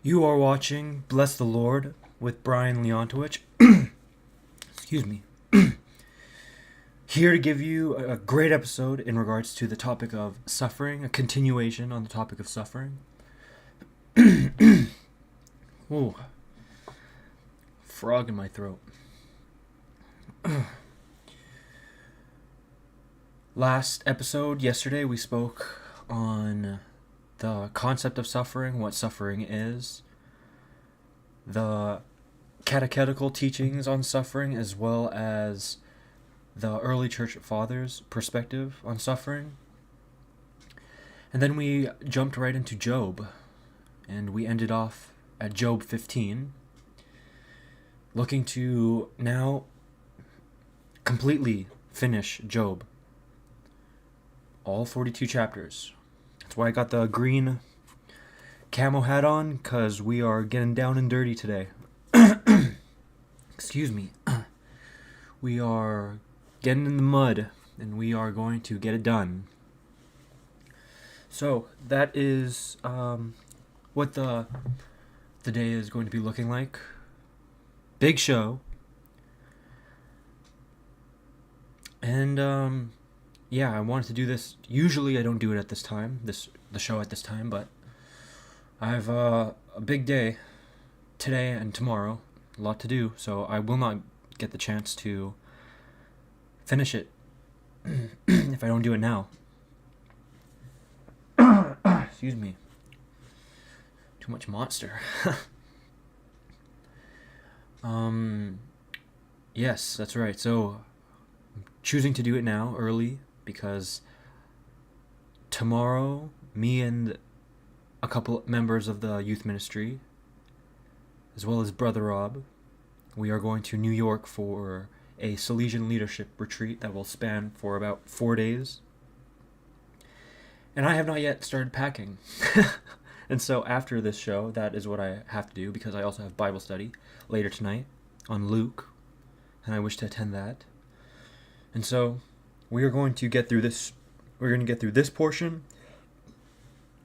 You are watching Bless the Lord with Brian Leontowicz. Excuse me. Here to give you a great episode in regards to the topic of suffering, a continuation on the topic of suffering. Ooh, frog in my throat. Last episode, yesterday, we spoke on the concept of suffering, what suffering is, the catechetical teachings on suffering, as well as the early church fathers' perspective on suffering. And then we jumped right into Job, and we ended off at Job 15, looking to now completely finish Job. All 42 chapters. That's why I got the green camo hat on, because we are getting down and dirty today. Excuse me. We are getting in the mud, and we are going to get it done. So, that is what the day is going to be looking like. Big show. And, yeah, I wanted to do this. Usually I don't do it at this time, the show at this time, but I have a big day today and tomorrow, a lot to do, so I will not get the chance to finish it if I don't do it now. Excuse me. Too much Monster. Yes, that's right. So I'm choosing to do it now, early, because tomorrow, me and a couple members of the youth ministry, as well as Brother Rob, we are going to New York for a Salesian leadership retreat that will span for about 4 days. And I have not yet started packing. And so after this show, that is what I have to do, because I also have Bible study later tonight on Luke, and I wish to attend that. And so we are going to get through this. We're going to get through this portion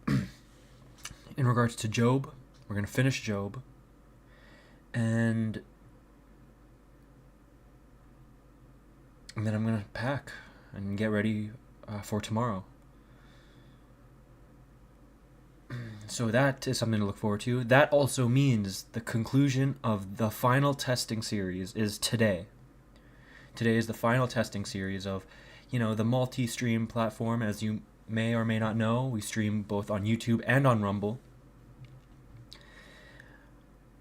in regards to Job. We're going to finish Job, and then I'm going to pack and get ready for tomorrow. So that is something to look forward to. That also means the conclusion of the final testing series is today. Today is the final testing series of, the multi-stream platform. As you may or may not know, we stream both on YouTube and on Rumble.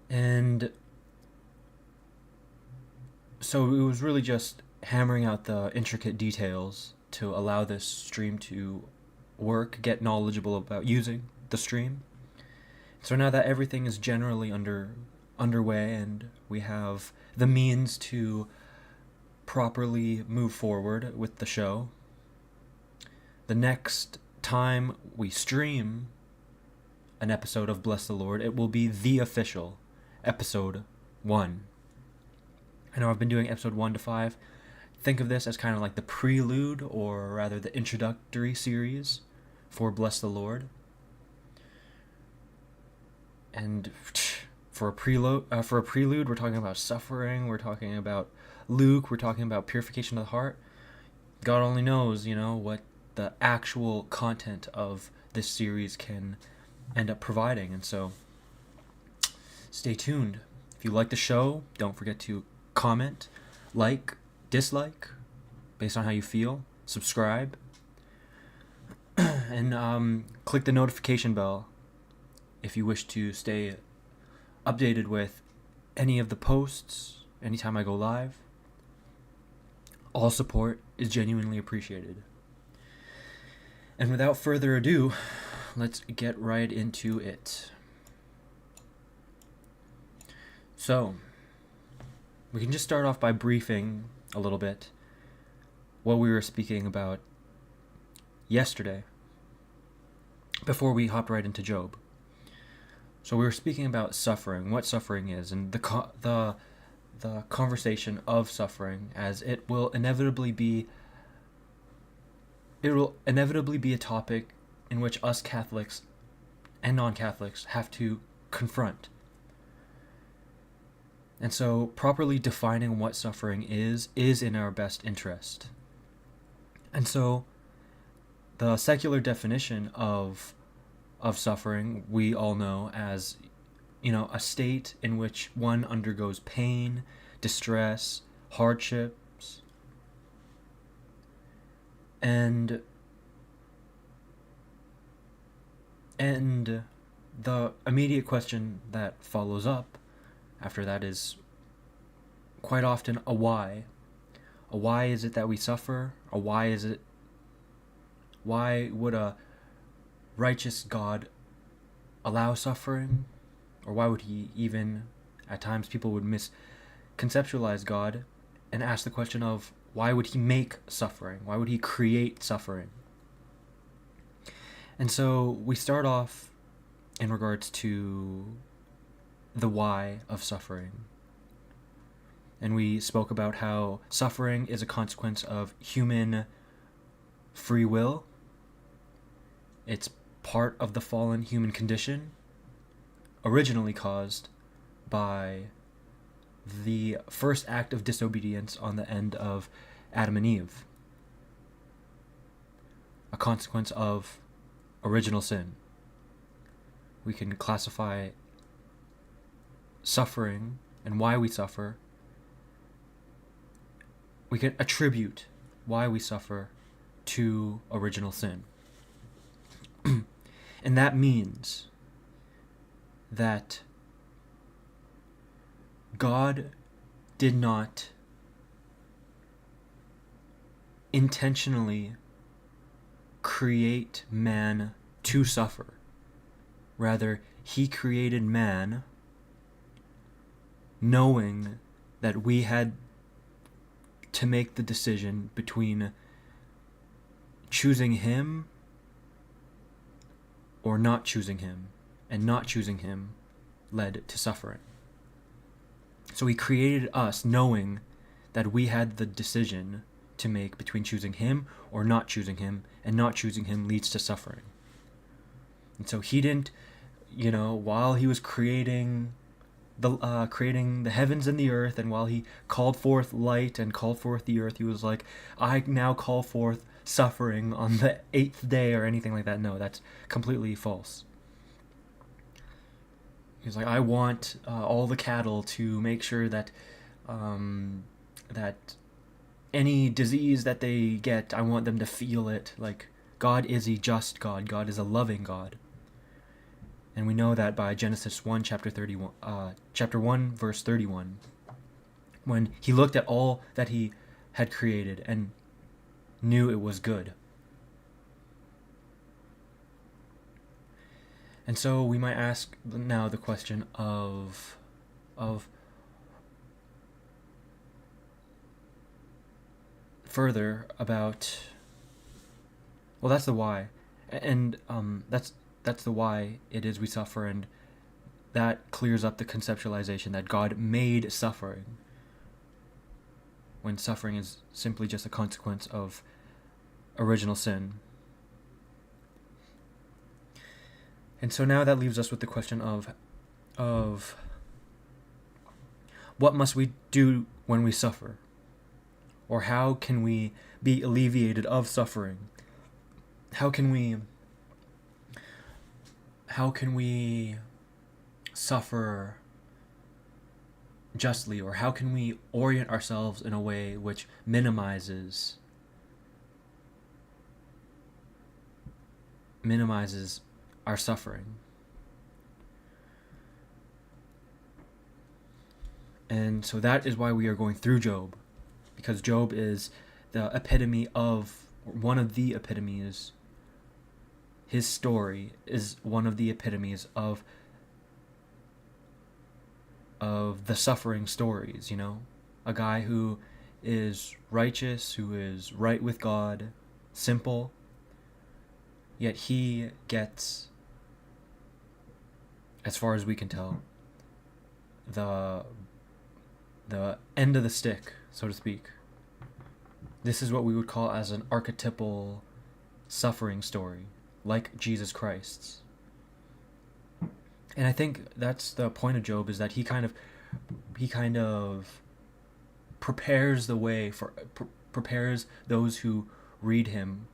And so it was really just hammering out the intricate details to allow this stream to work, get knowledgeable about using the stream. So now that everything is generally underway and we have the means to properly move forward with the show, the next time we stream an episode of Bless the Lord, it will be the official episode 1. I know I've been doing episode 1 to 5. Think of this as kind of like the prelude, or rather the introductory series for Bless the Lord. And for a prelude, we're talking about suffering, we're talking about Luke, we're talking about purification of the heart. God only knows, what the actual content of this series can end up providing. And so, stay tuned. If you like the show, don't forget to comment, like, dislike, based on how you feel, subscribe, and click the notification bell if you wish to stay updated with any of the posts anytime I go live. All support is genuinely appreciated. And without further ado, let's get right into it. So, we can just start off by briefing a little bit what we were speaking about yesterday, before we hopped right into Job. So we were speaking about suffering, what suffering is, and the conversation of suffering, as it will inevitably be a topic in which us Catholics and non-Catholics have to confront. And so properly defining what suffering is in our best interest. And so the secular definition of suffering we all know as, a state in which one undergoes pain, distress, hardships, and the immediate question that follows up after that is quite often a why. A why is it that we suffer? A why would a righteous God allow suffering? Or why would he even, at times people would misconceptualize God and ask the question of why would he make suffering? Why would he create suffering? And so we start off in regards to the why of suffering. And we spoke about how suffering is a consequence of human free will. It's part of the fallen human condition, originally caused by the first act of disobedience on the end of Adam and Eve. A consequence of original sin. We can classify suffering and why we suffer. We can attribute why we suffer to original sin. And that means that God did not intentionally create man to suffer. Rather, he created man knowing that we had to make the decision between choosing him or not choosing him, and not choosing him led to suffering. So he created us knowing that we had the decision to make between choosing him or not choosing him, and not choosing him leads to suffering. And so he didn't, while he was creating the heavens and the earth, and while he called forth light and called forth the earth, he was like, I now call forth suffering on the 8th day or anything like that. No, that's completely false. He's like, I want all the cattle to make sure that that any disease that they get, I want them to feel it. Like, God is a just God. God is a loving God. And we know that by Genesis 1, chapter 1, verse 31, when he looked at all that he had created and knew it was good. And so we might ask now the question of further about, well, that's the why, and that's the why it is we suffer, and that clears up the conceptualization that God made suffering, when suffering is simply just a consequence of original sin. And so now that leaves us with the question of what must we do when we suffer? Or how can we be alleviated of suffering? How can we suffer justly, or how can we orient ourselves in a way which minimizes our suffering? And so that is why we are going through Job, because Job is the epitome of, one of the epitomes. His story is one of the epitomes of the suffering stories, a guy who is righteous, who is right with God, simple, yet he gets, as far as we can tell, the end of the stick, so to speak. This is what we would call as an archetypal suffering story, like Jesus Christ's. And I think that's the point of Job, is that he kind of prepares the way prepares those who read him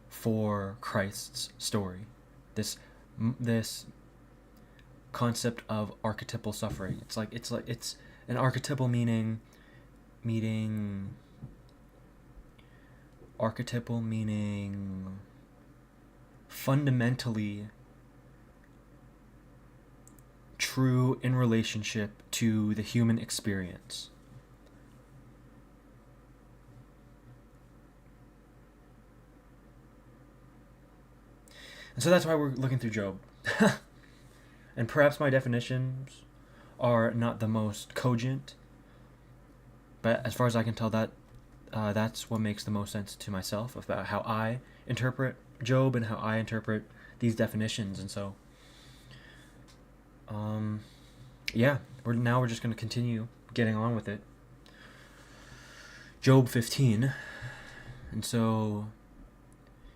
for Christ's story. This concept of archetypal suffering. It's an archetypal meaning fundamentally true in relationship to the human experience. And so that's why we're looking through Job. And perhaps my definitions are not the most cogent, but as far as I can tell, that's what makes the most sense to myself about how I interpret Job and how I interpret these definitions. And so, we're just going to continue getting on with it. Job 15. And so,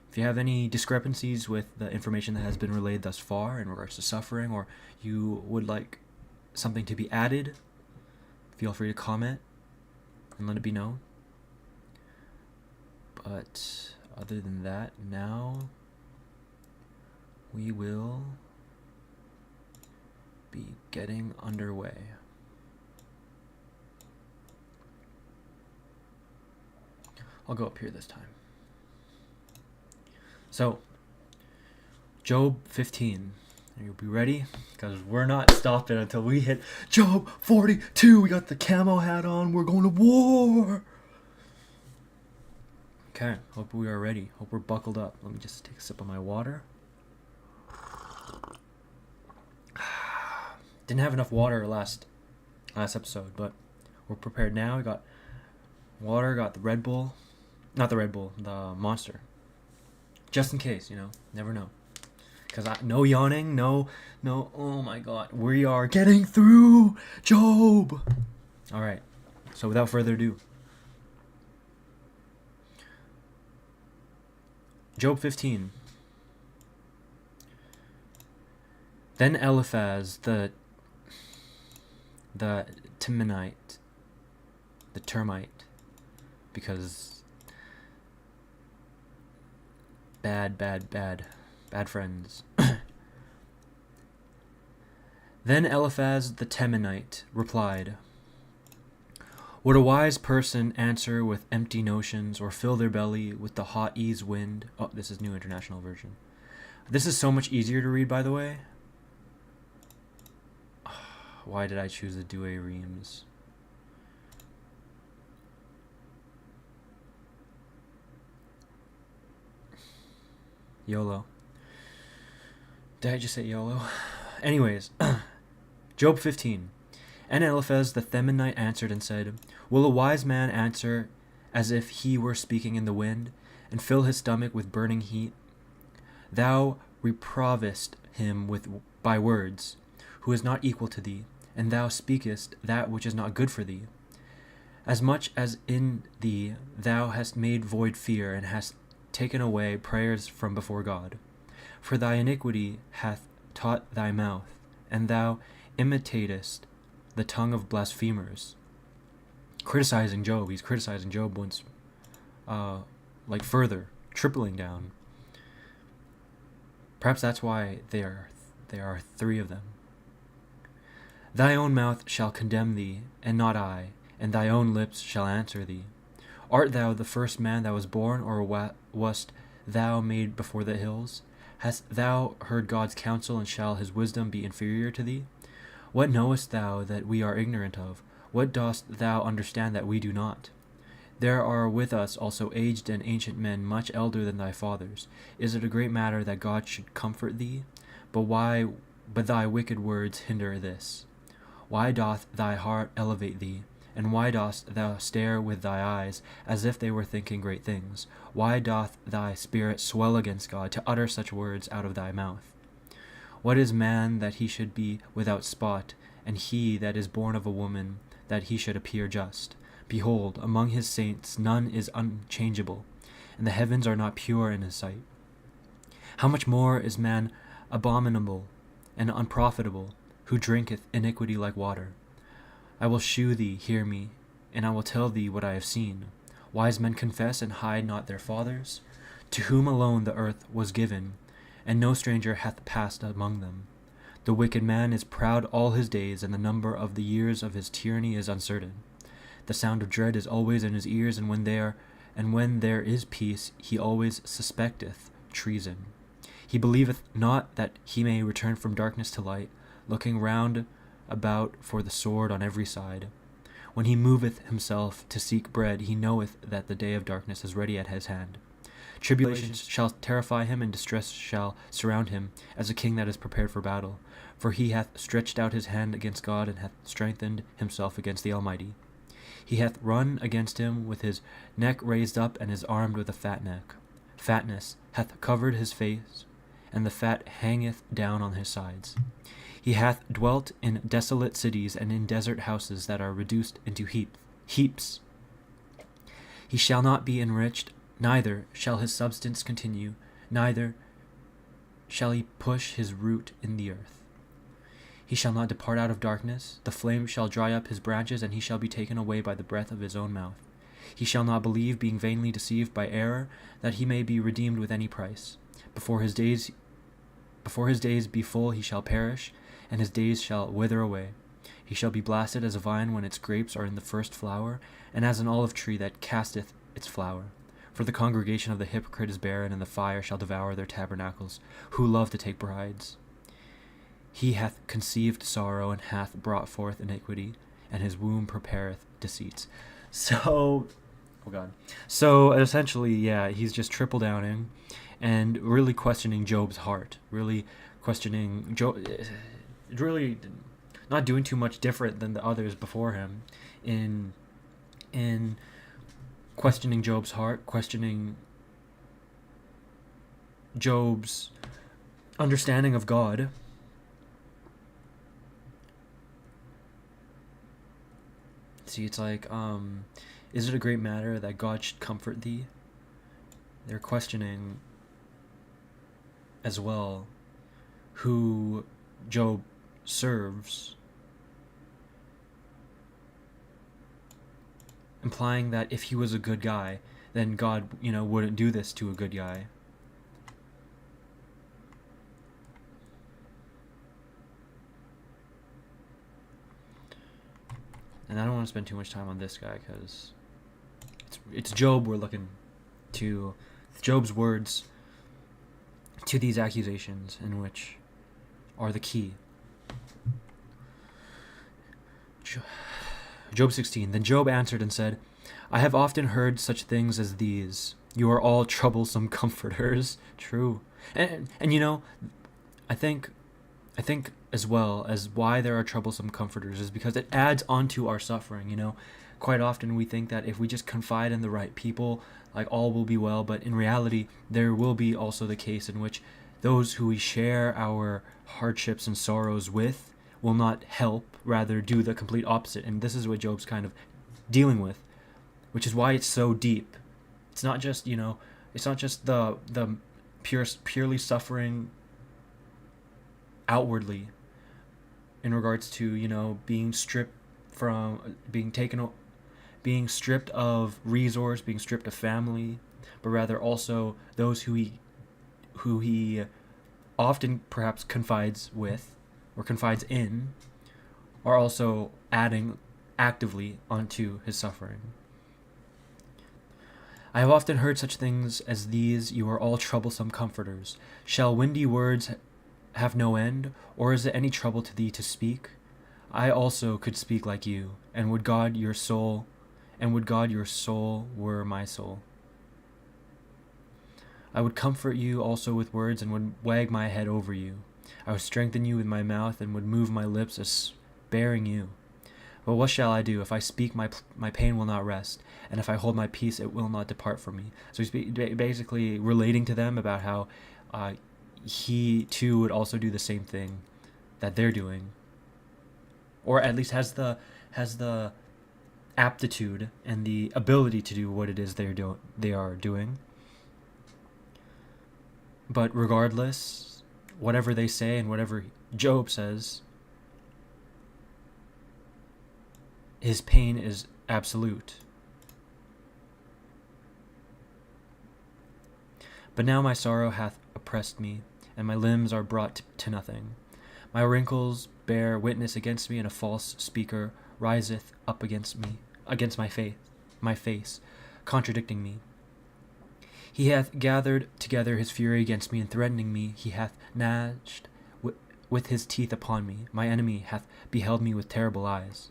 if you have any discrepancies with the information that has been relayed thus far in regards to suffering, or you would like something to be added, feel free to comment and let it be known. But other than that, now we will be getting underway. I'll go up here this time. So, Job 15. You'll be ready? Because we're not stopping until we hit Job 42. We got the camo hat on. We're going to war. Okay, hope we are ready. Hope we're buckled up. Let me just take a sip of my water. Didn't have enough water last episode, but we're prepared now. We got water, got the Red Bull. Not the Red Bull, the Monster. Just in case, never know. Because no yawning, no, oh my god. We are getting through Job. Alright, so without further ado. Job 15. Then Eliphaz the Temanite, the termite, because bad friends. Then Eliphaz the Temanite replied, "Would a wise person answer with empty notions, or fill their belly with the hot east wind?" Oh, this is New International Version. This is so much easier to read, by the way. Why did I choose the Douay Reams? YOLO. Did I just say YOLO? Anyways, Job 15. And Eliphaz the Themanite answered and said, "Will a wise man answer as if he were speaking in the wind, and fill his stomach with burning heat? Thou reprovest him by words, who is not equal to thee, and thou speakest that which is not good for thee. As much as in thee thou hast made void fear, and hast taken away prayers from before God. For thy iniquity hath taught thy mouth, and thou imitatest the tongue of blasphemers." Criticizing Job. He's criticizing Job once, further, tripling down. Perhaps that's why there are three of them. "Thy own mouth shall condemn thee, and not I, and thy own lips shall answer thee. Art thou the first man that was born, or wast thou made before the hills? Hast thou heard God's counsel, and shall his wisdom be inferior to thee? What knowest thou that we are ignorant of? What dost thou understand that we do not? There are with us also aged and ancient men, much elder than thy fathers. Is it a great matter that God should comfort thee? But thy wicked words hinder this. Why doth thy heart elevate thee? And why dost thou stare with thy eyes, as if they were thinking great things? Why doth thy spirit swell against God, to utter such words out of thy mouth? What is man that he should be without spot, and he that is born of a woman, that he should appear just? Behold, among his saints none is unchangeable, and the heavens are not pure in his sight. How much more is man abominable and unprofitable, who drinketh iniquity like water. I will shew thee, hear me, and I will tell thee what I have seen. Wise men confess and hide not their fathers, to whom alone the earth was given, and no stranger hath passed among them. The wicked man is proud all his days, and the number of the years of his tyranny is uncertain. The sound of dread is always in his ears, and when there is peace, he always suspecteth treason. He believeth not that he may return from darkness to light, looking round about for the sword on every side. When he moveth himself to seek bread, he knoweth that the day of darkness is ready at his hand. Tribulation shall terrify him, and distress shall surround him, as a king that is prepared for battle. For he hath stretched out his hand against God, and hath strengthened himself against the Almighty. He hath run against him with his neck raised up, and is armed with a fat neck. Fatness hath covered his face, and the fat hangeth down on his sides. He hath dwelt in desolate cities, and in desert houses that are reduced into heaps. He shall not be enriched, neither shall his substance continue, neither shall he push his root in the earth. He shall not depart out of darkness, the flame shall dry up his branches, and he shall be taken away by the breath of his own mouth. He shall not believe, being vainly deceived by error, that he may be redeemed with any price. Before his days be full, he shall perish, and his days shall wither away. He shall be blasted as a vine when its grapes are in the first flower, and as an olive tree that casteth its flower. For the congregation of the hypocrite is barren, and the fire shall devour their tabernacles, who love to take brides. He hath conceived sorrow, and hath brought forth iniquity, and his womb prepareth deceits. So essentially, yeah, he's just triple downing and really questioning Job's heart, really questioning Job, really not doing too much different than the others before him in questioning Job's heart, questioning Job's understanding of God. See, it's like, is it a great matter that God should comfort thee? They're questioning as well who Job serves, implying that if he was a good guy, then God, wouldn't do this to a good guy. And I don't want to spend too much time on this guy because it's Job we're looking to, Job's words to these accusations, in which are the key. Job 16. Then Job answered and said, I have often heard such things as these. You are all troublesome comforters. True. And I think as well as why there are troublesome comforters is because it adds onto our suffering. Quite often we think that if we just confide in the right people, like, all will be well, but in reality there will be also the case in which those who we share our hardships and sorrows with will not help, rather do the complete opposite. And this is what Job's kind of dealing with, which is why it's so deep. It's not just the purely suffering outwardly in regards to being stripped of resource, being stripped of family, but rather also those who he often perhaps confides with or confides in are also adding actively onto his suffering. I have often heard such things as these. You are all troublesome comforters. Shall windy words have no end, or is it any trouble to thee to speak? I also could speak like you, and would God your soul were my soul. I would comfort you also with words, and would wag my head over you. I would strengthen you with my mouth, and would move my lips as sparing you. But what shall I do? If I speak, my pain will not rest, and if I hold my peace, it will not depart from me. So he's basically relating to them about how he too would also do the same thing that they're doing, or at least has the aptitude and the ability to do what it is they are doing. But regardless, whatever they say and whatever Job says, his pain is absolute. But now my sorrow hath oppressed me, and my limbs are brought to nothing. My wrinkles bear witness against me, and a false speaker riseth up against me, against my face, contradicting me. He hath gathered together his fury against me, and threatening me, he hath gnashed with his teeth upon me. My enemy hath beheld me with terrible eyes.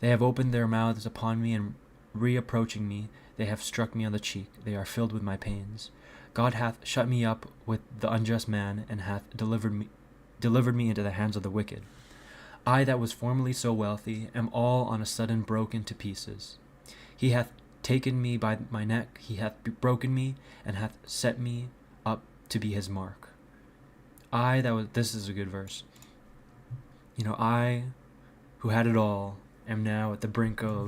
They have opened their mouths upon me, and reapproaching me, they have struck me on the cheek. They are filled with my pains. God hath shut me up with the unjust man, and hath delivered me into the hands of the wicked. I that was formerly so wealthy am all on a sudden broken to pieces. He hath taken me by my neck, he hath broken me, and hath set me up to be his mark. This is a good verse. I, who had it all, am now at the brink. I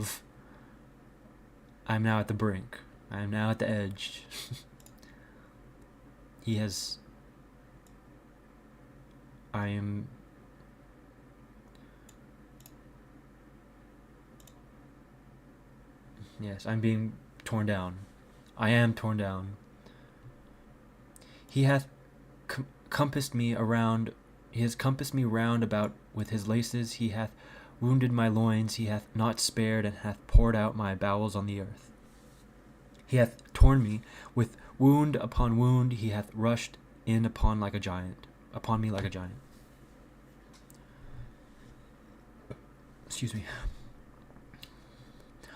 am now at the edge. I'm being torn down. I am torn down. He hath compassed me around. He has compassed me round about with his laces. He hath wounded my loins. He hath not spared, and hath poured out my bowels on the earth. He hath torn me with wound upon wound. He hath rushed in upon me like a giant. Excuse me.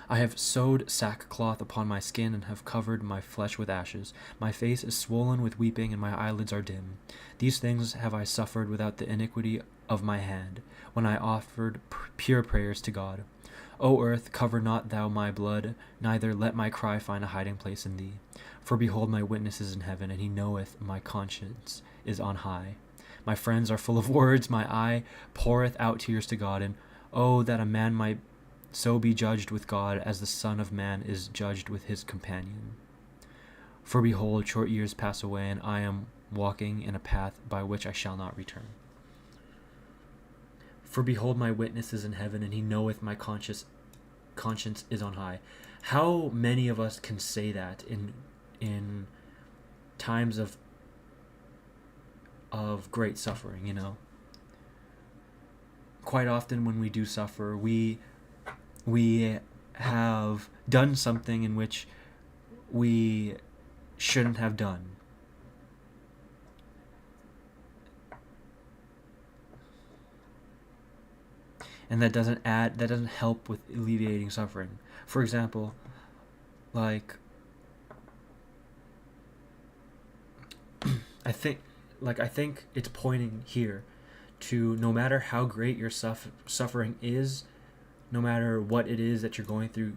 I have sewed sackcloth upon my skin, and have covered my flesh with ashes. My face is swollen with weeping, and my eyelids are dim. These things have I suffered without the iniquity of my hand, when I offered pure prayers to God. O earth, cover not thou my blood, neither let my cry find a hiding place in thee. For behold, my witness is in heaven, and he knoweth my conscience is on high. My friends are full of words, my eye poureth out tears to God, and oh, that a man might so be judged with God, as the Son of Man is judged with his companion. For behold, short years pass away, and I am walking in a path by which I shall not return. For behold, my witness is in heaven, and he knoweth my conscience is on high. How many of us can say that in times of great suffering, Quite often when we do suffer, we have done something in which we shouldn't have done. And that doesn't help with alleviating suffering. For example, I think it's pointing here to, no matter how great your suffering is, no matter what it is that you're going through,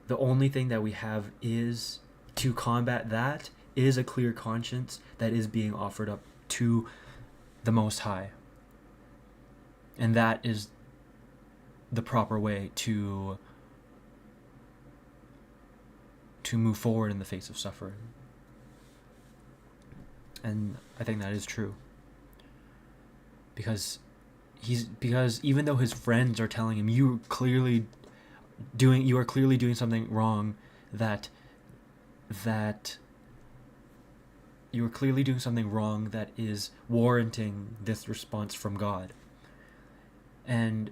the only thing that we have is to combat that is a clear conscience that is being offered up to the Most High. And that is the proper way to move forward in the face of suffering. And I think that is true. Because even though his friends are telling him, you are clearly doing something wrong, that you are clearly doing something wrong that is warranting this response from God. And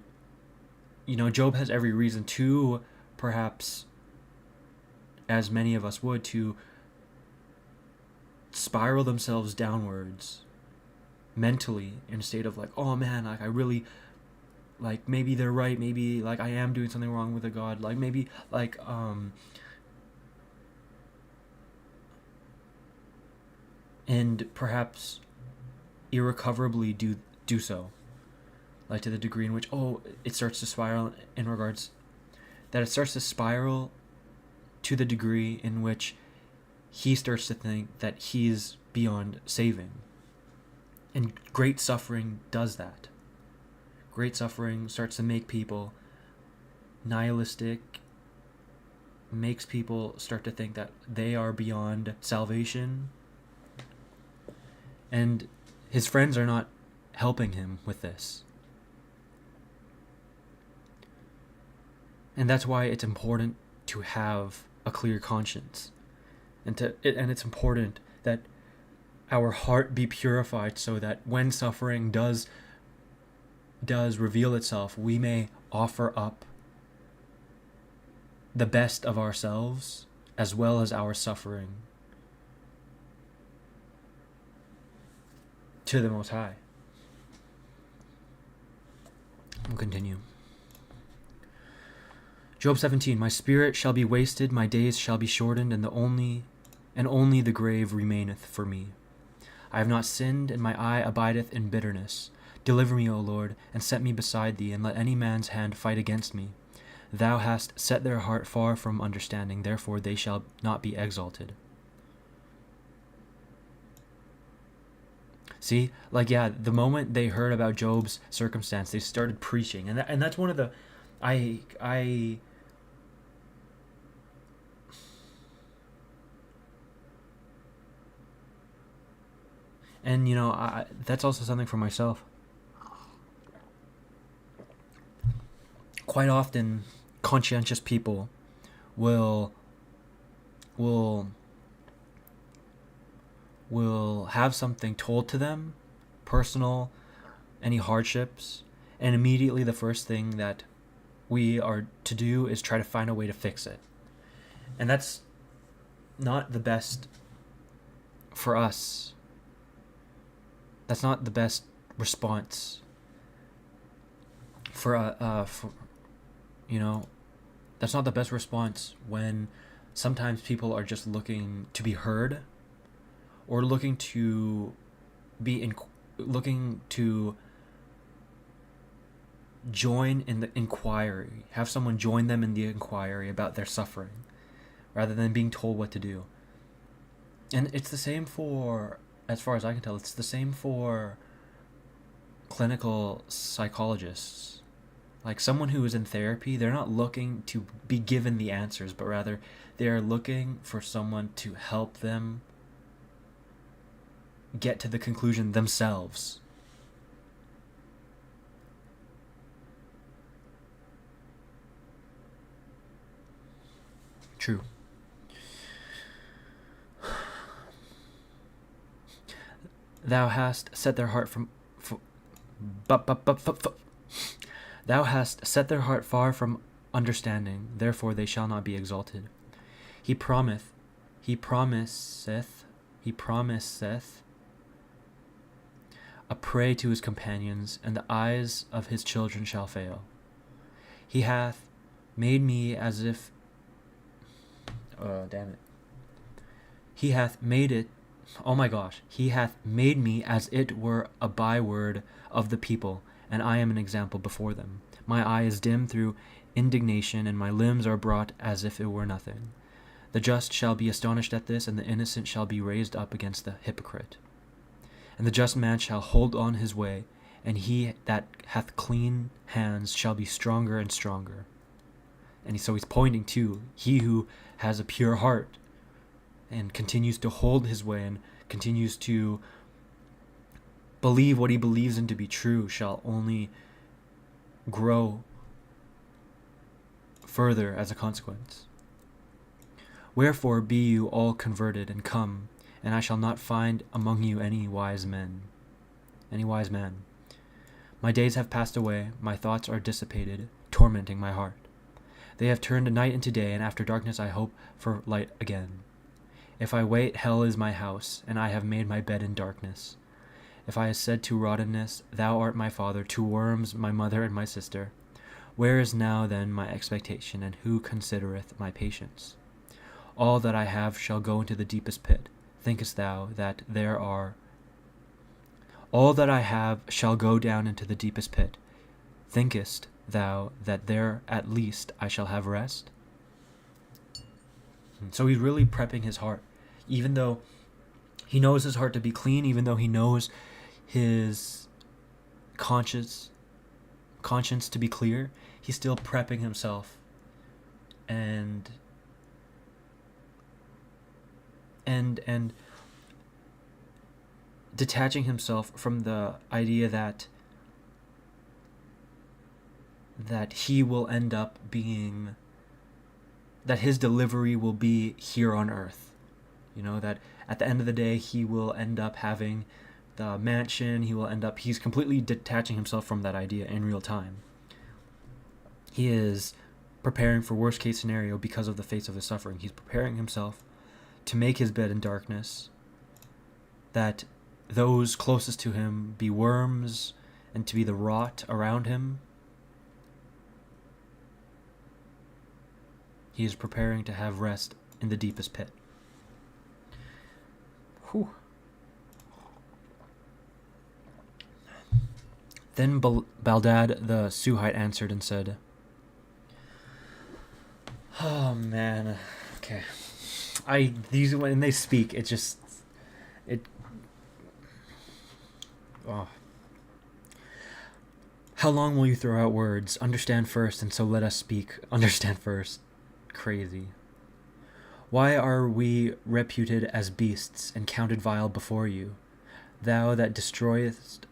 Job has every reason to, perhaps, as many of us would, to spiral themselves downwards mentally in a state of oh man, I really, maybe they're right, maybe I am doing something wrong with a God, maybe and perhaps irrecoverably do so, to the degree in which it starts to spiral to the degree in which he starts to think that he's beyond saving. And great suffering does that. Great suffering starts to make people nihilistic, makes people start to think that they are beyond salvation, and his friends are not helping him with this. And that's why it's important to have a clear conscience, and it's important that our heart be purified, so that when suffering does reveal itself, we may offer up the best of ourselves as well as our suffering to the Most High. We'll continue. Job 17, my spirit shall be wasted, my days shall be shortened, and only the grave remaineth for me. I have not sinned, and my eye abideth in bitterness. Deliver me, O Lord, and set me beside thee, and let any man's hand fight against me. Thou hast set their heart far from understanding, therefore they shall not be exalted. See, the moment they heard about Job's circumstance, they started preaching, and that's one of the, and that's also something for myself. Quite often, conscientious people will have something told to them, personal, any hardships, and immediately the first thing that we are to do is try to find a way to fix it. And that's not the best for us. That's not the best response that's not the best response when sometimes people are just looking to be heard, or looking to join in the inquiry, have someone join them in the inquiry about their suffering, rather than being told what to do. And it's the same for, as far as I can tell, it's the same for clinical psychologists. Like someone who is in therapy, they're not looking to be given the answers, but rather they are looking for someone to help them get to the conclusion themselves. True. Thou hast set their heart Thou hast set their heart far from understanding, therefore they shall not be exalted. He promiseth a prey to his companions, and the eyes of his children shall fail. He hath made me as if... He hath made it... Oh my gosh. He hath made me as it were a byword of the people, and I am an example before them. My eye is dim through indignation, and my limbs are brought as if it were nothing. The just shall be astonished at this, and the innocent shall be raised up against the hypocrite. And the just man shall hold on his way, and he that hath clean hands shall be stronger and stronger. And so he's pointing to he who has a pure heart and continues to hold his way and continues to believe what he believes in to be true shall only grow further as a consequence. Wherefore be you all converted and come, and I shall not find among you any wise man. My days have passed away, my thoughts are dissipated, tormenting my heart. They have turned night into day, and after darkness I hope for light again. If I wait, hell is my house, and I have made my bed in darkness. If I have said to rottenness, thou art my father, to worms my mother and my sister, where is now then my expectation, and who considereth my patience? All that I have shall go into the deepest pit. Thinkest thou that there are... All that I have shall go down into the deepest pit. Thinkest thou that there at least I shall have rest? So he's really prepping his heart, even though he knows his heart to be clean, even though he knows his conscience to be clear, he's still prepping himself and and detaching himself from the idea that he will end up being, that his delivery will be here on earth. That at the end of the day he will end up having the mansion, he's completely detaching himself from that idea in real time. He is preparing for worst case scenario because of the face of his suffering. He's preparing himself to make his bed in darkness, that those closest to him be worms and to be the rot around him. He is preparing to have rest in the deepest pit. Whew. Then Baldad the Suhite answered and said, "Oh man, okay. These when they speak, oh. How long will you throw out words? Understand first, and so let us speak. Understand first." Crazy. "Why are we reputed as beasts and counted vile before you? Thou that destroyest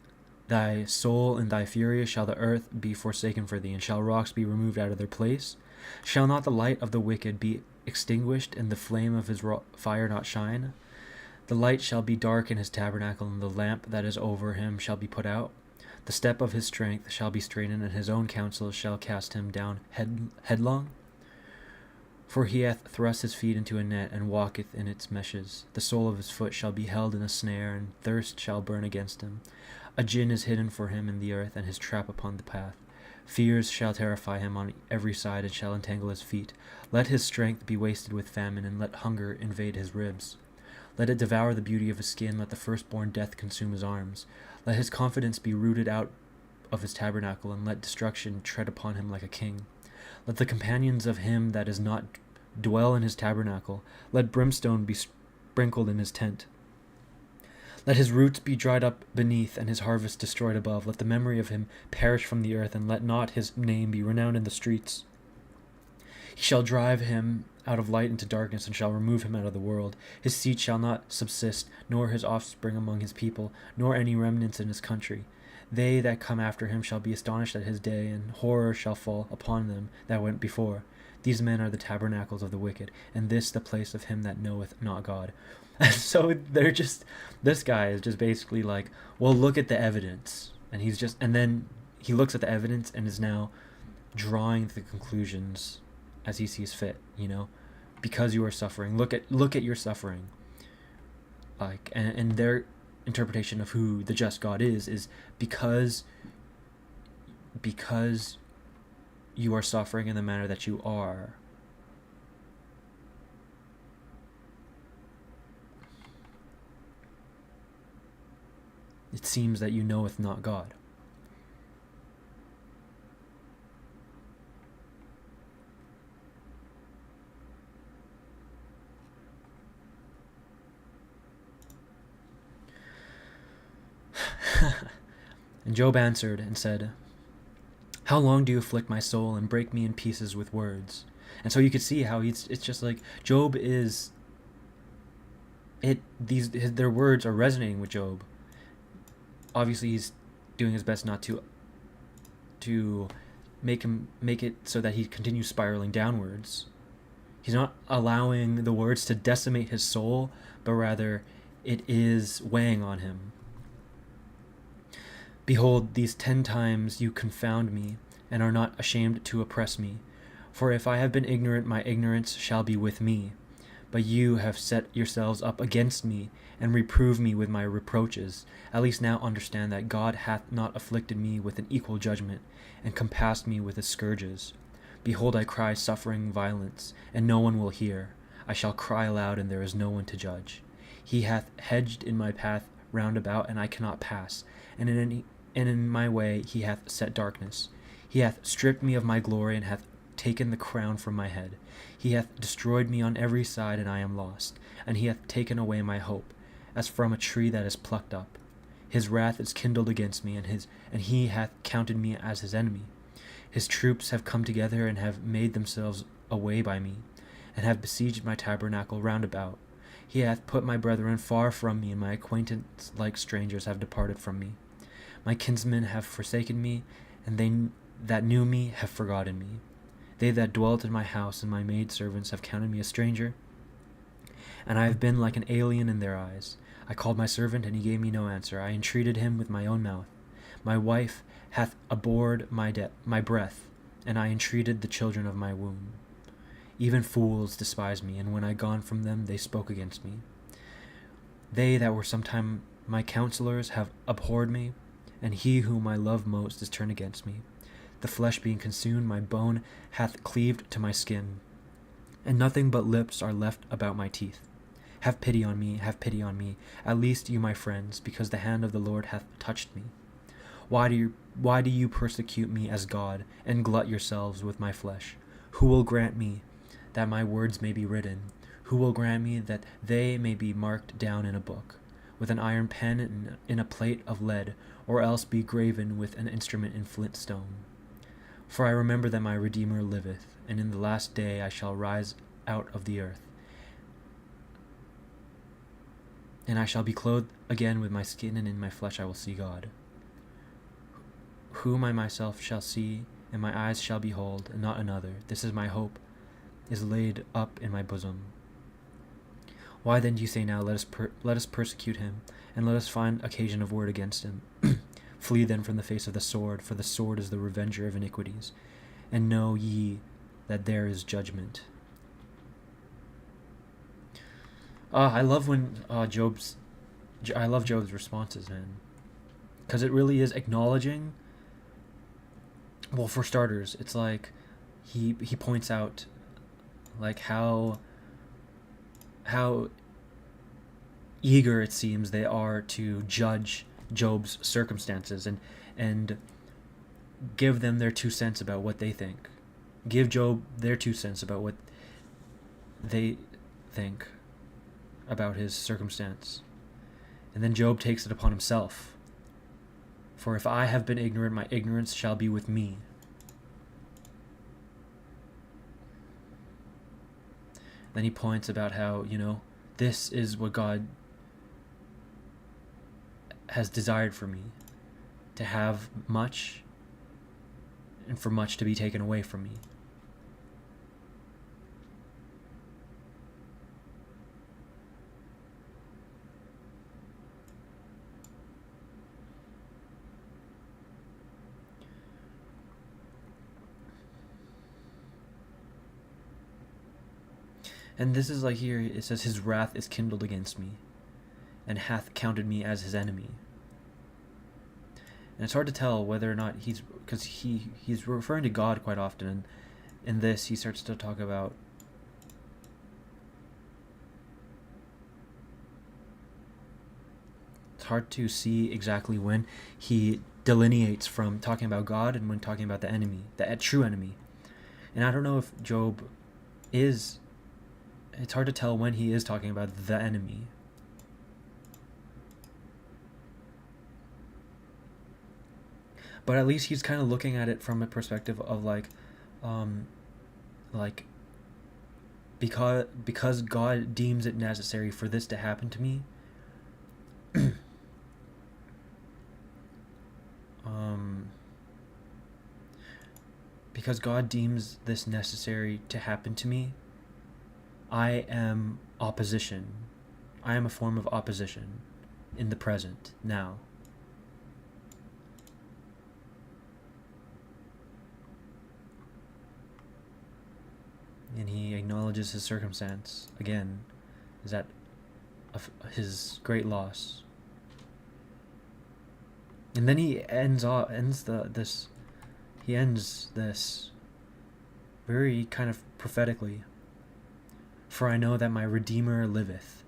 thy soul in thy fury, shall the earth be forsaken for thee, and shall rocks be removed out of their place? Shall not the light of the wicked be extinguished, and the flame of his fire not shine? The light shall be dark in his tabernacle, and the lamp that is over him shall be put out. The step of his strength shall be straitened, and his own counsel shall cast him down headlong. For he hath thrust his feet into a net, and walketh in its meshes. The sole of his foot shall be held in a snare, and thirst shall burn against him. A gin is hidden for him in the earth, and his trap upon the path. Fears shall terrify him on every side, and shall entangle his feet. Let his strength be wasted with famine, and let hunger invade his ribs. Let it devour the beauty of his skin, let the firstborn death consume his arms. Let his confidence be rooted out of his tabernacle, and let destruction tread upon him like a king. Let the companions of him that is not dwell in his tabernacle. Let brimstone be sprinkled in his tent. Let his roots be dried up beneath, and his harvest destroyed above. Let the memory of him perish from the earth, and let not his name be renowned in the streets. He shall drive him out of light into darkness, and shall remove him out of the world. His seed shall not subsist, nor his offspring among his people, nor any remnants in his country. They that come after him shall be astonished at his day, and horror shall fall upon them that went before. These men are the tabernacles of the wicked, and this the place of him that knoweth not God." And so this guy is just basically like, well, look at the evidence. And then he looks at the evidence and is now drawing the conclusions as he sees fit, because you are suffering. Look at your suffering. And their interpretation of who the just God is because you are suffering in the manner that you are. It seems that you knoweth not God. And Job answered and said, "How long do you afflict my soul and break me in pieces with words?" And so you could see how it's just like Job is their words are resonating with Job. Obviously he's doing his best not to make it so that he continues spiraling downwards. He's not allowing the words to decimate his soul, but rather it is weighing on him. "Behold, these 10 times you confound me, and are not ashamed to oppress me. For if I have been ignorant, my ignorance shall be with me. But you have set yourselves up against me, and reprove me with my reproaches. At least now understand that God hath not afflicted me with an equal judgment, and compassed me with his scourges. Behold, I cry suffering violence, and no one will hear. I shall cry aloud, and there is no one to judge. He hath hedged in my path round about, and I cannot pass, and in my way he hath set darkness. He hath stripped me of my glory, and hath taken the crown from my head. He hath destroyed me on every side, and I am lost. And he hath taken away my hope, as from a tree that is plucked up. His wrath is kindled against me, and he hath counted me as his enemy. His troops have come together, and have made themselves a way by me, and have besieged my tabernacle round about. He hath put my brethren far from me, and my acquaintance like strangers have departed from me. My kinsmen have forsaken me, and they that knew me have forgotten me. They that dwelt in my house and my maidservants have counted me a stranger, and I have been like an alien in their eyes. I called my servant, and he gave me no answer. I entreated him with my own mouth. My wife hath abhorred my breath, and I entreated the children of my womb. Even fools despise me, and when I gone from them, they spoke against me. They that were sometime my counselors have abhorred me, and he whom I love most is turned against me. The flesh being consumed, my bone hath cleaved to my skin, and nothing but lips are left about my teeth. Have pity on me, have pity on me, at least you my friends, because the hand of the Lord hath touched me. Why do you persecute me as God, and glut yourselves with my flesh? Who will grant me that my words may be written? Who will grant me that they may be marked down in a book, with an iron pen in a plate of lead, or else be graven with an instrument in flint stone? For I remember that my Redeemer liveth, and in the last day I shall rise out of the earth, and I shall be clothed again with my skin, and in my flesh I will see God, whom I myself shall see, and my eyes shall behold, and not another. This is my hope, is laid up in my bosom. Why then do you say now, let us persecute him, and let us find occasion of word against him? Flee then from the face of the sword, for the sword is the revenger of iniquities, and know ye that there is judgment. I love Job's responses, man, because it really is acknowledging. Well, for starters, it's like he points out like how eager it seems they are to judge Job's circumstances and give them their 2 cents about what they think. Give Job their 2 cents about what they think about his circumstance. And then Job takes it upon himself. For if I have been ignorant, my ignorance shall be with me. Then he points about how, this is what God has desired for me, to have much and for much to be taken away from me. And this is like here, it says, his wrath is kindled against me, and hath counted me as his enemy. And it's hard to tell whether or not because he's referring to God quite often, and in this he starts to talk about it's hard to see exactly when he delineates from talking about God and when talking about the enemy, the true enemy. And I don't know if Job is... It's hard to tell when he is talking about the enemy. But at least he's kind of looking at it from a perspective of because God deems it necessary for this to happen to me, because God deems this necessary to happen to me, I am opposition. I am a form of opposition in the present, now. And he acknowledges his circumstance, again, is that his great loss. And then he ends this very kind of prophetically. For I know that my Redeemer liveth,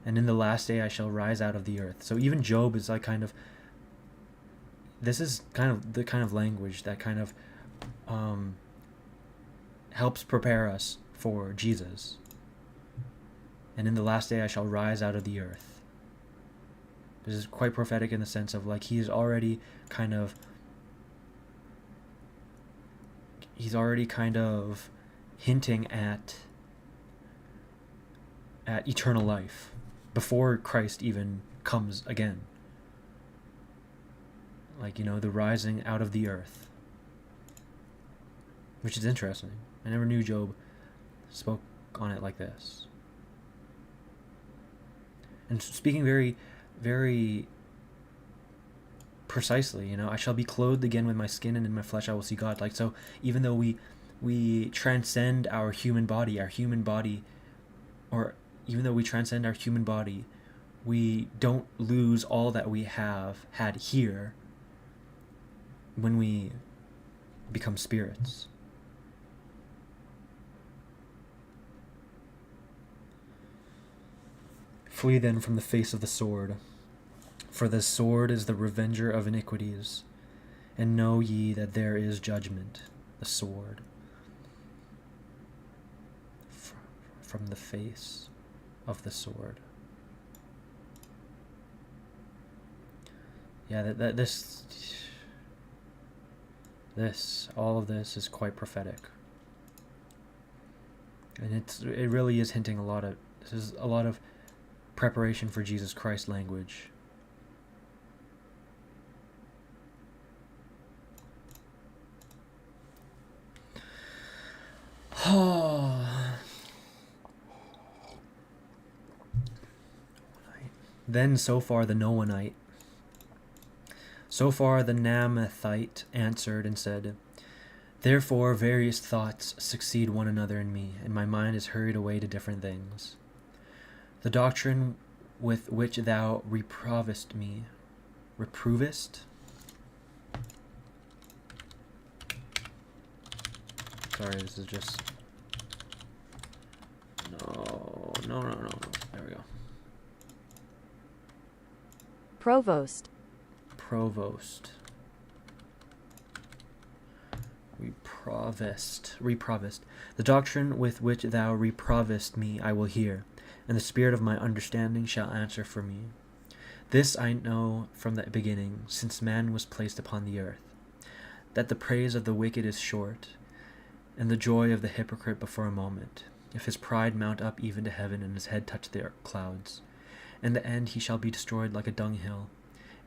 and in the last day I shall rise out of the earth. So even Job is like this is kind of the kind of language that kind of helps prepare us for Jesus. And in the last day I shall rise out of the earth. This is quite prophetic in the sense of like he's already kind of hinting at at eternal life before Christ even comes again. Like, the rising out of the earth. Which is interesting. I never knew Job spoke on it like this. And speaking very, very precisely, I shall be clothed again with my skin, and in my flesh I will see God. Like, so even though we transcend our human body, or even though we transcend our human body, we don't lose all that we have had here when we become spirits. Flee then from the face of the sword, for the sword is the revenger of iniquities, and know ye that there is judgment, the sword. From the face of the sword. Yeah, all of this is quite prophetic, and it really is hinting this is a lot of preparation for Jesus Christ language. Then so far the Noanite, so far the Namathite answered and said, therefore various thoughts succeed one another in me, and my mind is hurried away to different things. The doctrine with which thou reprovest me, reprovest? Sorry, this is just... No. There we go. Provost. Reprovest. The doctrine with which thou reprovest me I will hear, and the spirit of my understanding shall answer for me. This I know from the beginning, since man was placed upon the earth, that the praise of the wicked is short, and the joy of the hypocrite but for a moment, if his pride mount up even to heaven, and his head touch the clouds. In the end he shall be destroyed like a dunghill,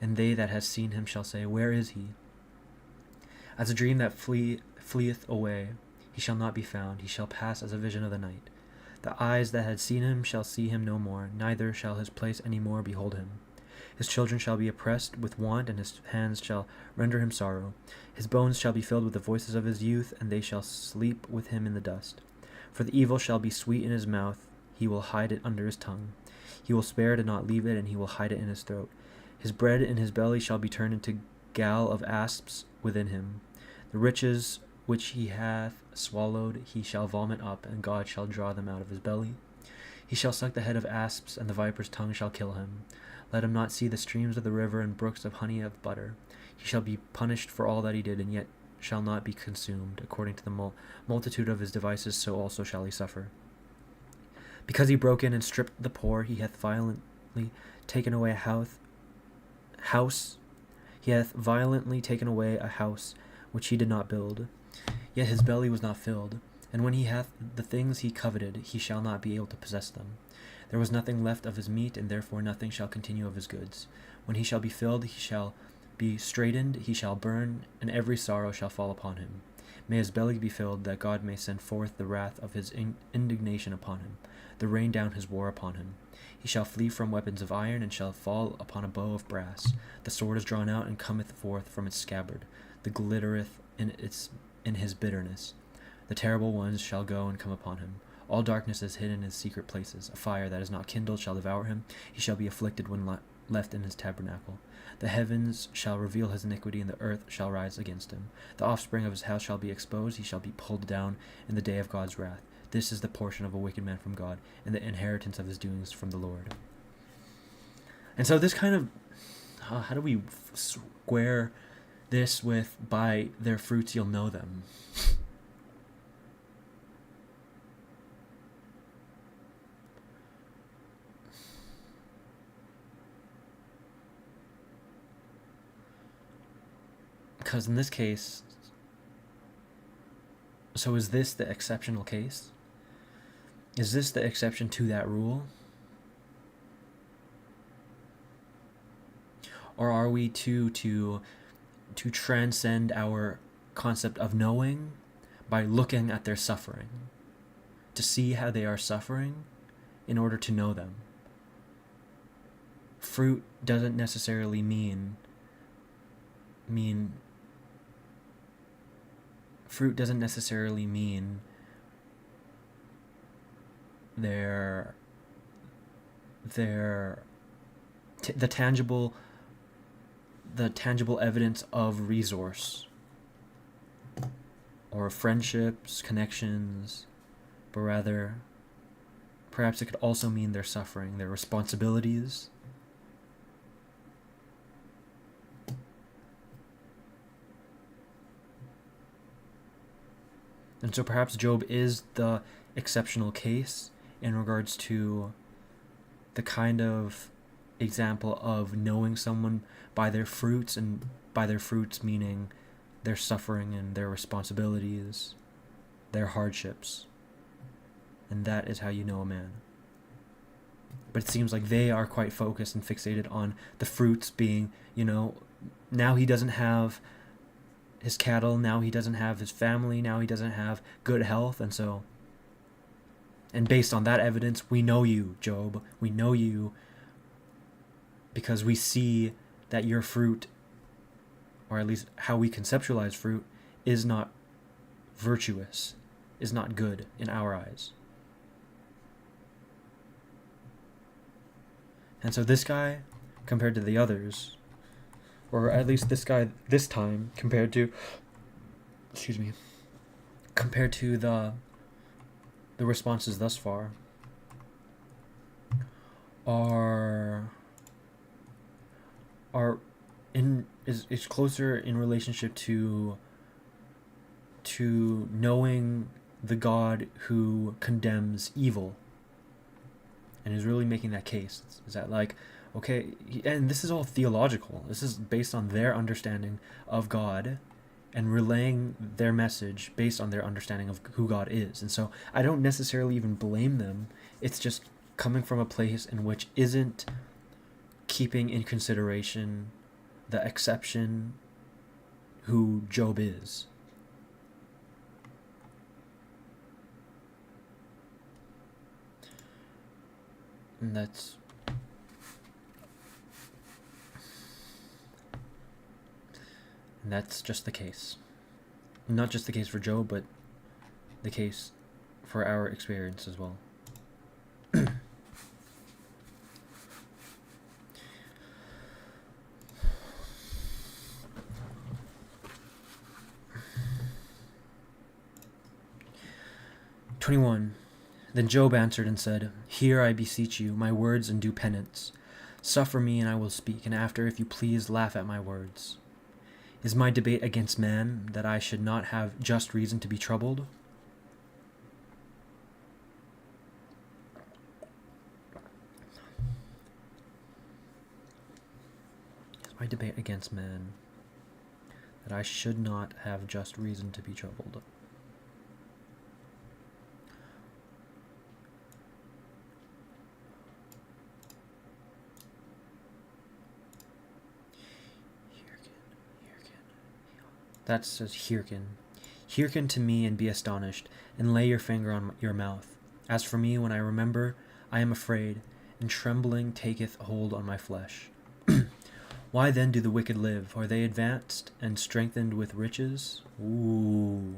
and they that have seen him shall say, where is he? As a dream that fleeth away, he shall not be found, he shall pass as a vision of the night. The eyes that had seen him shall see him no more, neither shall his place any more behold him. His children shall be oppressed with want, and his hands shall render him sorrow. His bones shall be filled with the voices of his youth, and they shall sleep with him in the dust. For the evil shall be sweet in his mouth, he will hide it under his tongue. He will spare it and not leave it, and he will hide it in his throat. His bread in his belly shall be turned into gall of asps within him. The riches which he hath swallowed he shall vomit up, and God shall draw them out of his belly. He shall suck the head of asps, and the viper's tongue shall kill him. Let him not see the streams of the river and brooks of honey of butter. He shall be punished for all that he did, and yet shall not be consumed. According to the multitude of his devices, so also shall he suffer. Because he broke in and stripped the poor, he hath violently taken away a house. He hath violently taken away a house which he did not build. Yet his belly was not filled. And when he hath the things he coveted, he shall not be able to possess them. There was nothing left of his meat, and therefore nothing shall continue of his goods. When he shall be filled, he shall be straitened, he shall burn, and every sorrow shall fall upon him. May his belly be filled, that God may send forth the wrath of his indignation upon him, to rain down his war upon him. He shall flee from weapons of iron, and shall fall upon a bow of brass. The sword is drawn out, and cometh forth from its scabbard. The glittereth in his bitterness. The terrible ones shall go and come upon him. All darkness is hid in his secret places. A fire that is not kindled shall devour him. He shall be afflicted when left in his tabernacle. The heavens shall reveal his iniquity, and the earth shall rise against him. The offspring of his house shall be exposed. He shall be pulled down in the day of God's wrath. This is the portion of a wicked man from God, and the inheritance of his doings from the Lord. And so this kind of, how do we square this with, by their fruits you'll know them? Because in this case, so is this the exceptional case? Is this the exception to that rule? Or are we to transcend our concept of knowing by looking at their suffering, to see how they are suffering in order to know them? Fruit doesn't necessarily mean fruit doesn't necessarily mean the tangible evidence of resource or friendships, connections, but rather perhaps it could also mean their suffering, their responsibilities. And so perhaps Job is the exceptional case in regards to the kind of example of knowing someone by their fruits, and by their fruits meaning their suffering and their responsibilities, their hardships. And that is how you know a man. But it seems like they are quite focused and fixated on the fruits being, now he doesn't have his cattle, now he doesn't have his family, now he doesn't have good health, and based on that evidence, we know you, Job. We know you because we see that your fruit, or at least how we conceptualize fruit, is not virtuous, is not good in our eyes. And so this guy, compared to the others, or at least this guy this time, compared to the responses thus far, is closer in relationship to knowing the God who condemns evil, and is really making that case. Is that like, okay, and this is all theological. This is based on their understanding of God and relaying their message based on their understanding of who God is. And so I don't necessarily even blame them. It's just coming from a place in which isn't keeping in consideration the exception who Job is. And that's just the case. Not just the case for Job, but the case for our experience as well. "21. Then Job answered and said, Hear, I beseech you, my words, and do penance. Suffer me, and I will speak, and after, if you please, laugh at my words. Is my debate against man, that I should not have just reason to be troubled? Is my debate against man, that I should not have just reason to be troubled?" That says hearken. Hearken to me and be astonished, and lay your finger on your mouth. As for me, when I remember, I am afraid, and trembling taketh hold on my flesh. Why then do the wicked live? Are they advanced and strengthened with riches? Ooh.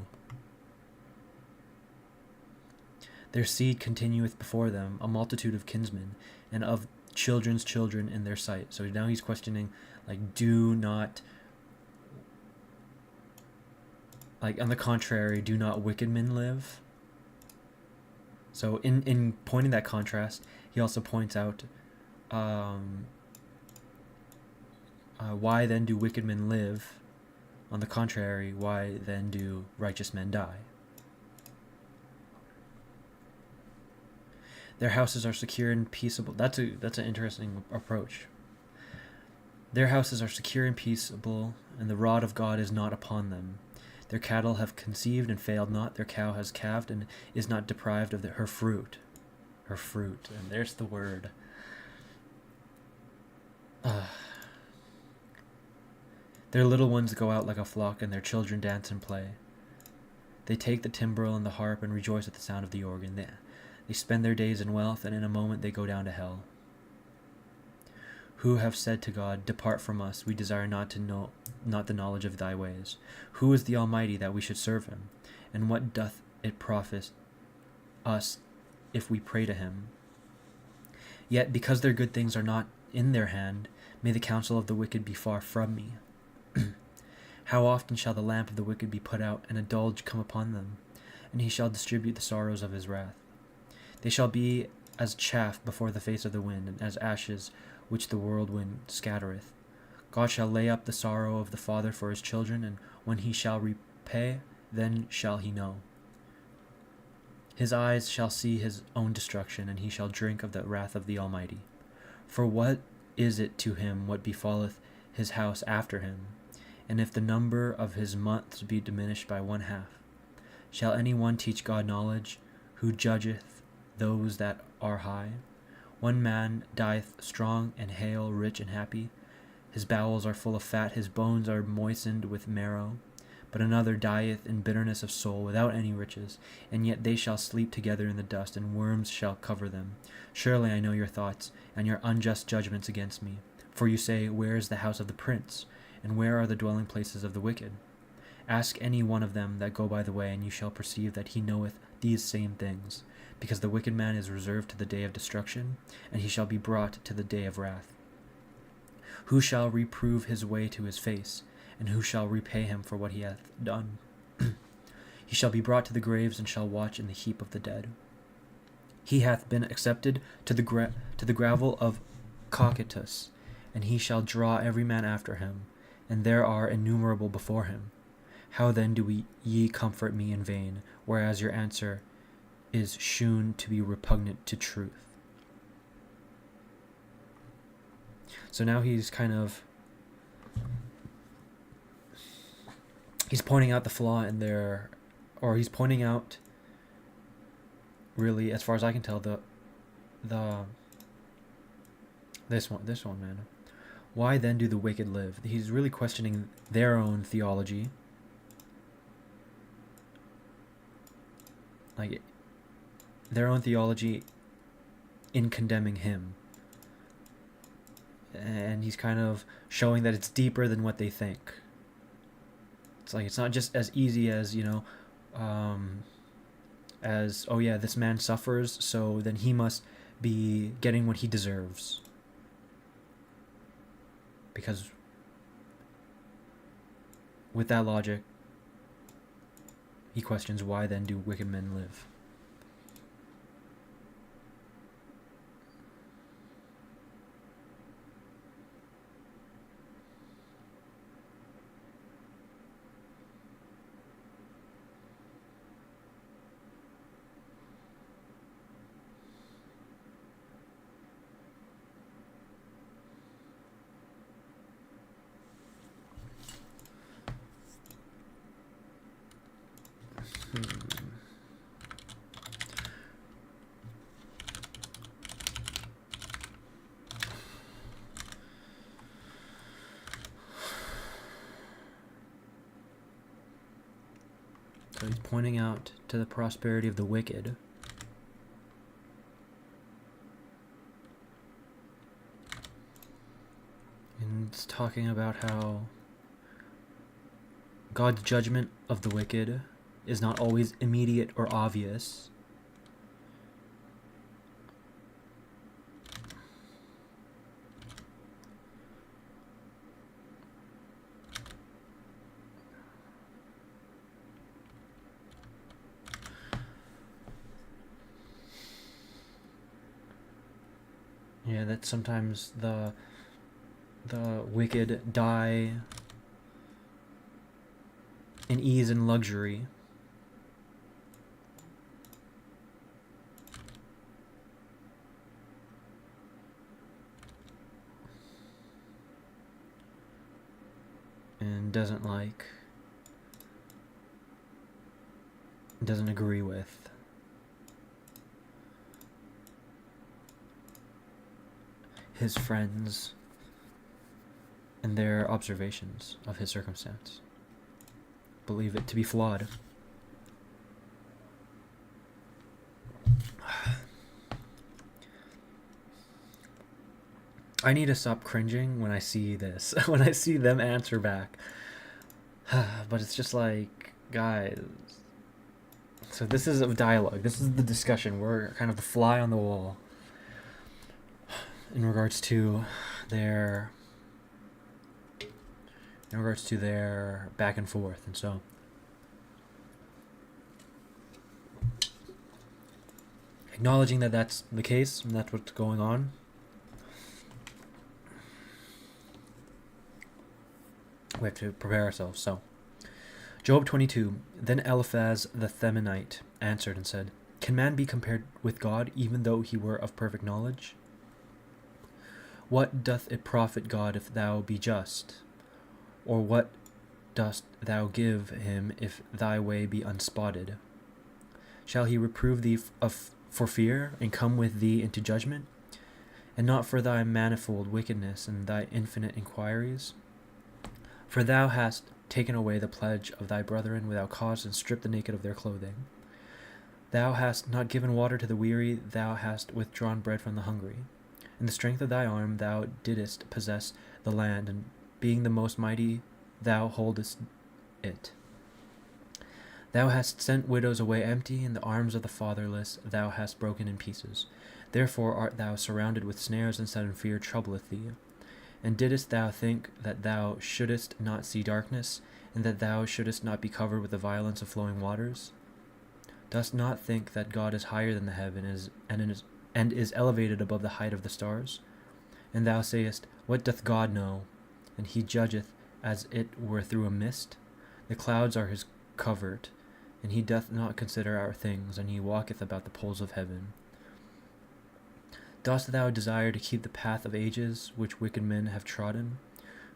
Their seed continueth before them, a multitude of kinsmen, and of children's children in their sight. So now he's questioning, do not... on the contrary, do not wicked men live? So in pointing that contrast, he also points out, why then do wicked men live? On the contrary, why then do righteous men die? Their houses are secure and peaceable. That's an interesting approach. Their houses are secure and peaceable, and the rod of God is not upon them. Their cattle have conceived and failed not. Their cow has calved and is not deprived of her fruit. her fruit. And there's the word. Their little ones go out like a flock, and their children dance and play. They take the timbrel and the harp and rejoice at the sound of the organ. They spend their days in wealth, and in a moment they go down to hell. Who have said to God, "Depart from us, we desire not the knowledge of thy ways"? Who is the Almighty that we should serve him? And what doth it profit us if we pray to him? Yet because their good things are not in their hand, may the counsel of the wicked be far from me. How often shall the lamp of the wicked be put out, and a dulge come upon them? And he shall distribute the sorrows of his wrath. They shall be as chaff before the face of the wind, and as ashes which the whirlwind scattereth. God shall lay up the sorrow of the father for his children, and when he shall repay, then shall he know. His eyes shall see his own destruction, and he shall drink of the wrath of the Almighty. For what is it to him what befalleth his house after him? And if the number of his months be diminished by 1/2, shall any one teach God knowledge, who judgeth those that are high? One man dieth strong and hale, rich and happy. His bowels are full of fat, his bones are moistened with marrow. But another dieth in bitterness of soul, without any riches, and yet they shall sleep together in the dust, and worms shall cover them. Surely I know your thoughts, and your unjust judgments against me. For you say, Where is the house of the prince? And where are the dwelling places of the wicked? Ask any one of them that go by the way, and you shall perceive that he knoweth these same things. Because the wicked man is reserved to the day of destruction, and he shall be brought to the day of wrath. Who shall reprove his way to his face? And who shall repay him for what he hath done? He shall be brought to the graves, and shall watch in the heap of the dead. He hath been accepted to the gravel of Cocytus, and he shall draw every man after him, and there are innumerable before him. How then do ye comfort me in vain, whereas your answer is shewn to be repugnant to truth? So now he's pointing out the flaw in their, or he's pointing out, really, as far as I can tell, this one, man. Why then do the wicked live? He's really questioning their own theology. Like, their own theology in condemning him. And he's kind of showing that it's deeper than what they think. It's like, it's not just as easy as, as, oh yeah, this man suffers, so then he must be getting what he deserves. Because with that logic, he questions, why then do wicked men live? So he's pointing out to the prosperity of the wicked. And it's talking about how God's judgment of the wicked is not always immediate or obvious. Yeah, that sometimes the wicked die in ease and luxury. And doesn't agree with. his friends and their observations of his circumstance. Believe it to be flawed. I need to stop cringing when I see this, when I see them answer back. But it's just like, guys. So this is a dialogue. This is the discussion. We're kind of the fly on the wall in regards to their back and forth. And so acknowledging that that's the case and that's what's going on, we have to prepare ourselves. So, Job 22. Then Eliphaz the Themanite answered and said, Can man be compared with God, even though he were of perfect knowledge? What doth it profit God if thou be just? Or what dost thou give him if thy way be unspotted? Shall he reprove thee for fear, and come with thee into judgment, and not for thy manifold wickedness and thy infinite inquiries? For thou hast taken away the pledge of thy brethren without cause, and stripped the naked of their clothing. Thou hast not given water to the weary, thou hast withdrawn bread from the hungry. In the strength of thy arm thou didst possess the land, and being the most mighty thou holdest it. Thou hast sent widows away empty, and the arms of the fatherless thou hast broken in pieces. Therefore art thou surrounded with snares, and sudden fear troubleth thee. And didst thou think that thou shouldest not see darkness, and that thou shouldest not be covered with the violence of flowing waters? Dost not think that God is higher than the heaven, and is elevated above the height of the stars? And thou sayest, What doth God know? And he judgeth as it were through a mist. The clouds are his covert, and he doth not consider our things, and he walketh about the poles of heaven. Dost thou desire to keep the path of ages, which wicked men have trodden,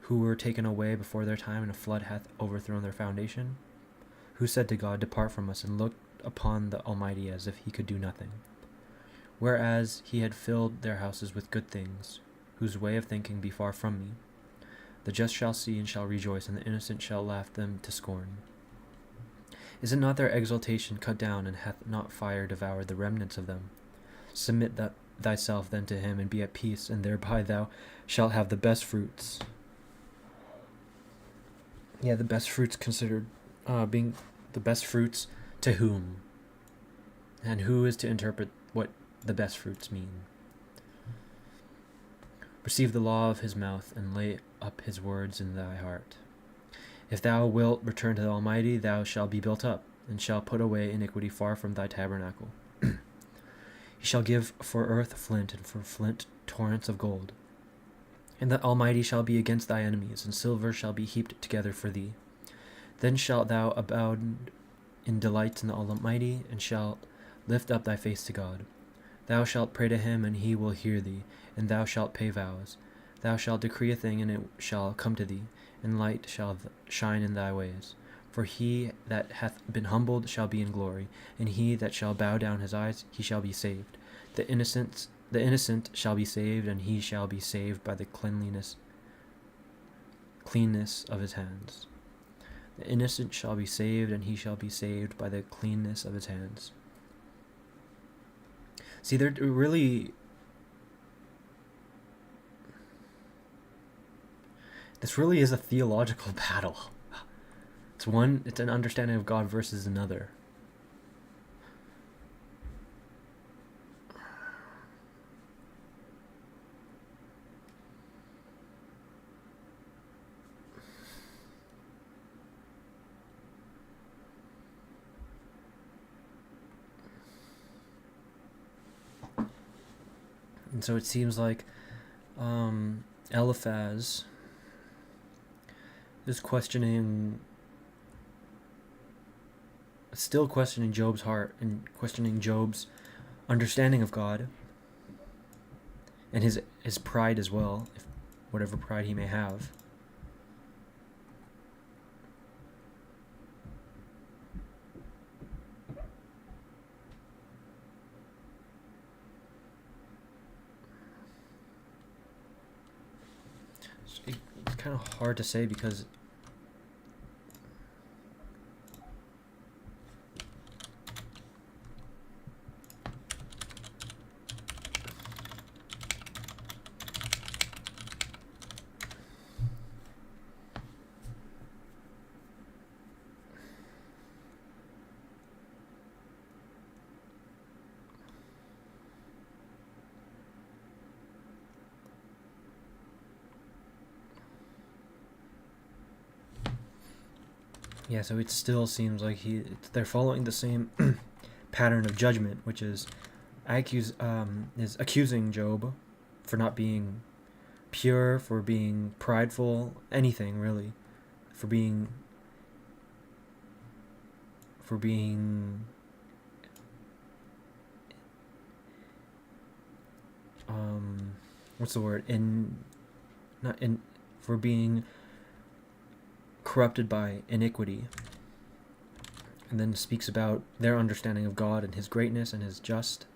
who were taken away before their time, and a flood hath overthrown their foundation? Who said to God, Depart from us, and looked upon the Almighty as if he could do nothing? Whereas he had filled their houses with good things, whose way of thinking be far from me. The just shall see and shall rejoice, and the innocent shall laugh them to scorn. Is it not their exaltation cut down, and hath not fire devoured the remnants of them? Submit thyself then to him, and be at peace, and thereby thou shalt have the best fruits. Yeah, the best fruits considered being the best fruits to whom? And who is to interpret what the best fruits mean? Receive the law of his mouth, and lay up his words in thy heart. If thou wilt return to the Almighty, thou shalt be built up, and shalt put away iniquity far from thy tabernacle. He shall give for earth flint, and for flint torrents of gold. And the Almighty shall be against thy enemies, and silver shall be heaped together for thee. Then shalt thou abound in delights in the Almighty, and shalt lift up thy face to God. Thou shalt pray to him, and he will hear thee, and thou shalt pay vows. Thou shalt decree a thing, and it shall come to thee, and light shall shine in thy ways. For he that hath been humbled shall be in glory, and he that shall bow down his eyes, he shall be saved. The innocent shall be saved, and he shall be saved by the cleanness of his hands. The innocent shall be saved, and he shall be saved by the cleanness of his hands. See, this really is a theological battle. It's an understanding of God versus another. And so it seems like Eliphaz is still questioning Job's heart and questioning Job's understanding of God and his pride as well, whatever pride he may have. kind of hard to say because yeah, so it still seems like they're following the same pattern of judgment, which is is accusing Job for not being pure, for being prideful, anything really, for being what's the word, not in for being corrupted by iniquity, and then speaks about their understanding of God and his greatness and his justice,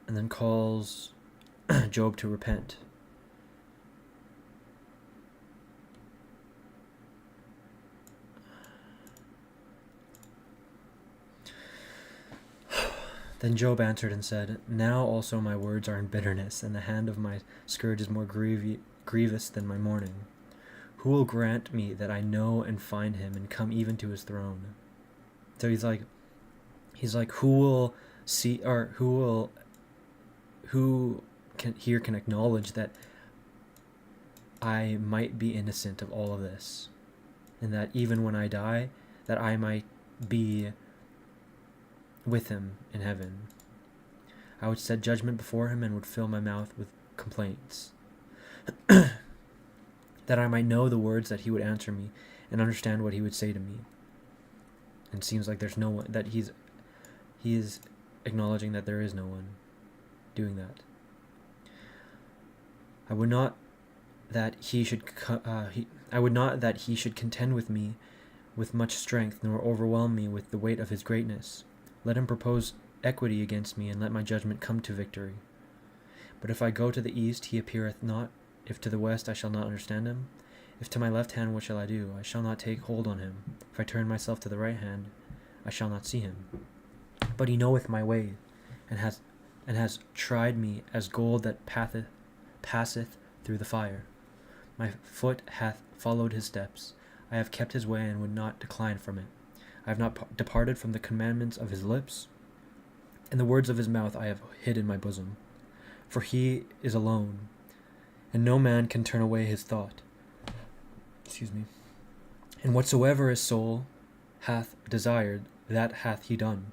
and then calls Job to repent. Then Job answered and said, "Now also my words are in bitterness, and the hand of my scourge is more grievous than my mourning. Who will grant me that I know and find him and come even to his throne?" So he's like, who will see, or who can acknowledge that I might be innocent of all of this, and that even when I die, that I might be with him in heaven. I would set judgment before him and would fill my mouth with complaints, that I might know the words that he would answer me and understand what he would say to me. And it seems like there's no one, that he is acknowledging that there is no one doing that. I would not that he should contend with me with much strength, nor overwhelm me with the weight of his greatness. Let him propose equity against me, and let my judgment come to victory. But if I go to the east, he appeareth not. If to the west, I shall not understand him. If to my left hand, what shall I do? I shall not take hold on him. If I turn myself to the right hand, I shall not see him. But he knoweth my way, and has tried me as gold that passeth through the fire. My foot hath followed his steps. I have kept his way and would not decline from it. I have not departed from the commandments of his lips, and the words of his mouth I have hid in my bosom. For he is alone, and no man can turn away his thought. And whatsoever his soul hath desired, that hath he done.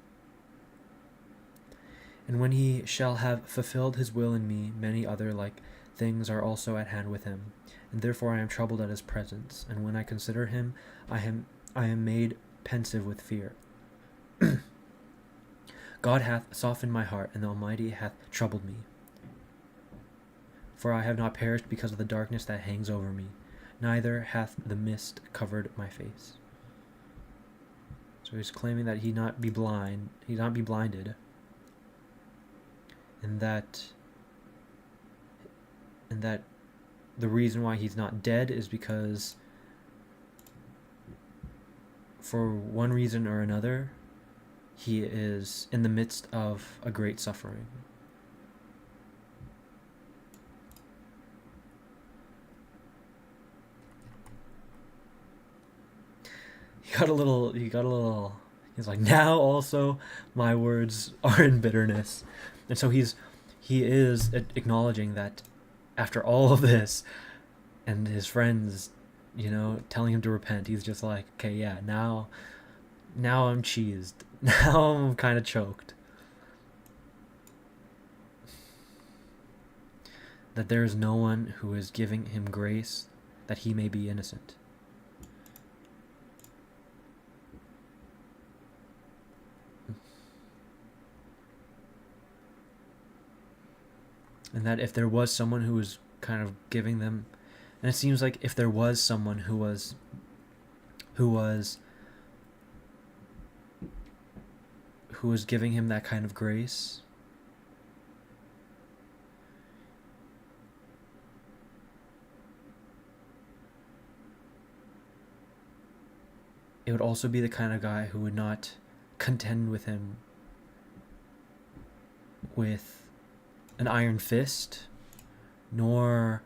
And when he shall have fulfilled his will in me, many other like things are also at hand with him, and therefore I am troubled at his presence. And when I consider him, I am made pensive with fear. God hath softened my heart, and the Almighty hath troubled me. For I have not perished because of the darkness that hangs over me, neither hath the mist covered my face. So he's claiming that he not be blinded, and that the reason why he's not dead is because, for one reason or another, he is in the midst of a great suffering. He got a little, he's like, now also my words are in bitterness. And so he is acknowledging that after all of this, and his friends, telling him to repent, he's just like, okay, yeah, now I'm cheesed. Now I'm kind of choked. That there is no one who is giving him grace that he may be innocent. And that if there was someone who was kind of giving them, and it seems like if there was someone who was giving him that kind of grace, it would also be the kind of guy who would not contend with him with an iron fist, nor,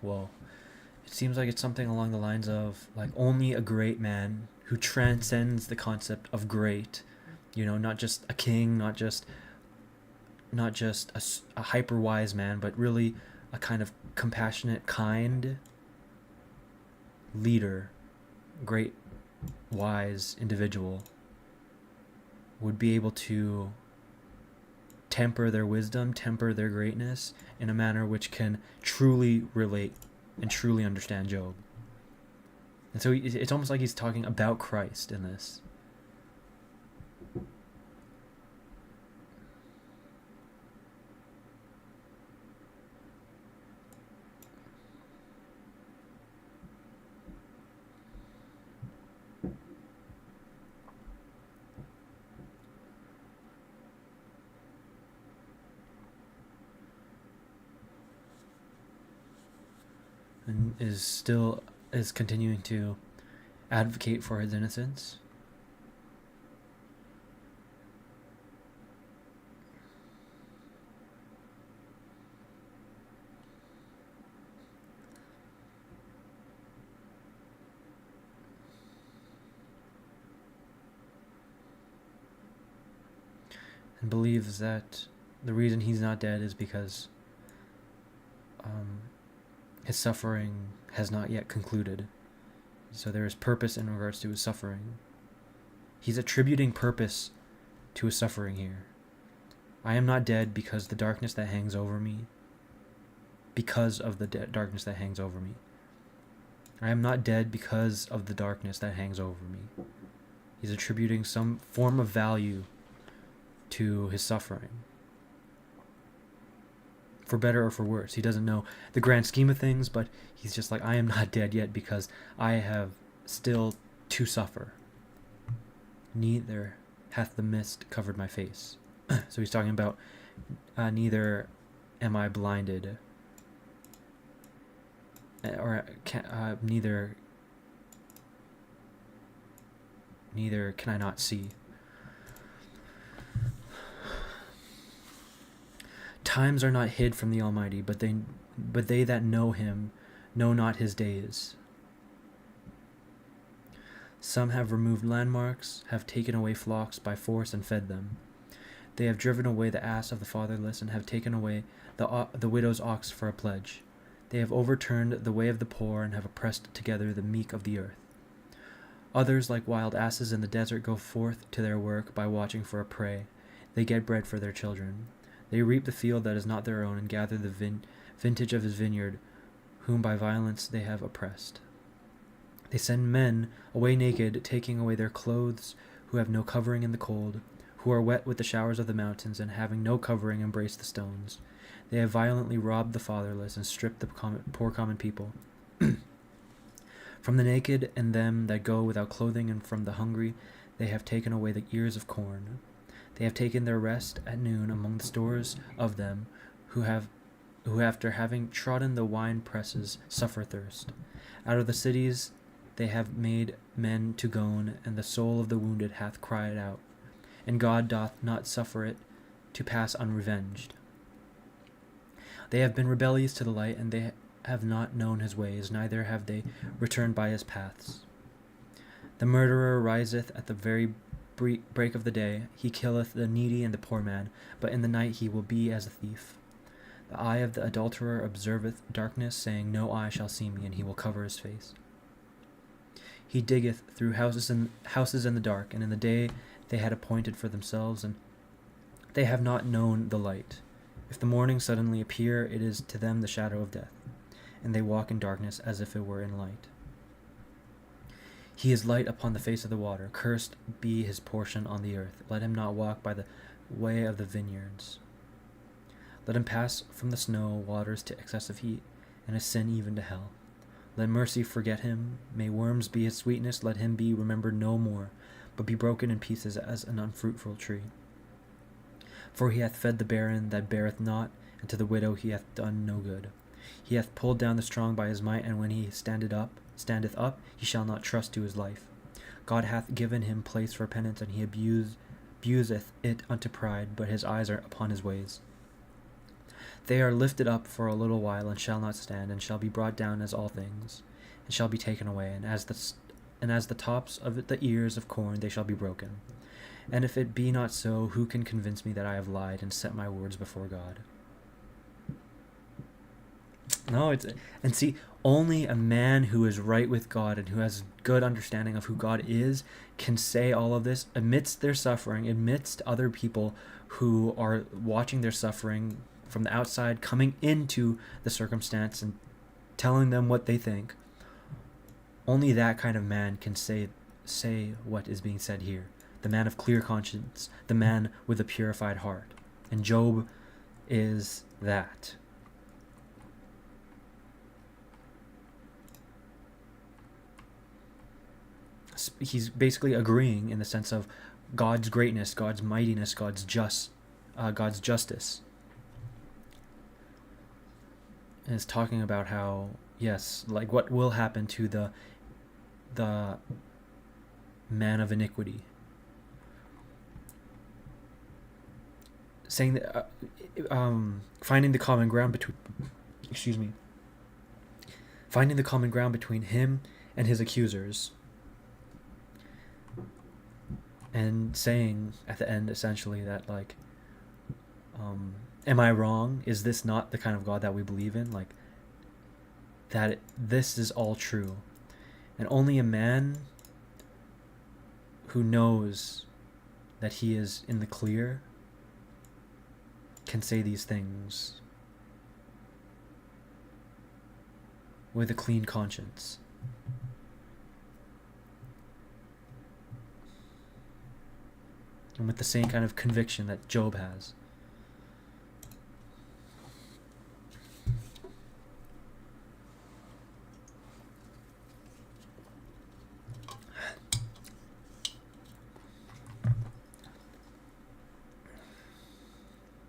well, it seems like it's something along the lines of, like, only a great man who transcends the concept of great, not just a king, not just a hyper wise man, but really a kind of compassionate, kind leader, great wise individual, would be able to temper their wisdom, temper their greatness in a manner which can truly relate and truly understand Job. And so it's almost like he's talking about Christ in this. And is continuing to advocate for his innocence. And believes that the reason he's not dead is because his suffering has not yet concluded. So there is purpose in regards to his suffering. He's attributing purpose to his suffering here. I am not dead because the darkness that hangs over me, because of the darkness that hangs over me. I am not dead because of the darkness that hangs over me. He's attributing some form of value to his suffering. For better or for worse. He doesn't know the grand scheme of things, but he's just like, I am not dead yet because I have still to suffer. Neither hath the mist covered my face. So he's talking about neither am I blinded, or neither can I not see. Times are not hid from the Almighty, but they that know him know not his days. Some have removed landmarks, have taken away flocks by force and fed them. They have driven away the ass of the fatherless, and have taken away the widow's ox for a pledge. They have overturned the way of the poor, and have oppressed together the meek of the earth. Others, like wild asses in the desert, go forth to their work by watching for a prey. They get bread for their children. They reap the field that is not their own, and gather the vintage of his vineyard, whom by violence they have oppressed. They send men away naked, taking away their clothes, who have no covering in the cold, who are wet with the showers of the mountains, and having no covering embrace the stones. They have violently robbed the fatherless, and stripped the poor common people. From the naked and them that go without clothing, and from the hungry, they have taken away the ears of corn. They have taken their rest at noon among the stores of them who after having trodden the wine presses suffer thirst. Out of the cities they have made men to groan, and the soul of the wounded hath cried out, and God doth not suffer it to pass unrevenged. They have been rebellious to the light, and they have not known his ways, neither have they returned by his paths. The murderer riseth at the very break of the day. He killeth the needy and the poor man, but in the night he will be as a thief. The eye of the adulterer observeth darkness, saying, No eye shall see me, and he will cover his face. He diggeth through houses in the dark, and in the day they had appointed for themselves, and they have not known the light. If the morning suddenly appear, it is to them the shadow of death, and they walk in darkness as if it were in light. He is light upon the face of the water. Cursed be his portion on the earth. Let him not walk by the way of the vineyards. Let him pass from the snow waters to excessive heat, and his sin even to hell. Let mercy forget him. May worms be his sweetness. Let him be remembered no more, but be broken in pieces as an unfruitful tree. For he hath fed the barren that beareth not, and to the widow he hath done no good. He hath pulled down the strong by his might, and when he standeth up, he shall not trust to his life. God hath given him place for penance, and he abuseth it unto pride, but his eyes are upon his ways. They are lifted up for a little while, and shall not stand, and shall be brought down as all things, and shall be taken away, and as the tops of the ears of corn they shall be broken. And if it be not so, who can convince me that I have lied and set my words before God? No, and see, only a man who is right with God and who has good understanding of who God is can say all of this amidst their suffering, amidst other people who are watching their suffering from the outside, coming into the circumstance and telling them what they think. Only that kind of man can say what is being said here. The man of clear conscience, the man with a purified heart. And Job is that. He's basically agreeing in the sense of God's greatness, God's mightiness, God's justice. And it's talking about how, yes, like what will happen to the man of iniquity. Saying that, finding the common ground between him and his accusers. And saying at the end, essentially, that, like, am I wrong? Is this not the kind of God that we believe in? Like, that this is all true. And only a man who knows that he is in the clear can say these things with a clean conscience. And with the same kind of conviction that Job has.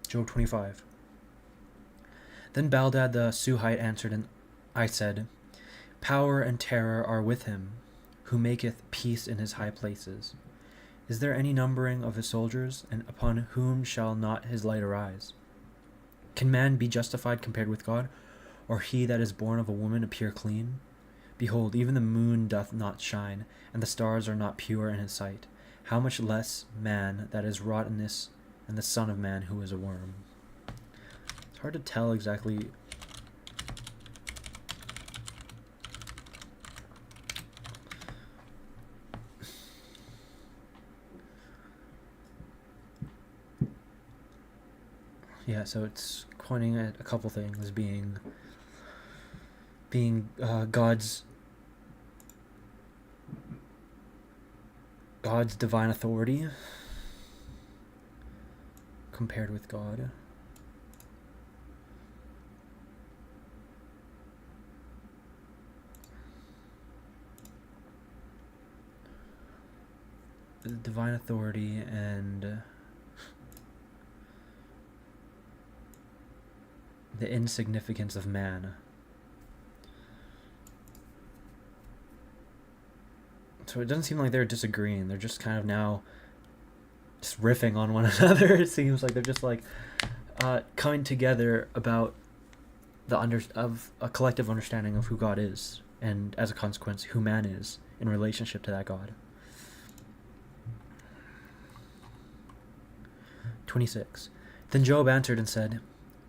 Job 25. Then Baldad the Suhite answered, and I said, Power and terror are with him, who maketh peace in his high places. Is there any numbering of his soldiers, and upon whom shall not his light arise? Can man be justified compared with God, or he that is born of a woman appear clean? Behold, even the moon doth not shine, and the stars are not pure in his sight. How much less man that is wrought in this, and the Son of Man who is a worm? It's hard to tell exactly. Yeah, so it's pointing at a couple things, being God's divine authority compared with God. The divine authority and the insignificance of man. So it doesn't seem like they're disagreeing. They're just kind of now just riffing on one another. It seems like they're just like coming together about of a collective understanding of who God is, and as a consequence, who man is in relationship to that God. 26. Then Job answered and said,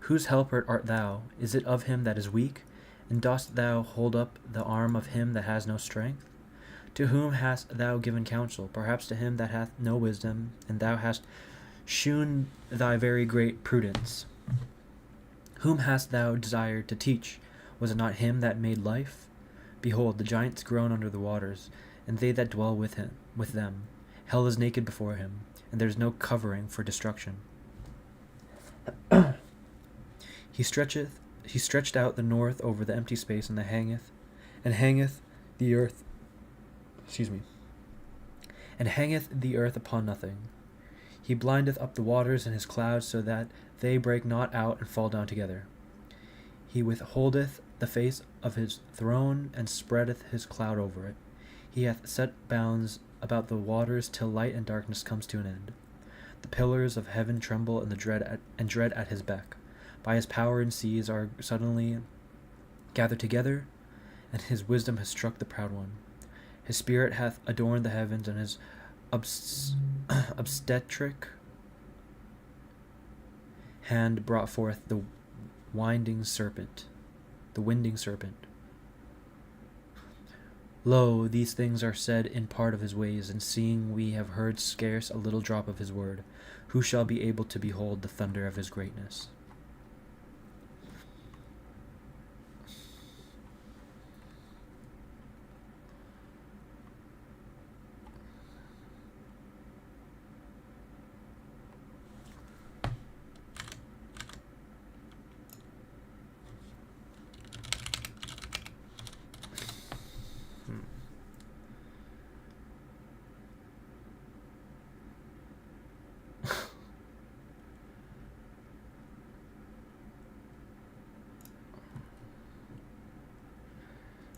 Whose helper art thou? Is it of him that is weak? And dost thou hold up the arm of him that has no strength? To whom hast thou given counsel? Perhaps to him that hath no wisdom, and thou hast shewn thy very great prudence. Whom hast thou desired to teach? Was it not him that made life? Behold, the giants groan under the waters, and they that dwell with them. Hell is naked before him, and there is no covering for destruction. He stretched out the north over the empty space, and hangeth the earth. And hangeth the earth upon nothing. He blindeth up the waters in his clouds, so that they break not out and fall down together. He withholdeth the face of his throne, and spreadeth his cloud over it. He hath set bounds about the waters till light and darkness comes to an end. The pillars of heaven tremble and dread at his beck. By his power and seas are suddenly gathered together, and his wisdom has struck the proud one. His spirit hath adorned the heavens, and his obstetric hand brought forth the winding serpent. Lo, these things are said in part of his ways, and seeing we have heard scarce a little drop of his word. Who shall be able to behold the thunder of his greatness?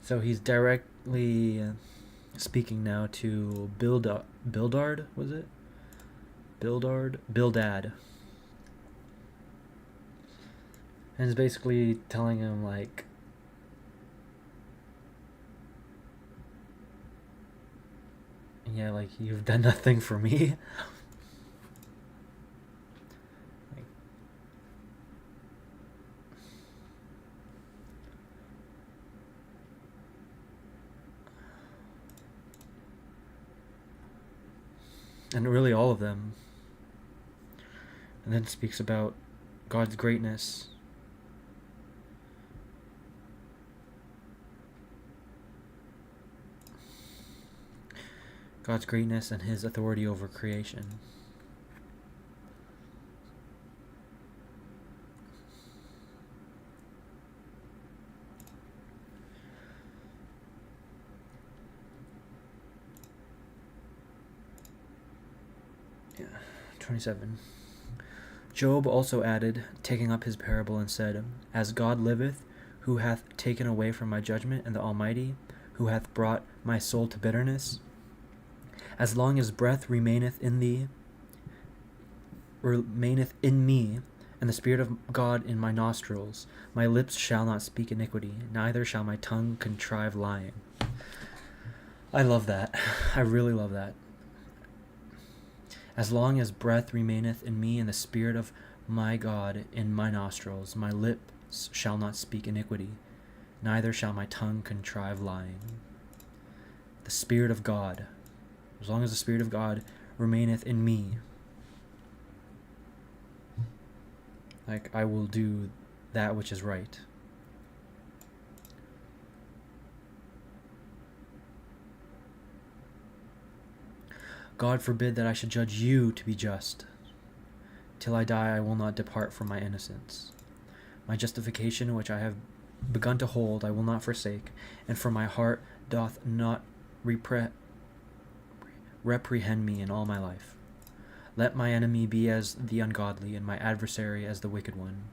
So he's directly speaking now to Bildad, was it? Bildad. And he's basically telling him, like, yeah, like, you've done nothing for me. And really all of them. And then speaks about God's greatness. God's greatness and his authority over creation. Yeah, 27. Job also added, taking up his parable, and said, As God liveth, who hath taken away from my judgment, and the Almighty, who hath brought my soul to bitterness, as long as breath remaineth in me, and the Spirit of God in my nostrils, my lips shall not speak iniquity, neither shall my tongue contrive lying. I love that. I really love that. As long as breath remaineth in me, and the Spirit of my God in my nostrils, my lips shall not speak iniquity, neither shall my tongue contrive lying. The Spirit of God. As long as the Spirit of God remaineth in me, like, I will do that which is right. God forbid that I should judge you to be just. Till I die, I will not depart from my innocence. My justification, which I have begun to hold, I will not forsake, and for my heart doth not reprehend me in all my life. Let my enemy be as the ungodly, and my adversary as the wicked one.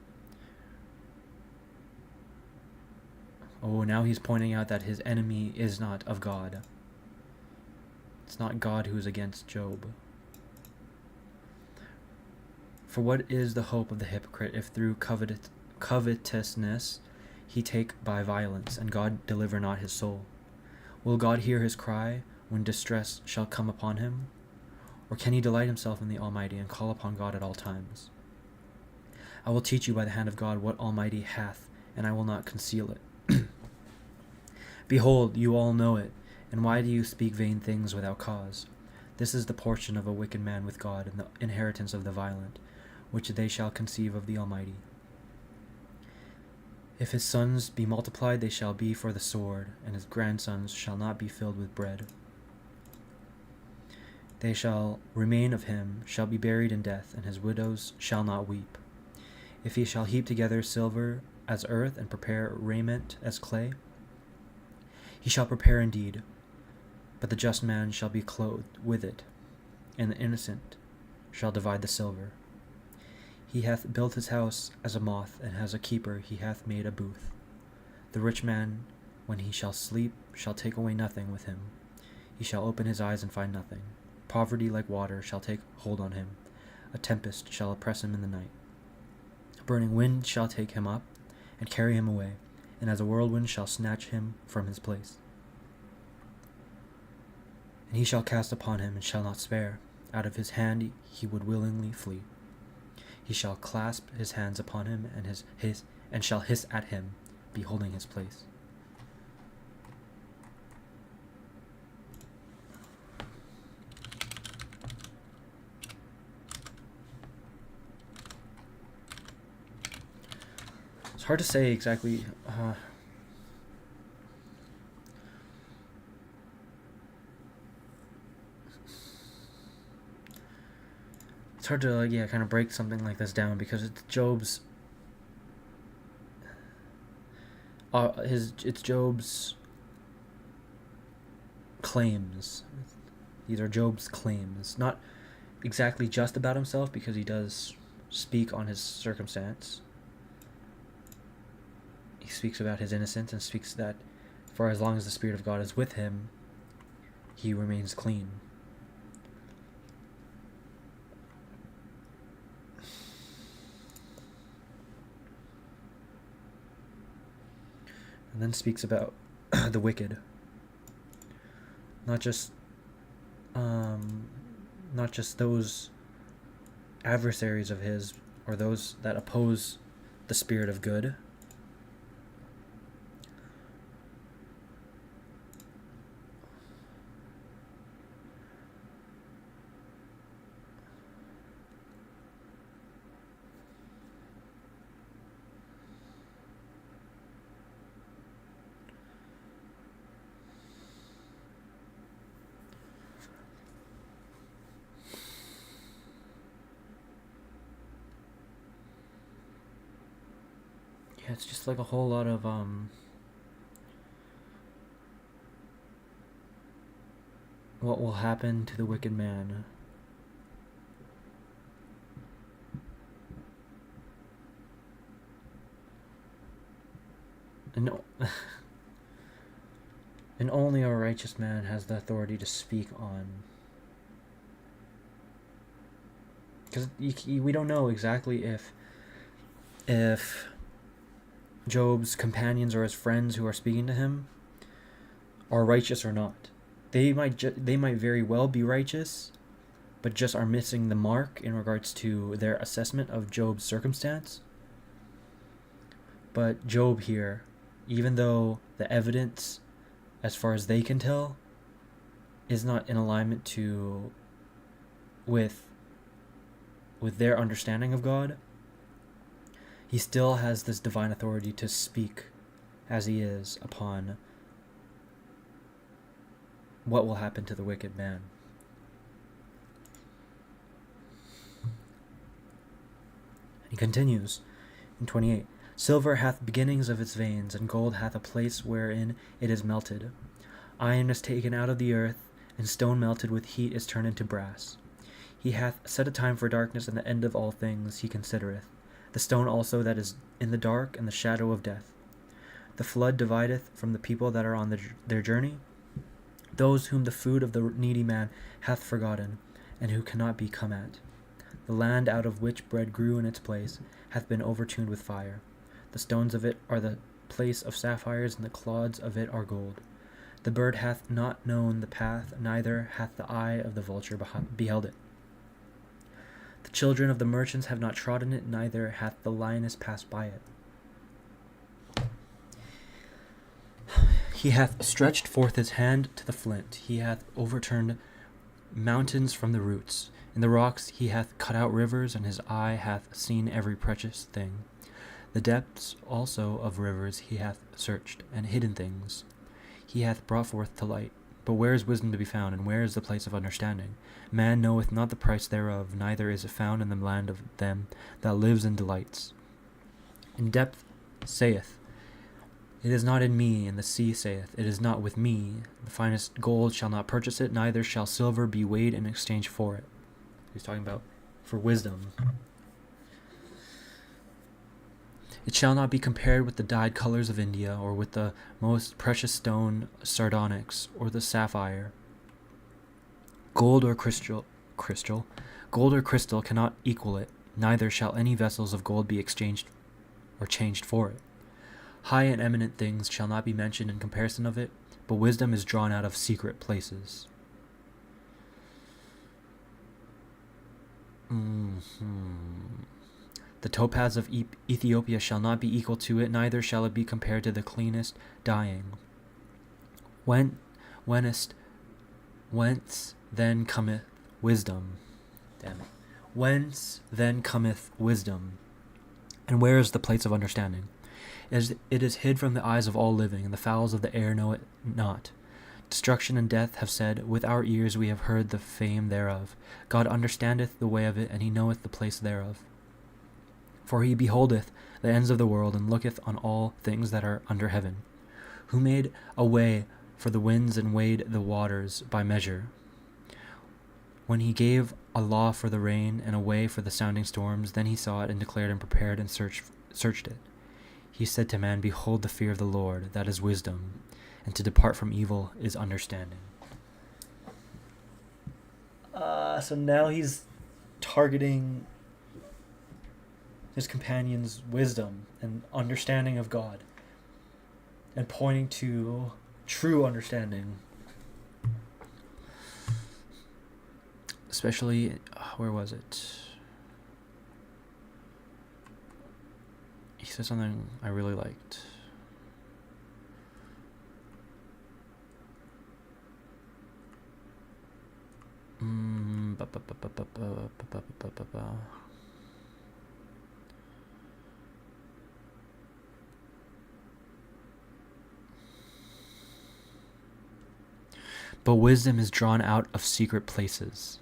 Oh, now he's pointing out that his enemy is not of God. It's not God who is against Job. For what is the hope of the hypocrite if through covetousness he take by violence, and God deliver not his soul? Will God hear his cry when distress shall come upon him? Or can he delight himself in the Almighty and call upon God at all times? I will teach you by the hand of God what Almighty hath, and I will not conceal it. Behold, you all know it, and why do you speak vain things without cause? This is the portion of a wicked man with God, and the inheritance of the violent, which they shall conceive of the Almighty. If his sons be multiplied, they shall be for the sword, and his grandsons shall not be filled with bread. They shall remain of him, shall be buried in death, and his widows shall not weep. If he shall heap together silver as earth, and prepare raiment as clay, he shall prepare indeed, but the just man shall be clothed with it, and the innocent shall divide the silver. He hath built his house as a moth, and as a keeper he hath made a booth. The rich man, when he shall sleep, shall take away nothing with him. He shall open his eyes and find nothing. Poverty like water shall take hold on him. A tempest shall oppress him in the night. A burning wind shall take him up and carry him away, and as a whirlwind shall snatch him from his place. And he shall cast upon him and shall not spare. Out of his hand he would willingly flee. He shall clasp his hands upon him, and shall hiss at him, beholding his place. It's hard to say exactly. It's hard to kind of break something like this down, because it's Job's claims. These are Job's claims, not exactly just about himself, because he does speak on his circumstance. He speaks about his innocence and speaks that for as long as the Spirit of God is with him, he remains clean. And then speaks about the wicked. Not just those adversaries of his, or those that oppose the spirit of good. Yeah, it's just like a whole lot of what will happen to the wicked man. And and only a righteous man has the authority to speak on. Because we don't know exactly if Job's companions or his friends who are speaking to him are righteous or not. They might very well be righteous, but just are missing the mark in regards to their assessment of Job's circumstance. But Job here, even though the evidence, as far as they can tell, is not in alignment with their understanding of God, he still has this divine authority to speak as he is upon what will happen to the wicked man. He continues in 28. Silver hath beginnings of its veins, and gold hath a place wherein it is melted. Iron is taken out of the earth, and stone melted with heat is turned into brass. He hath set a time for darkness, and the end of all things he considereth. The stone also that is in the dark and the shadow of death. The flood divideth from the people that are on their journey, those whom the food of the needy man hath forgotten, and who cannot be come at. The land out of which bread grew in its place hath been overtuned with fire. The stones of it are the place of sapphires, and the clods of it are gold. The bird hath not known the path, neither hath the eye of the vulture beheld it. The children of the merchants have not trodden it, neither hath the lioness passed by it. He hath stretched forth his hand to the flint. He hath overturned mountains from the roots. In the rocks he hath cut out rivers, and his eye hath seen every precious thing. The depths also of rivers he hath searched, and hidden things he hath brought forth to light. But where is wisdom to be found, and where is the place of understanding? Man knoweth not the price thereof, neither is it found in the land of them that lives and delights. In depth saith, it is not in me, and the sea saith, it is not with me. The finest gold shall not purchase it, neither shall silver be weighed in exchange for it. He's talking about for wisdom. It shall not be compared with the dyed colors of India, or with the most precious stone sardonyx, or the sapphire. Gold or crystal, gold or crystal cannot equal it, neither shall any vessels of gold be exchanged or changed for it. High and eminent things shall not be mentioned in comparison of it, but wisdom is drawn out of secret places. The topaz of Ethiopia shall not be equal to it, neither shall it be compared to the cleanest dyeing. Whence then cometh wisdom? Whence then cometh wisdom? And where is the place of understanding? It is hid from the eyes of all living, and the fowls of the air know it not. Destruction and death have said, with our ears we have heard the fame thereof. God understandeth the way of it, and he knoweth the place thereof. For he beholdeth the ends of the world, and looketh on all things that are under heaven. Who made a way for the winds, and weighed the waters by measure? When he gave a law for the rain, and a way for the sounding storms, then he saw it, and declared, and prepared, and searched it. He said to man, behold the fear of the Lord, that is wisdom, and to depart from evil is understanding. So now he's targeting his companion's wisdom and understanding of God, and pointing to true understanding. Especially, where was it? He said something I really liked. But wisdom is drawn out of secret places.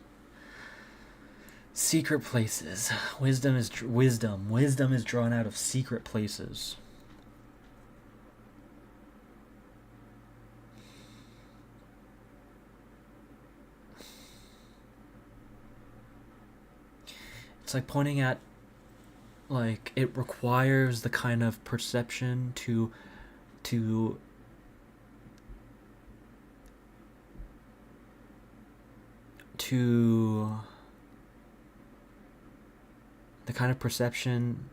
Secret places. Wisdom is wisdom. Wisdom is drawn out of secret places. It's like pointing at, like, it requires the kind of perception to the kind of perception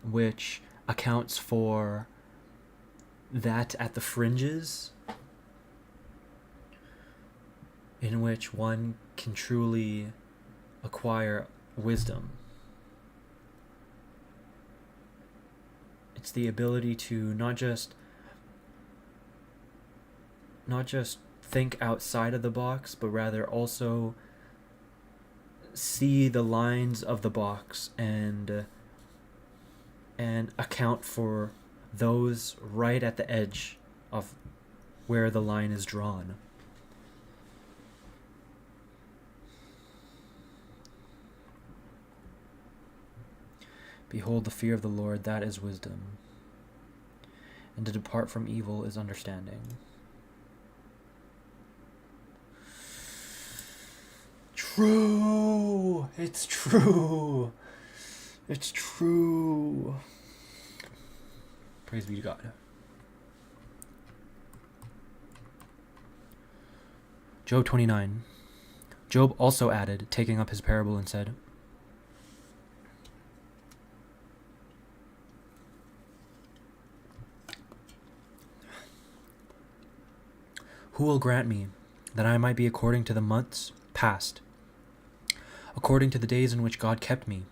which accounts for that at the fringes, in which one can truly acquire wisdom. It's the ability to not just think outside of the box, but rather also see the lines of the box and account for those right at the edge of where the line is drawn. Behold the fear of the Lord, that is wisdom, and to depart from evil is understanding. True! It's true! It's true! Praise be to God. Job 29. Job also added, taking up his parable, and said, who will grant me that I might be according to the months past, according to the days in which God kept me,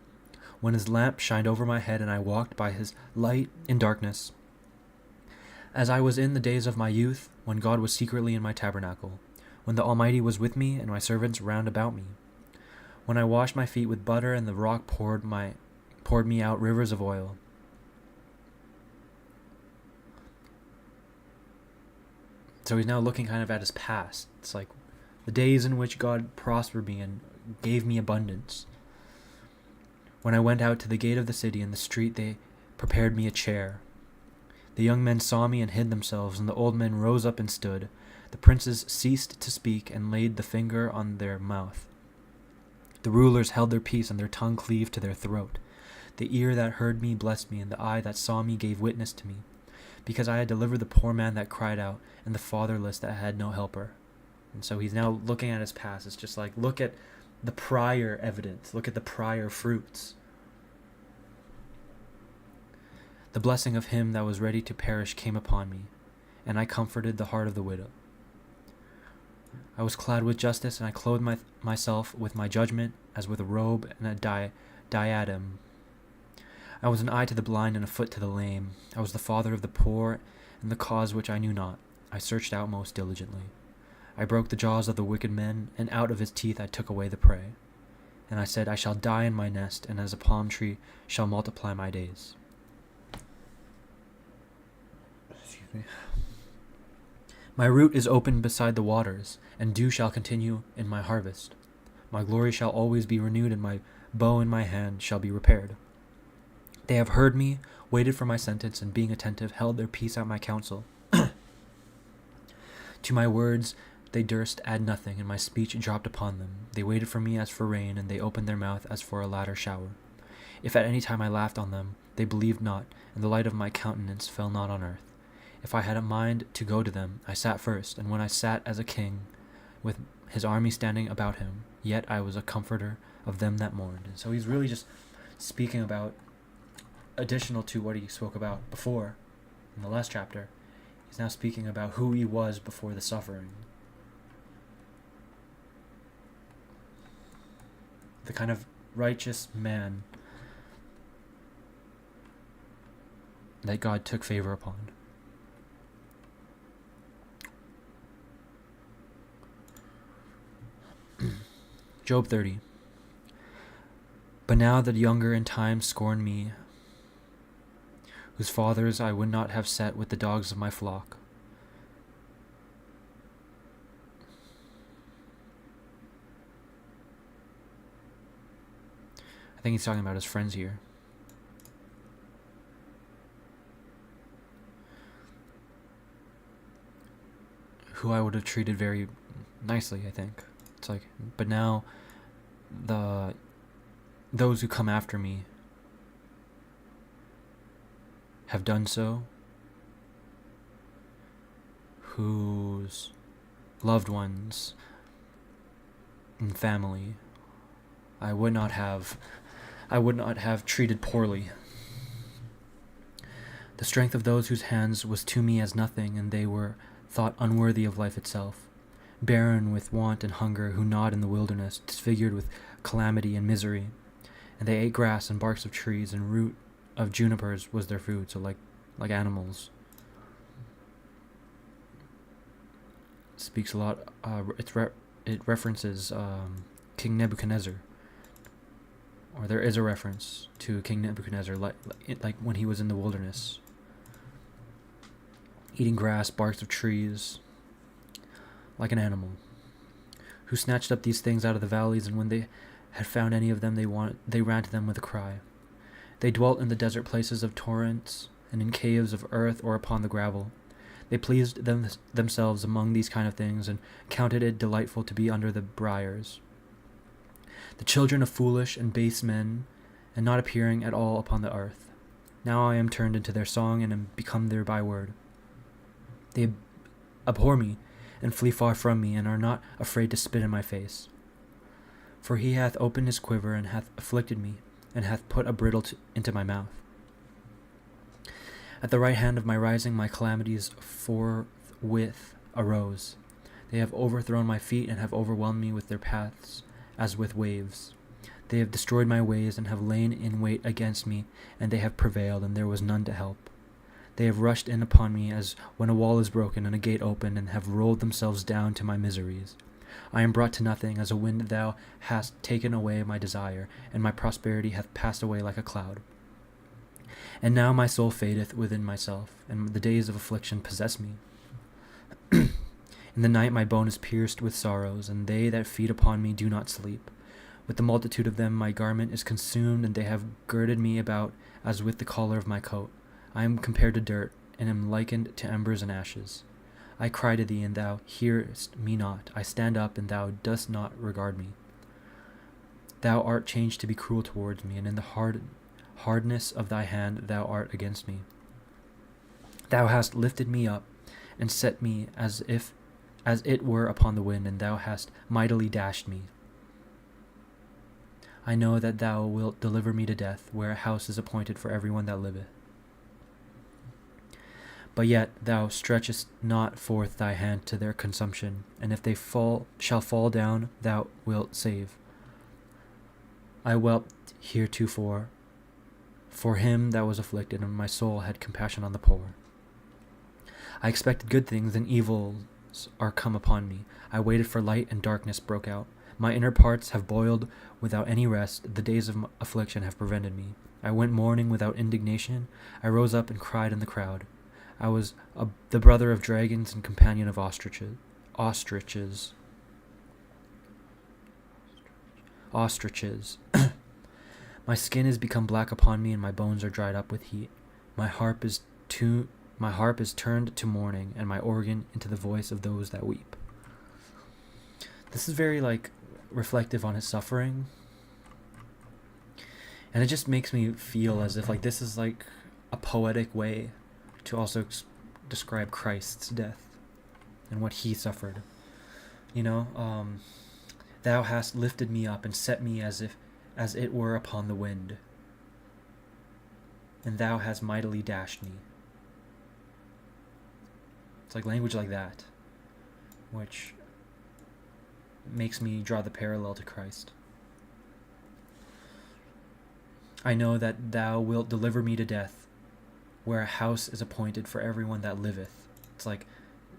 when his lamp shined over my head and I walked by his light in darkness, as I was in the days of my youth, when God was secretly in my tabernacle, when the Almighty was with me and my servants round about me, when I washed my feet with butter and the rock poured me out rivers of oil. So he's now looking kind of at his past. It's like the days in which God prospered me and gave me abundance. When I went out to the gate of the city, in the street they prepared me a chair. The young men saw me and hid themselves, and the old men rose up and stood. The princes ceased to speak and laid the finger on their mouth. The rulers held their peace, and their tongue cleaved to their throat. The ear that heard me blessed me, and the eye that saw me gave witness to me, because I had delivered the poor man that cried out, and the fatherless that had no helper. And so he's now looking at his past. It's just like, look at the prior evidence. Look at the prior fruits. The blessing of him that was ready to perish came upon me, and I comforted the heart of the widow. I was clad with justice, and I clothed myself with my judgment, as with a robe and a diadem. I was an eye to the blind and a foot to the lame. I was the father of the poor, and the cause which I knew not I searched out most diligently. I broke the jaws of the wicked men, and out of his teeth I took away the prey. And I said, I shall die in my nest, and as a palm tree shall multiply my days. Excuse me. My root is open beside the waters, and dew shall continue in my harvest. My glory shall always be renewed, and my bow in my hand shall be repaired. They have heard me, waited for my sentence, and being attentive, held their peace at my counsel. To my words they durst add nothing, and my speech dropped upon them. They waited for me as for rain, and they opened their mouth as for a latter shower. If at any time I laughed on them, they believed not, and the light of my countenance fell not on earth. If I had a mind to go to them, I sat first, and when I sat as a king, with his army standing about him, yet I was a comforter of them that mourned. And so he's really just speaking about, additional to what he spoke about before in the last chapter, he's now speaking about who he was before the suffering. The kind of righteous man that God took favor upon. Job 30. But now the younger in time scorn me, whose fathers I would not have set with the dogs of my flock. I think he's talking about his friends here. Who I would have treated very nicely, I think. It's like, but now those who come after me have done so, whose loved ones and family I would not have treated poorly. The strength of those whose hands was to me as nothing, and they were thought unworthy of life itself, barren with want and hunger, who gnawed in the wilderness, disfigured with calamity and misery. And they ate grass and barks of trees, and root of junipers was their food, so like animals. It speaks a lot, it references King Nebuchadnezzar, or there is a reference to King Nebuchadnezzar, like when he was in the wilderness, eating grass, barks of trees, like an animal, who snatched up these things out of the valleys, and when they had found any of them, they ran to them with a cry. They dwelt in the desert places of torrents, and in caves of earth or upon the gravel. They pleased themselves among these kind of things, and counted it delightful to be under the briars. The children of foolish and base men, and not appearing at all upon the earth. Now I am turned into their song, and am become their byword. They abhor me, and flee far from me, and are not afraid to spit in my face. For he hath opened his quiver, and hath afflicted me, and hath put a bridle into my mouth. At the right hand of my rising, my calamities forthwith arose. They have overthrown my feet, and have overwhelmed me with their paths, as with waves. They have destroyed my ways, and have lain in wait against me, and they have prevailed, and there was none to help. They have rushed in upon me as when a wall is broken and a gate opened, and have rolled themselves down to my miseries. I am brought to nothing, as a wind thou hast taken away my desire, and my prosperity hath passed away like a cloud. And now my soul fadeth within myself, and the days of affliction possess me. In the night my bone is pierced with sorrows, and they that feed upon me do not sleep. With the multitude of them my garment is consumed, and they have girded me about as with the collar of my coat. I am compared to dirt, and am likened to embers and ashes. I cry to thee, and thou hearest me not. I stand up, and thou dost not regard me. Thou art changed to be cruel towards me, and in the heart hardness of thy hand thou art against me. Thou hast lifted me up, and set me as it were upon the wind, and thou hast mightily dashed me. I know that thou wilt deliver me to death, where a house is appointed for everyone that liveth. But yet thou stretchest not forth thy hand to their consumption, and if they shall fall down, thou wilt save. I wept heretofore for him that was afflicted, and my soul had compassion on the poor. I expected good things, and evils are come upon me. I waited for light, and darkness broke out. My inner parts have boiled without any rest. The days of affliction have prevented me. I went mourning without indignation. I rose up and cried in the crowd. I was the brother of dragons and companion of ostriches. My skin is become black upon me, and my bones are dried up with heat. My harp is turned to mourning, and my organ into the voice of those that weep. This is very reflective on his suffering, and it just makes me feel as if this is a poetic way to also describe Christ's death and what he suffered. Thou hast lifted me up and set me as it were upon the wind, and thou hast mightily dashed me. It's language like that, which makes me draw the parallel to Christ. I know that thou wilt deliver me to death, where a house is appointed for everyone that liveth. It's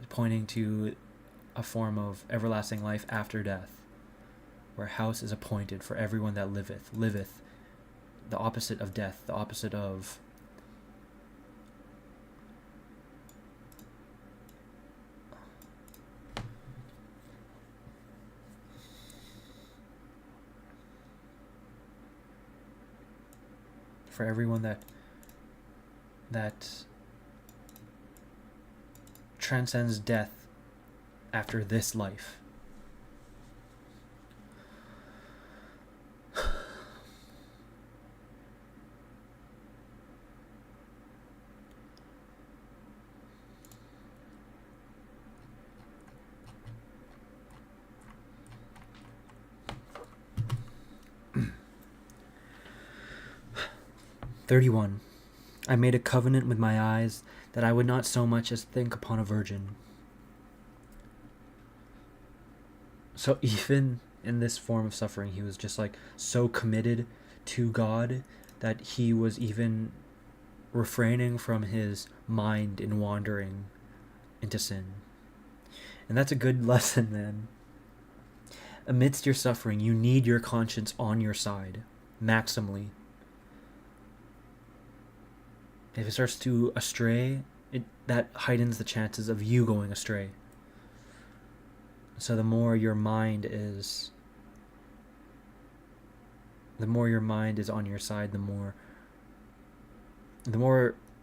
pointing to a form of everlasting life after death, where a house is appointed for everyone that liveth, the opposite of death, the opposite of for everyone that transcends death after this life. "31. I made a covenant with my eyes that I would not so much as think upon a virgin." So even in this form of suffering, he was just so committed to God that he was even refraining from his mind in wandering into sin. And that's a good lesson, man. Amidst your suffering, you need your conscience on your side, maximally. If it starts to astray, that heightens the chances of you going astray. So the more your mind is on your side, the more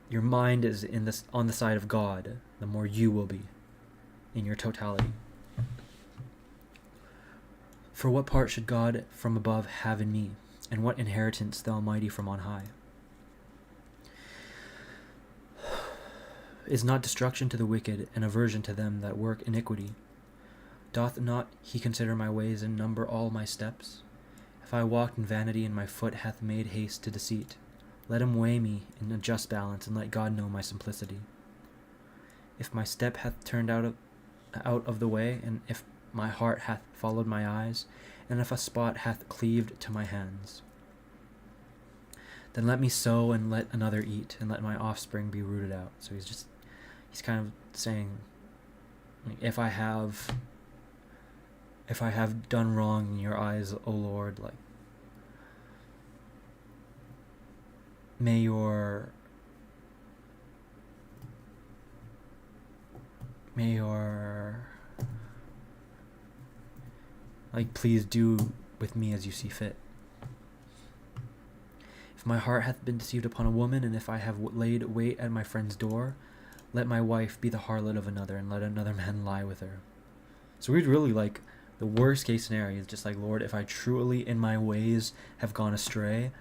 your mind is on the side of God, the more you will be in your totality. For what part should God from above have in me, and what inheritance the Almighty from on high? Is not destruction to the wicked, and aversion to them that work iniquity? Doth not he consider my ways, and number all my steps? If I walked in vanity, and my foot hath made haste to deceit, let him weigh me in a just balance, and let God know my simplicity. If my step hath turned out of the way, and if my heart hath followed my eyes, and if a spot hath cleaved to my hands, then let me sow, and let another eat, and let my offspring be rooted out. So he's kind of saying, if I have done wrong in your eyes, O Lord, may your please do with me as you see fit. If my heart hath been deceived upon a woman, and if I have laid wait at my friend's door, let my wife be the harlot of another, and let another man lie with her. So we'd really the worst case scenario is just Lord, if I truly in my ways have gone astray,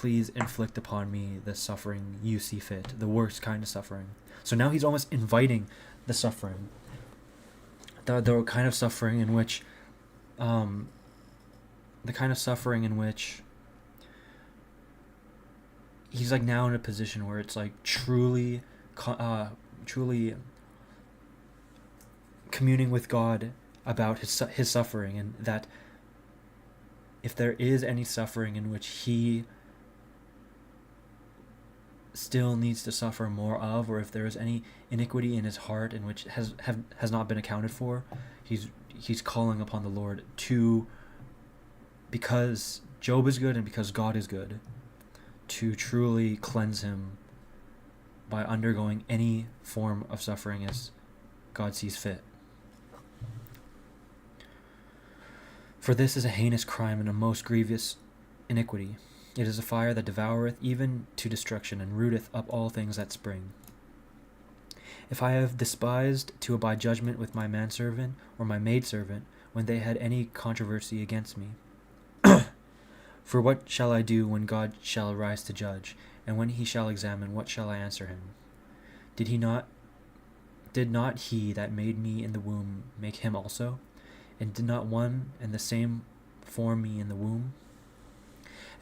please inflict upon me the suffering you see fit, the worst kind of suffering. So now he's almost inviting the suffering, the kind of suffering in which, he's like now in a position where it's like truly communing with God about his suffering, and that if there is any suffering in which he still needs to suffer more of, or if there is any iniquity in his heart in which has not been accounted for, he's calling upon the Lord to, because Job is good and because God is good, to truly cleanse him by undergoing any form of suffering as God sees fit. For this is a heinous crime and a most grievous iniquity. It is a fire that devoureth even to destruction, and rooteth up all things that spring. If I have despised to abide judgment with my manservant or my maidservant, when they had any controversy against me, for what shall I do when God shall arise to judge, and when he shall examine, what shall I answer him? Did not he that made me in the womb make him also? And did not one and the same form me in the womb?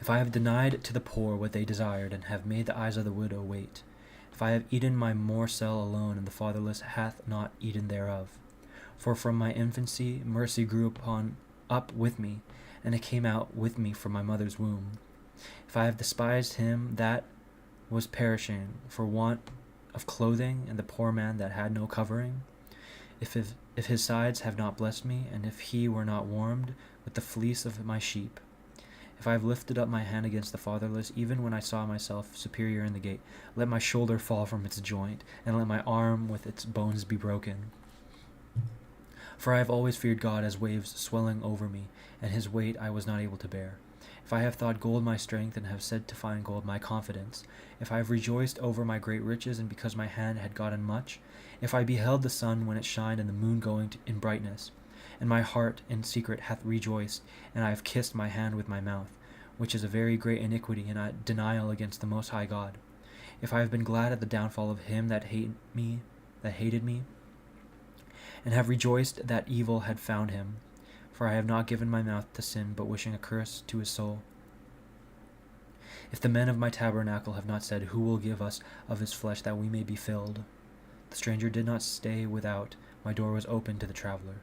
If I have denied to the poor what they desired, and have made the eyes of the widow wait, if I have eaten my morsel alone, and the fatherless hath not eaten thereof, for from my infancy mercy grew up with me, and it came out with me from my mother's womb. If I have despised him that was perishing for want of clothing, and the poor man that had no covering, if his sides have not blessed me, and if he were not warmed with the fleece of my sheep, if I have lifted up my hand against the fatherless, even when I saw myself superior in the gate, let my shoulder fall from its joint, and let my arm with its bones be broken. For I have always feared God as waves swelling over me, and his weight I was not able to bear. If I have thought gold my strength, and have said to find gold my confidence, if I have rejoiced over my great riches, and because my hand had gotten much, if I beheld the sun when it shined, and the moon going in brightness, and my heart in secret hath rejoiced, and I have kissed my hand with my mouth, which is a very great iniquity and a denial against the Most High God. If I have been glad at the downfall of him that hated me, and have rejoiced that evil had found him, for I have not given my mouth to sin, but wishing a curse to his soul. If the men of my tabernacle have not said, who will give us of his flesh that we may be filled? The stranger did not stay without, my door was open to the traveler.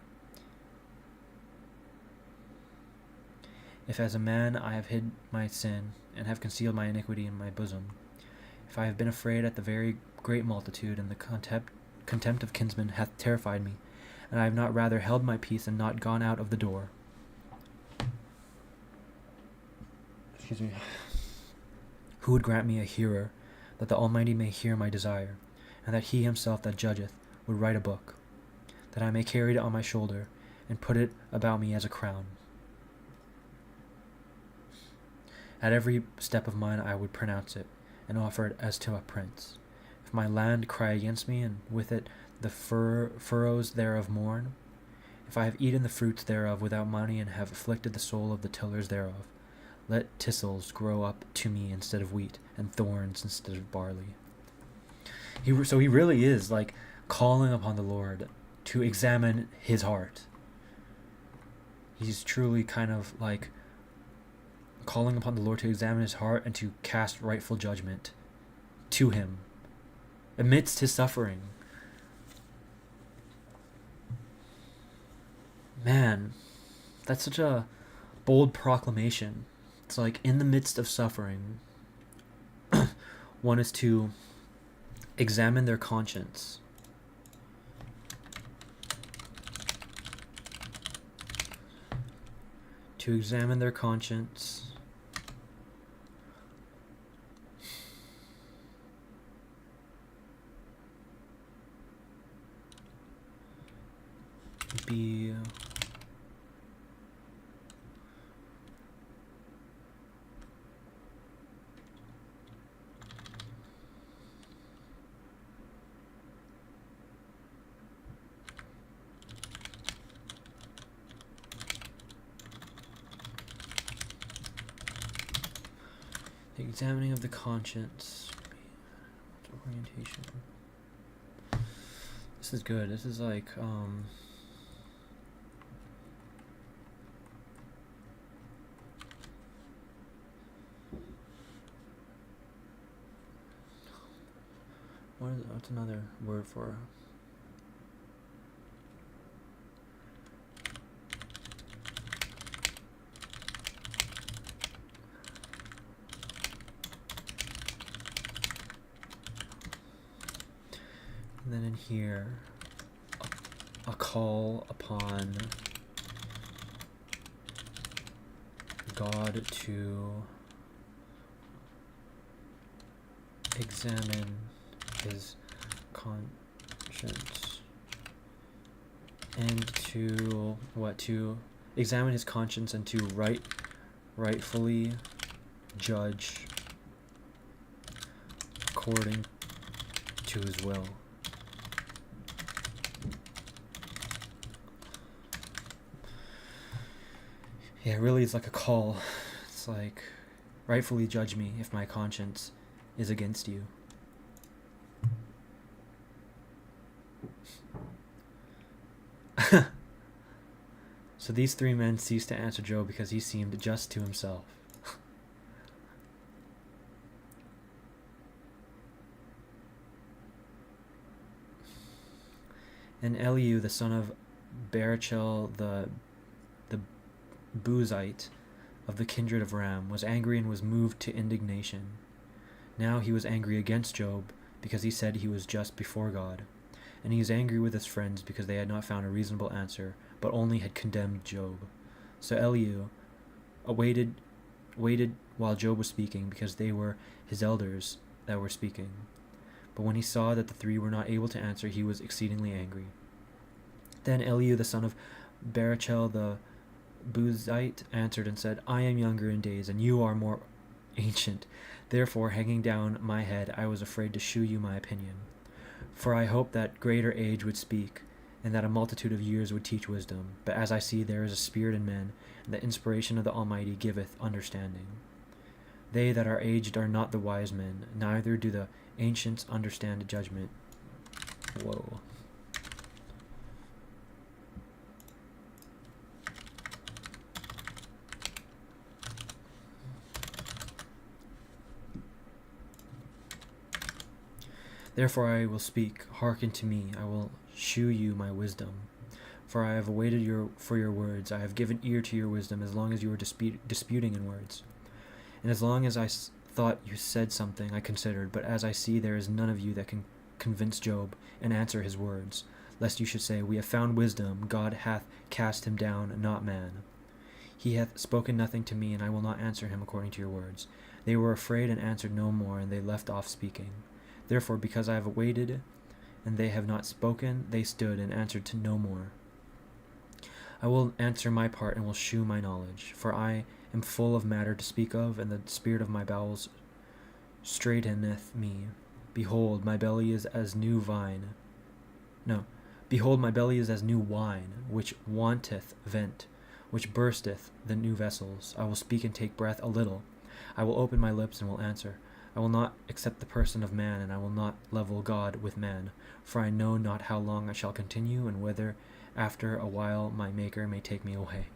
If as a man I have hid my sin, and have concealed my iniquity in my bosom, if I have been afraid at the very great multitude, and the contempt of kinsmen hath terrified me, and I have not rather held my peace and not gone out of the door. Who would grant me a hearer, that the Almighty may hear my desire, and that he himself that judgeth would write a book, that I may carry it on my shoulder, and put it about me as a crown. At every step of mine I would pronounce it, and offer it as to a prince. If my land cry against me, and with it the furrows thereof mourn, if I have eaten the fruits thereof without money, and have afflicted the soul of the tillers thereof, let thistles grow up to me instead of wheat, and thorns instead of barley. So he really is like calling upon the Lord to examine his heart. He's truly kind of like calling upon the Lord to examine his heart and to cast rightful judgment to him amidst his suffering. Man, that's such a bold proclamation. It's like in the midst of suffering, one is to examine their conscience. To examine their conscience. Be Examining of the conscience. Orientation. This is good. This is like, what's another word for? And then in here, a call upon God to examine his conscience and to examine his conscience and to rightfully judge according to his will. Yeah, really, it's like a call. It's like, rightfully judge me if my conscience is against you. So these three men ceased to answer Job because he seemed just to himself. And Elihu, the son of Barachel, the Buzite of the kindred of Ram, was angry and was moved to indignation. Now he was angry against Job because he said he was just before God. And he was angry with his friends because they had not found a reasonable answer, but only had condemned Job. So Elihu waited while Job was speaking, because they were his elders that were speaking. But when he saw that the three were not able to answer, he was exceedingly angry. Then Elihu, the son of Barachel, the Buzite, answered and said, I am younger in days, and you are more ancient. Therefore, hanging down my head, I was afraid to shew you my opinion. For I hoped that greater age would speak, and that a multitude of years would teach wisdom. But as I see, there is a spirit in men, and the inspiration of the Almighty giveth understanding. They that are aged are not the wise men, neither do the ancients understand judgment. Whoa. Therefore I will speak, hearken to me, I will shew you my wisdom. For I have awaited for your words, I have given ear to your wisdom, as long as you were disputing in words. And as long as I thought you said something, I considered, but as I see, there is none of you that can convince Job and answer his words, lest you should say, we have found wisdom, God hath cast him down, not man. He hath spoken nothing to me, and I will not answer him according to your words. They were afraid and answered no more, and they left off speaking. Therefore, because I have waited, and they have not spoken, they stood and answered to no more. I will answer my part, and will shew my knowledge. For I am full of matter to speak of, and the spirit of my bowels straiteneth me. Behold, my belly is as new wine, which wanteth vent, which bursteth the new vessels. I will speak and take breath a little. I will open my lips and will answer. I will not accept the person of man, and I will not level God with man. For I know not how long I shall continue, and whether after a while my Maker may take me away.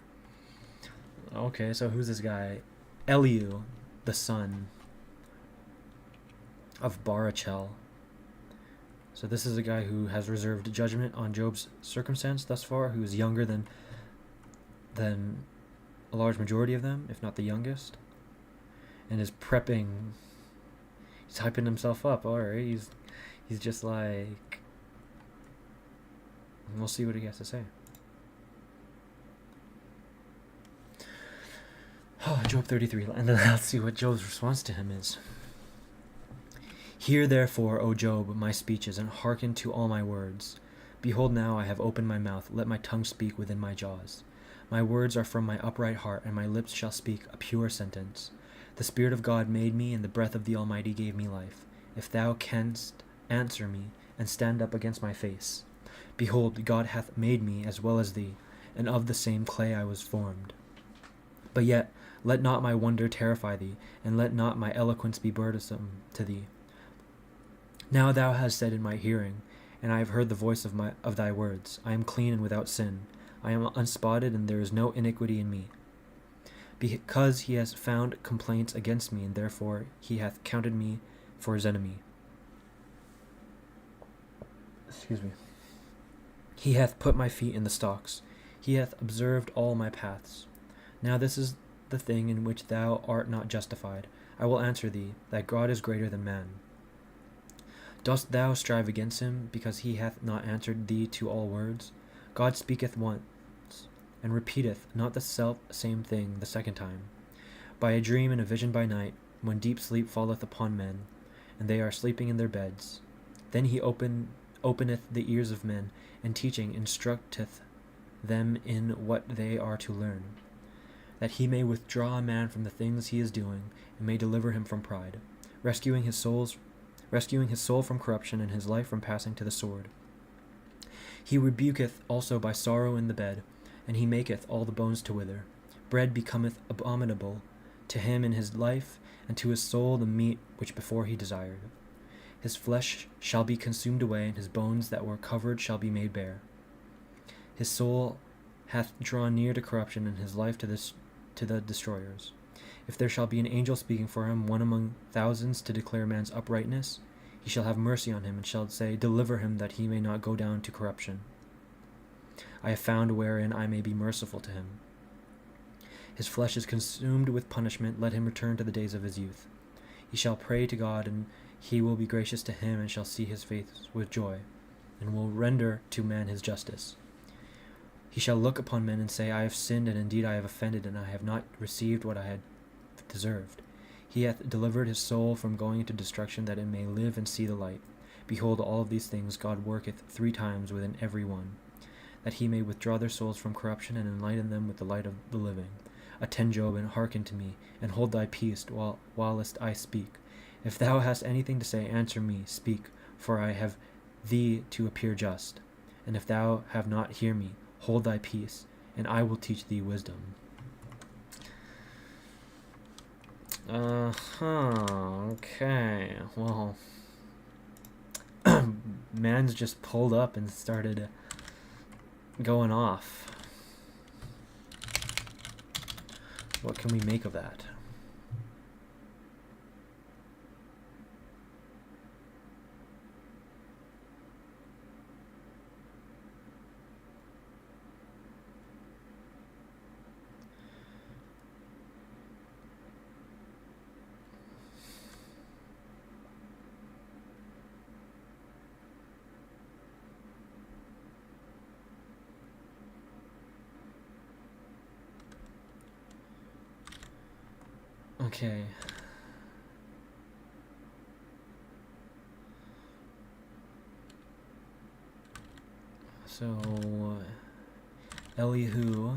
Okay, so who's this guy? Elihu, the son of Barachel. So this is a guy who has reserved judgment on Job's circumstance thus far, who is younger than a large majority of them, if not the youngest, and is prepping. He's hyping himself up. All right, he's just like, we'll see what he has to say. Oh, Job 33, and then let's see what Job's response to him is. Hear therefore, O Job, my speeches, and hearken to all my words. Behold, now I have opened my mouth, let my tongue speak within my jaws. My words are from my upright heart, and my lips shall speak a pure sentence. The Spirit of God made me, and the breath of the Almighty gave me life. If thou canst answer me, and stand up against my face. Behold, God hath made me as well as thee, and of the same clay I was formed. But yet, Let not my wonder terrify thee, and let not my eloquence be burdensome to thee. Now thou hast said in my hearing, and I have heard the voice of thy words. I am clean and without sin. I am unspotted, and there is no iniquity in me. Because he has found complaints against me, and therefore he hath counted me for his enemy. Excuse me. He hath put my feet in the stocks. He hath observed all my paths. Now this is the thing in which thou art not justified. I will answer thee, that God is greater than man. Dost thou strive against him, because he hath not answered thee to all words? God speaketh once, and repeateth not the same thing the second time. By a dream and a vision by night, when deep sleep falleth upon men, and they are sleeping in their beds, then he openeth the ears of men, and teaching instructeth them in what they are to learn, that he may withdraw a man from the things he is doing, and may deliver him from pride, rescuing his soul from corruption, and his life from passing to the sword. He rebuketh also by sorrow in the bed, and he maketh all the bones to wither. Bread becometh abominable to him in his life, and to his soul the meat which before he desired. His flesh shall be consumed away, and his bones that were covered shall be made bare. His soul hath drawn near to corruption, and his life to the destroyers. If there shall be an angel speaking for him, one among thousands, to declare man's uprightness, he shall have mercy on him, and shall say, Deliver him, that he may not go down to corruption. I have found wherein I may be merciful to him. His flesh is consumed with punishment, let him return to the days of his youth. He shall pray to God, and he will be gracious to him, and shall see his face with joy, and will render to man his justice. He shall look upon men and say, I have sinned, and indeed I have offended, and I have not received what I had deserved. He hath delivered his soul from going into destruction, that it may live and see the light. Behold, all of these things God worketh 3 times within every one, that he may withdraw their souls from corruption, and enlighten them with the light of the living. Attend, Job, and hearken to me, and hold thy peace whilst I speak. If thou hast anything to say, answer me, speak, for I have thee to appear just. And if thou have not, hear me, hold thy peace, and I will teach thee wisdom. Okay, well, man's just pulled up and started going off. What can we make of that? Okay. So, Elihu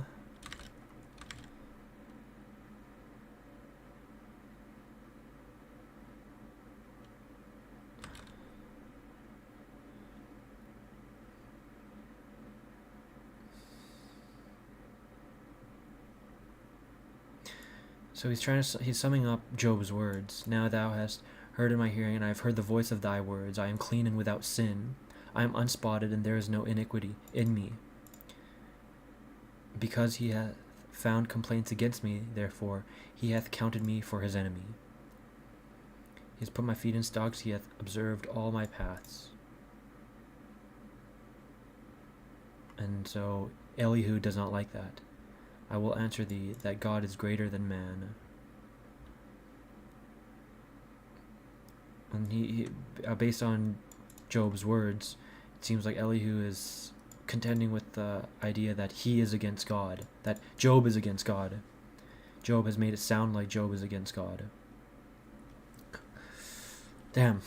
So he's summing up Job's words. Now thou hast heard in my hearing, and I have heard the voice of thy words. I am clean and without sin. I am unspotted, and there is no iniquity in me. Because he hath found complaints against me, therefore he hath counted me for his enemy. He has put my feet in stocks, he hath observed all my paths. And so Elihu does not like that. I will answer thee that God is greater than man. And he based on Job's words, it seems like Elihu is contending with the idea that he is against God, that Job is against God. Job has made it sound like Job is against God. Damn.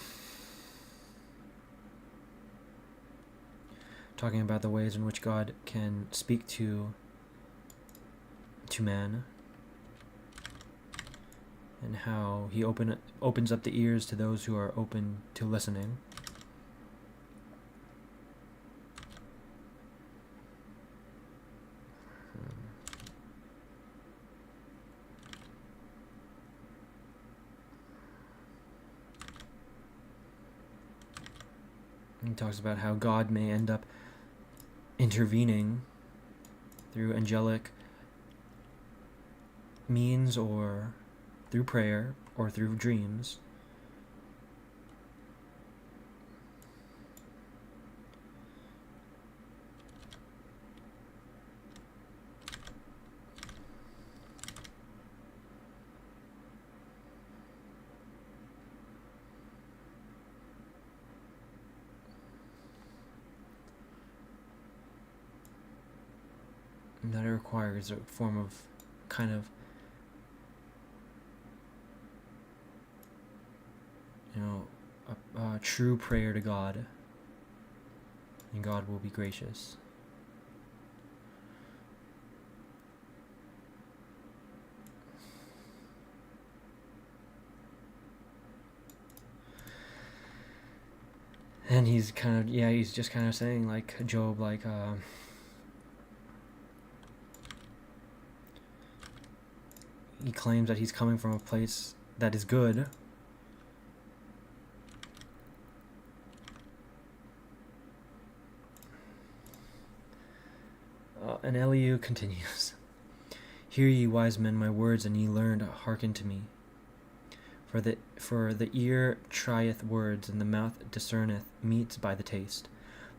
Talking about the ways in which God can speak to man, and how he opens up the ears to those who are open to listening. He talks about how God may end up intervening through angelic means, or through prayer, or through dreams. And that it requires a form of kind of, a true prayer to God, and God will be gracious. And he's just kind of saying, like Job, like, he claims that he's coming from a place that is good. And Elihu continues, "Hear ye, wise men, my words, and ye learned, hearken to me. For the ear trieth words, and the mouth discerneth meats by the taste.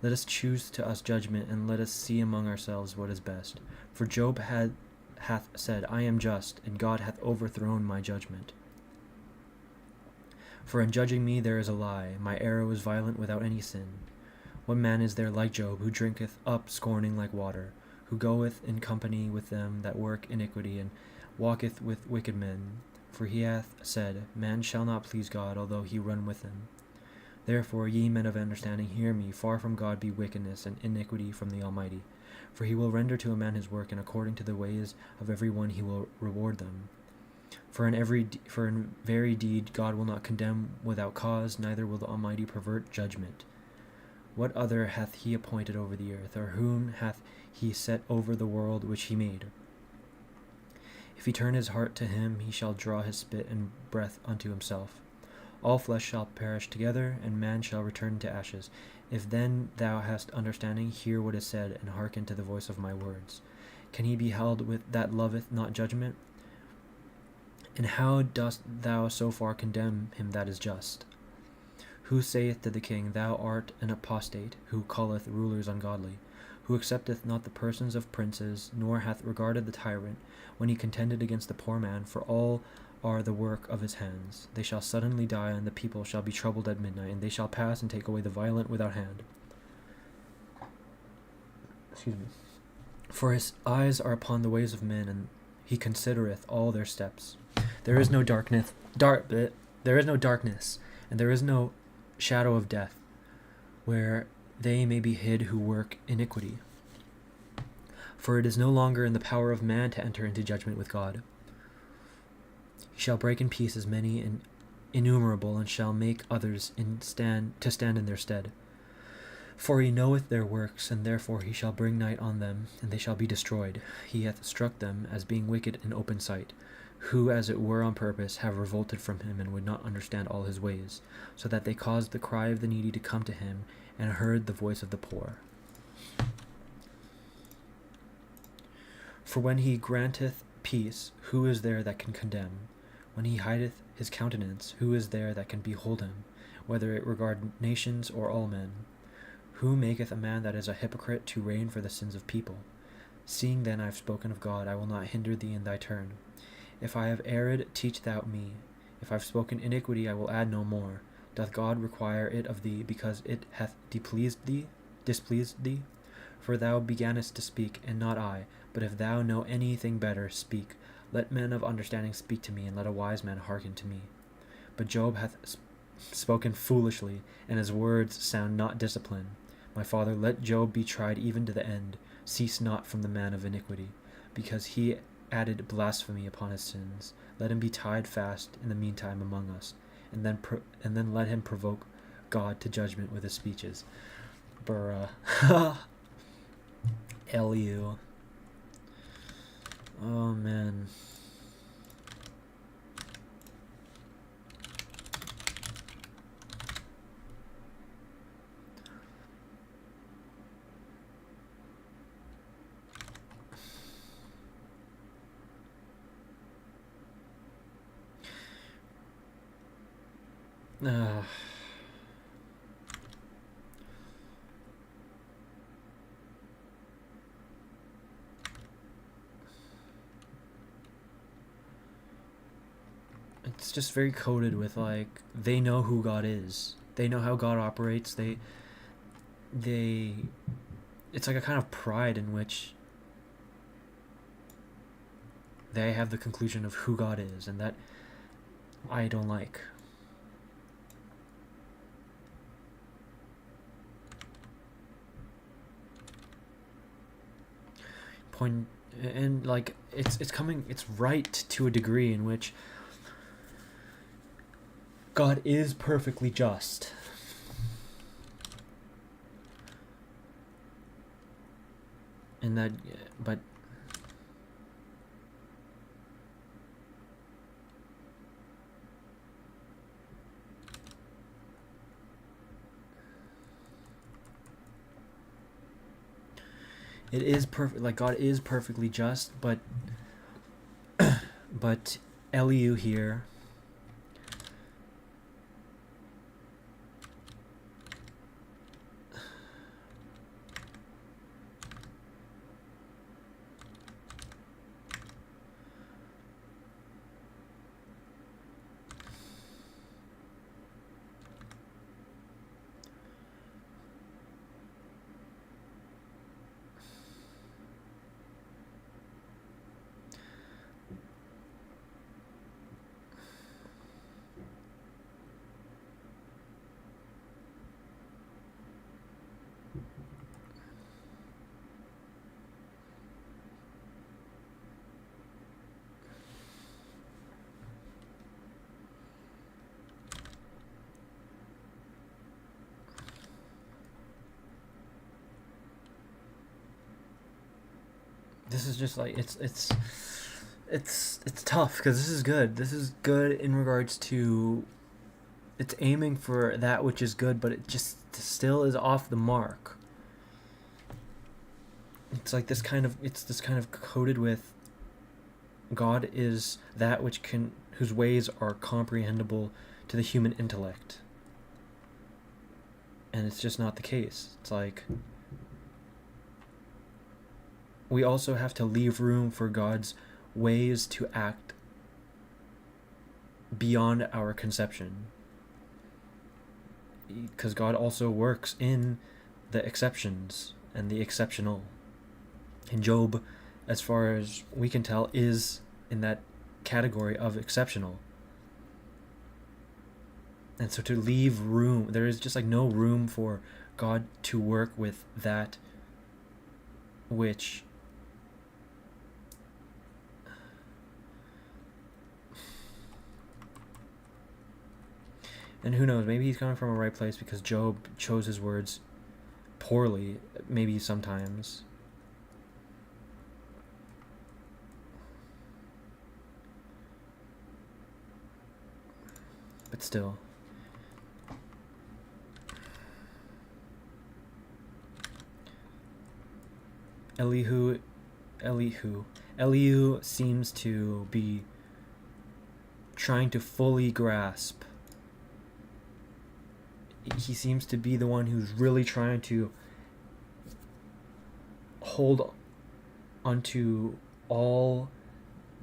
Let us choose to us judgment, and let us see among ourselves what is best. For Job hath said, I am just, and God hath overthrown my judgment. For in judging me there is a lie, my arrow is violent without any sin. What man is there like Job, who drinketh up scorning like water, who goeth in company with them that work iniquity, and walketh with wicked men? For he hath said, Man shall not please God, although he run with him. Therefore, ye men of understanding, hear me. Far from God be wickedness and iniquity from the Almighty. For he will render to a man his work, and according to the ways of every one he will reward them. For in very deed God will not condemn without cause, neither will the Almighty pervert judgment. What other hath he appointed over the earth, or whom hath he set over the world which he made? If he turn his heart to him, he shall draw his spit and breath unto himself. All flesh shall perish together, and man shall return to ashes. If then thou hast understanding, hear what is said, and hearken to the voice of my words. Can he be held with that loveth not judgment? And how dost thou so far condemn him that is just? Who saith to the king, Thou art an apostate, who calleth rulers ungodly, who accepteth not the persons of princes, nor hath regarded the tyrant, when he contended against the poor man? For all are the work of his hands. They shall suddenly die, and the people shall be troubled at midnight, and they shall pass and take away the violent without hand. Excuse me. For his eyes are upon the ways of men, and he considereth all their steps. There is no darkness, there is no darkness, and there is no shadow of death, where they may be hid who work iniquity. For it is no longer in the power of man to enter into judgment with God. He shall break in pieces many and innumerable, and shall make others stand in their stead. For he knoweth their works, and therefore he shall bring night on them, and they shall be destroyed. He hath struck them as being wicked in open sight, who as it were on purpose have revolted from him, and would not understand all his ways, so that they caused the cry of the needy to come to him, and heard the voice of the poor. For when he granteth peace, who is there that can condemn? When he hideth his countenance, who is there that can behold him, whether it regard nations or all men? Who maketh a man that is a hypocrite to reign for the sins of people? Seeing then I have spoken of God, I will not hinder thee in thy turn. If I have erred, teach thou me. If I have spoken iniquity, I will add no more. Doth God require it of thee, because it hath displeased thee? For thou begannest to speak, and not I. But if thou know anything better, speak. Let men of understanding speak to me, and let a wise man hearken to me. But Job hath spoken foolishly, and his words sound not discipline. My father, let Job be tried even to the end. Cease not from the man of iniquity, because he added blasphemy upon his sins. Let him be tied fast in the meantime among us, and then let him provoke God to judgment with his speeches. Bruh. Elihu. Oh man. uh, it's just very coded with, like, they know who God is. They know how God operates. They it's like a kind of pride in which they have the conclusion of who God is, and that I don't like. Point, and like it's right to a degree in which God is perfectly just. And that, but it is perfect. Like, God is perfectly just, but Eliu here this is just like it's tough because this is good. This is good in regards to it's aiming for that which is good, but it just still is off the mark. It's like this kind of coded with God is that which can whose ways are comprehensible to the human intellect. And it's just not the case. It's like we also have to leave room for God's ways to act beyond our conception. Because God also works in the exceptions and the exceptional. And Job, as far as we can tell, is in that category of exceptional. And so to leave room, there is just like no room for God to work with that which and who knows, maybe he's coming from a right place because Job chose his words poorly, maybe sometimes. But still. Elihu seems to be trying to fully grasp. He seems to be the one who's really trying to hold onto all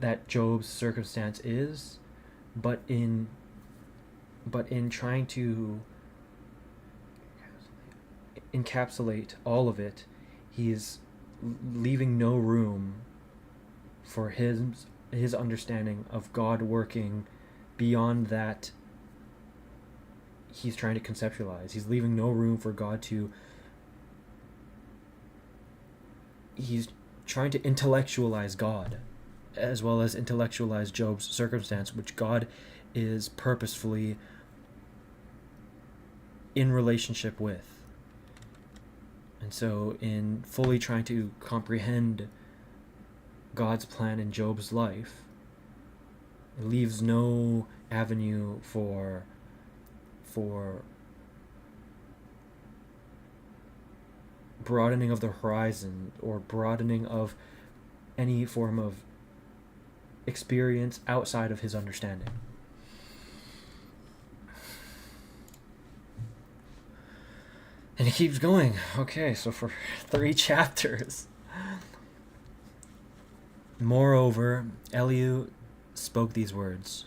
that Job's circumstance is, but in trying to encapsulate all of it, he's leaving no room for his understanding of God working beyond that he's trying to conceptualize. He's leaving no room for God to... He's trying to intellectualize God as well as intellectualize Job's circumstance, which God is purposefully in relationship with. And so in fully trying to comprehend God's plan in Job's life, it leaves no avenue for broadening of the horizon or broadening of any form of experience outside of his understanding. And it keeps going. Okay, so for 3 chapters. Moreover, Elihu spoke these words: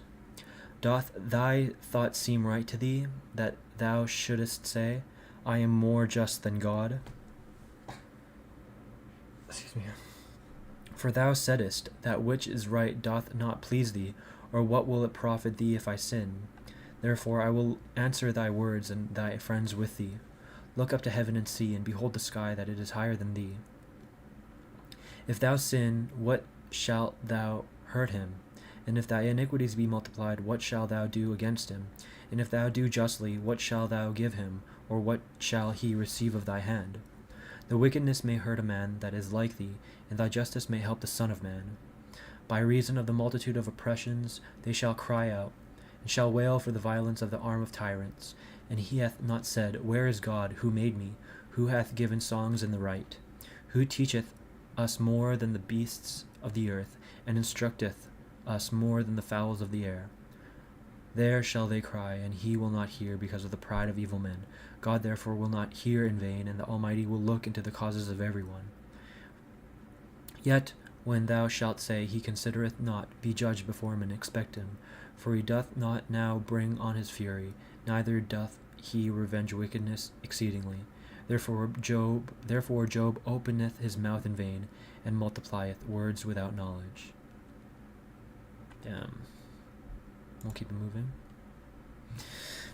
Doth thy thought seem right to thee, that thou shouldest say, I am more just than God? Excuse me. For thou saidest, that which is right doth not please thee, or what will it profit thee if I sin? Therefore I will answer thy words and thy friends with thee. Look up to heaven and see, and behold the sky, that it is higher than thee. If thou sin, what shalt thou hurt him? And if thy iniquities be multiplied, what shalt thou do against him? And if thou do justly, what shalt thou give him, or what shall he receive of thy hand? The wickedness may hurt a man that is like thee, and thy justice may help the Son of Man. By reason of the multitude of oppressions they shall cry out, and shall wail for the violence of the arm of tyrants. And he hath not said, Where is God, who made me? Who hath given songs in the right? Who teacheth us more than the beasts of the earth, and instructeth us more than the fowls of the air? There shall they cry, and he will not hear, because of the pride of evil men. God therefore will not hear in vain, and the Almighty will look into the causes of every one. Yet when thou shalt say, He considereth not, be judged before him, and expect him. For he doth not now bring on his fury, neither doth he revenge wickedness exceedingly. Therefore Job openeth his mouth in vain, and multiplieth words without knowledge. Damn. We'll keep it moving.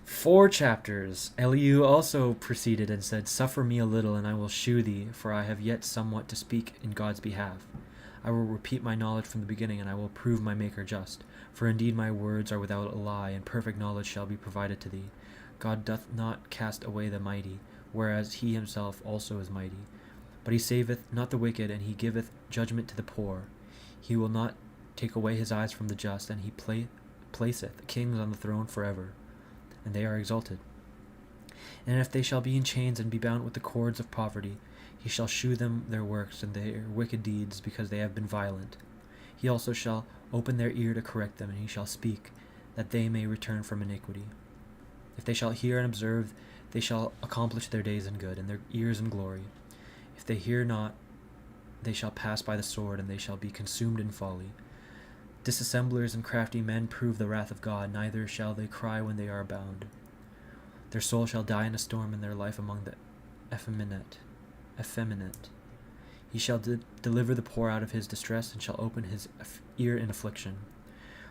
4 chapters. Elihu also proceeded and said, Suffer me a little, and I will shew thee, for I have yet somewhat to speak in God's behalf. I will repeat my knowledge from the beginning, and I will prove my Maker just. For indeed my words are without a lie, and perfect knowledge shall be provided to thee. God doth not cast away the mighty, whereas he himself also is mighty. But he saveth not the wicked, and he giveth judgment to the poor. He will not take away his eyes from the just, and he placeth kings on the throne forever, and they are exalted. And if they shall be in chains and be bound with the cords of poverty, he shall shew them their works and their wicked deeds, because they have been violent. He also shall open their ear to correct them, and he shall speak, that they may return from iniquity. If they shall hear and observe, they shall accomplish their days in good, and their years in glory. If they hear not, they shall pass by the sword, and they shall be consumed in folly. Disassemblers and crafty men prove the wrath of God, neither shall they cry when they are bound. Their soul shall die in a storm, and their life among the effeminate. He shall deliver the poor out of his distress, and shall open his ear in affliction.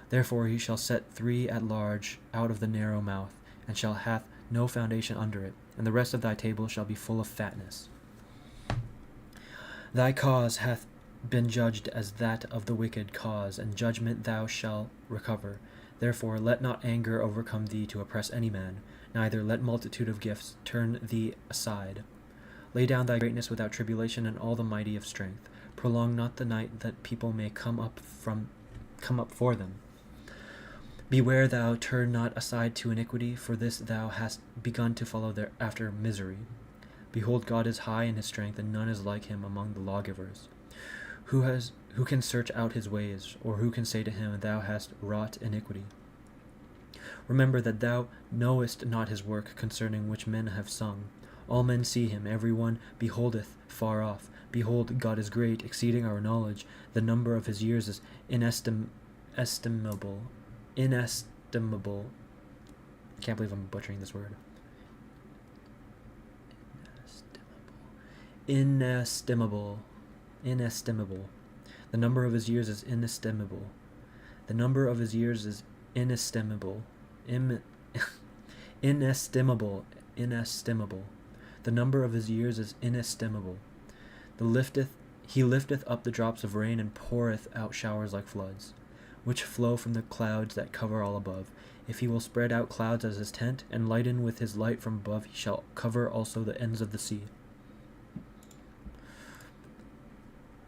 Therefore he shall set 3 at large out of the narrow mouth, and shall hath no foundation under it, and the rest of thy table shall be full of fatness. Thy cause hath been judged as that of the wicked cause, and judgment thou shalt recover. Therefore let not anger overcome thee to oppress any man, neither let multitude of gifts turn thee aside. Lay down thy greatness without tribulation, and all the mighty of strength. Prolong not the night, that people may come up for them. Beware thou turn not aside to iniquity, for this thou hast begun to follow after misery. Behold, God is high in his strength, and none is like him among the lawgivers. Who can search out his ways, or who can say to him, Thou hast wrought iniquity? Remember that thou knowest not his work, concerning which men have sung. All men see him, every one beholdeth far off. Behold, God is great, exceeding our knowledge. The number of his years is inestimable. Can't believe I'm butchering this word. Inestimable. The number of his years is inestimable. The number of his years is inestimable. Inestimable. The number of his years is inestimable. He lifteth up the drops of rain, and poureth out showers like floods, which flow from the clouds that cover all above. If he will spread out clouds as his tent, and lighten with his light from above, he shall cover also the ends of the sea.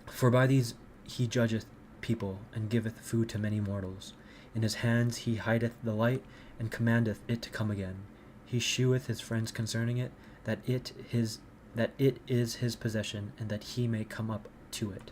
For by these he judgeth people, and giveth food to many mortals. In his hands he hideth the light, and commandeth it to come again. He sheweth his friends concerning it, that it is his possession, and that he may come up to it.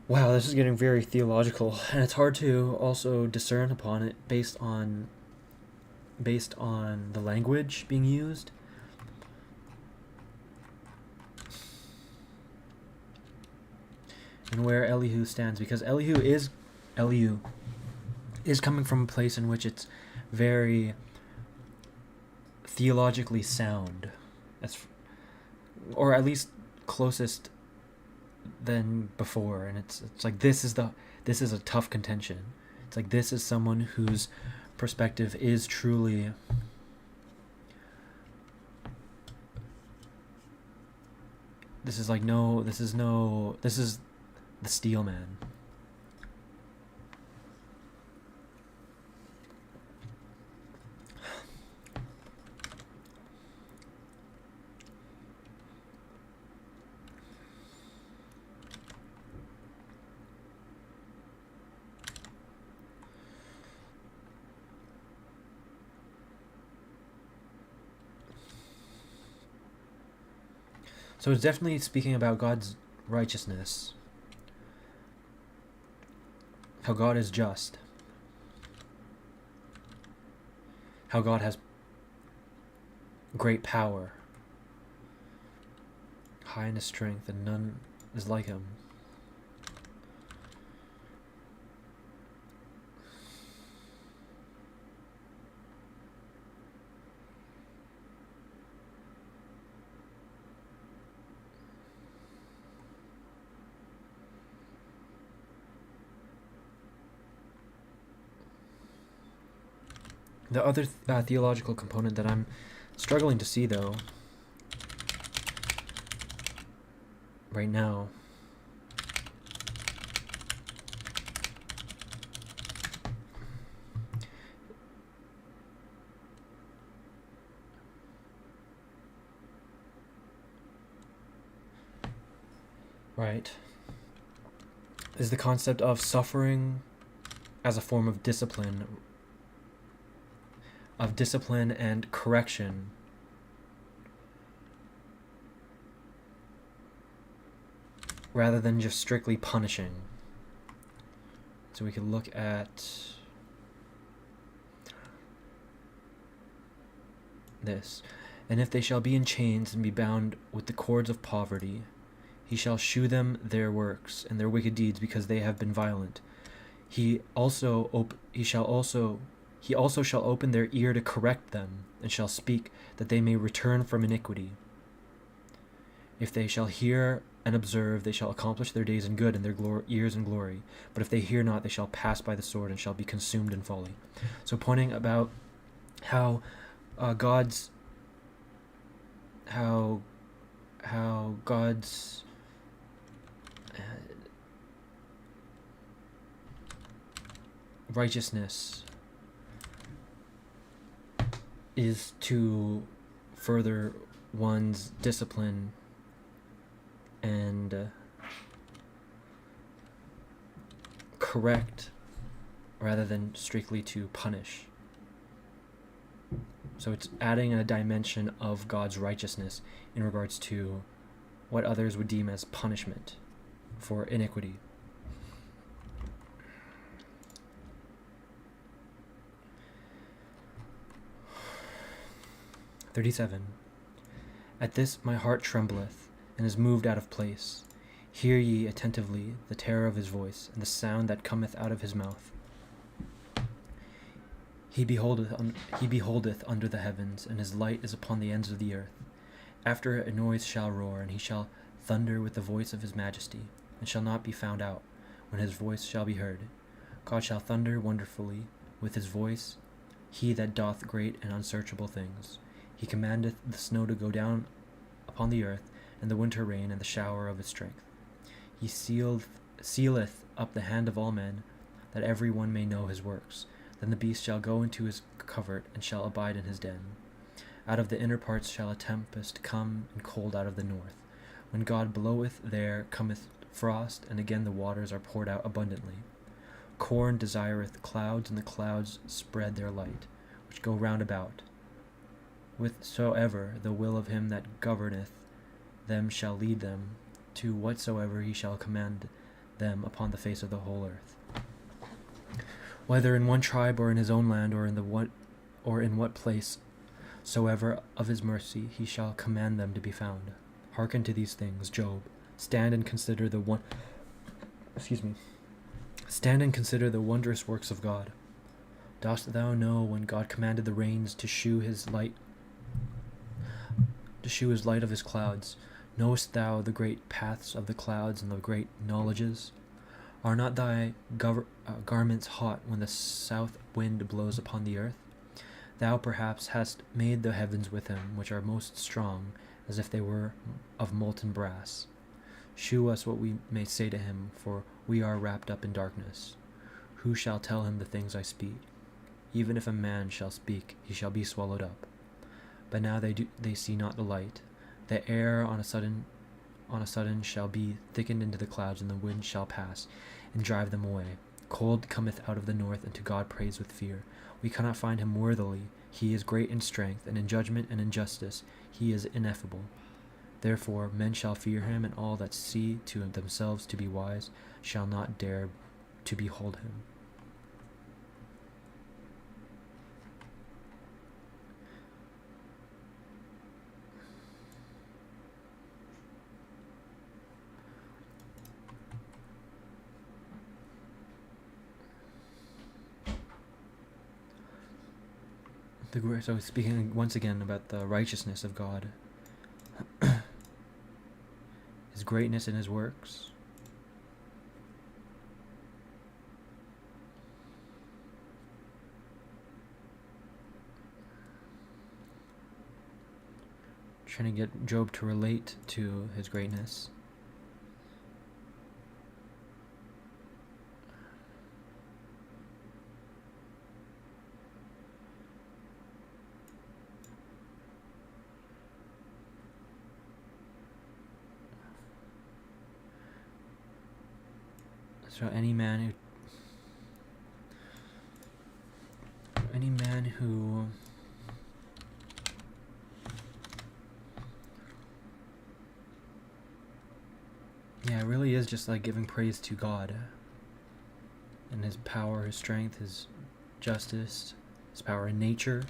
Wow, this is getting very theological, and it's hard to also discern upon it based on the language being used. And where Elihu stands, because Elihu is coming from a place in which it's very theologically sound. That's, or at least closest than before, and it's like this is a tough contention. It's like this is someone whose perspective is truly this is the steel man. So it's definitely speaking about God's righteousness, how God is just, how God has great power, high in his strength, and none is like him. The other theological component that I'm struggling to see, though, right now, right, is the concept of suffering as a form of discipline and correction. Rather than just strictly punishing. So we could look at this. And if they shall be in chains and be bound with the cords of poverty, he shall shew them their works and their wicked deeds, because they have been violent. He also shall open their ear to correct them, and shall speak, that they may return from iniquity. If they shall hear and observe, they shall accomplish their days in good, and their years in glory. But if they hear not, they shall pass by the sword, and shall be consumed in folly. So pointing about how God's righteousness is to further one's discipline and correct rather than strictly to punish. So it's adding a dimension of God's righteousness in regards to what others would deem as punishment for iniquity. (37) At this my heart trembleth, and is moved out of place. Hear ye attentively the terror of his voice, and the sound that cometh out of his mouth. He beholdeth under the heavens, and his light is upon the ends of the earth. After it a noise shall roar, and he shall thunder with the voice of his majesty, and shall not be found out, when his voice shall be heard. God shall thunder wonderfully with his voice, he that doth great and unsearchable things. He commandeth the snow to go down upon the earth, and the winter rain, and the shower of his strength. He sealeth up the hand of all men, that every one may know his works. Then the beast shall go into his covert, and shall abide in his den. Out of the inner parts shall a tempest come, and cold out of the north. When God bloweth, there cometh frost, and again the waters are poured out abundantly. Corn desireth clouds, and the clouds spread their light, which go round about. Whatsoever the will of him that governeth them shall lead them, to whatsoever he shall command them upon the face of the whole earth. Whether in one tribe or in his own land or in what place soever of his mercy he shall command them to be found. Hearken to these things, Job. Stand and consider the wondrous works of God. Dost thou know when God commanded the rains to shew his light of his clouds? Knowest thou the great paths of the clouds and the great knowledges? Are not thy garments hot when the south wind blows upon the earth? Thou perhaps hast made the heavens with him, which are most strong, as if they were of molten brass. Shew us what we may say to him, for we are wrapped up in darkness. Who shall tell him the things I speak? Even if a man shall speak, he shall be swallowed up. But now they see not the light. The air on a sudden shall be thickened into the clouds, and the wind shall pass and drive them away. Cold cometh out of the north, and to God praise with fear. We cannot find him worthily. He is great in strength, and in judgment and in justice he is ineffable. Therefore men shall fear him, and all that see to themselves to be wise shall not dare to behold him. So speaking once again about the righteousness of God, his greatness in his works. Trying to get Job to relate to his greatness. So any man who it really is just like giving praise to God and his power, his strength, his justice, his power in nature,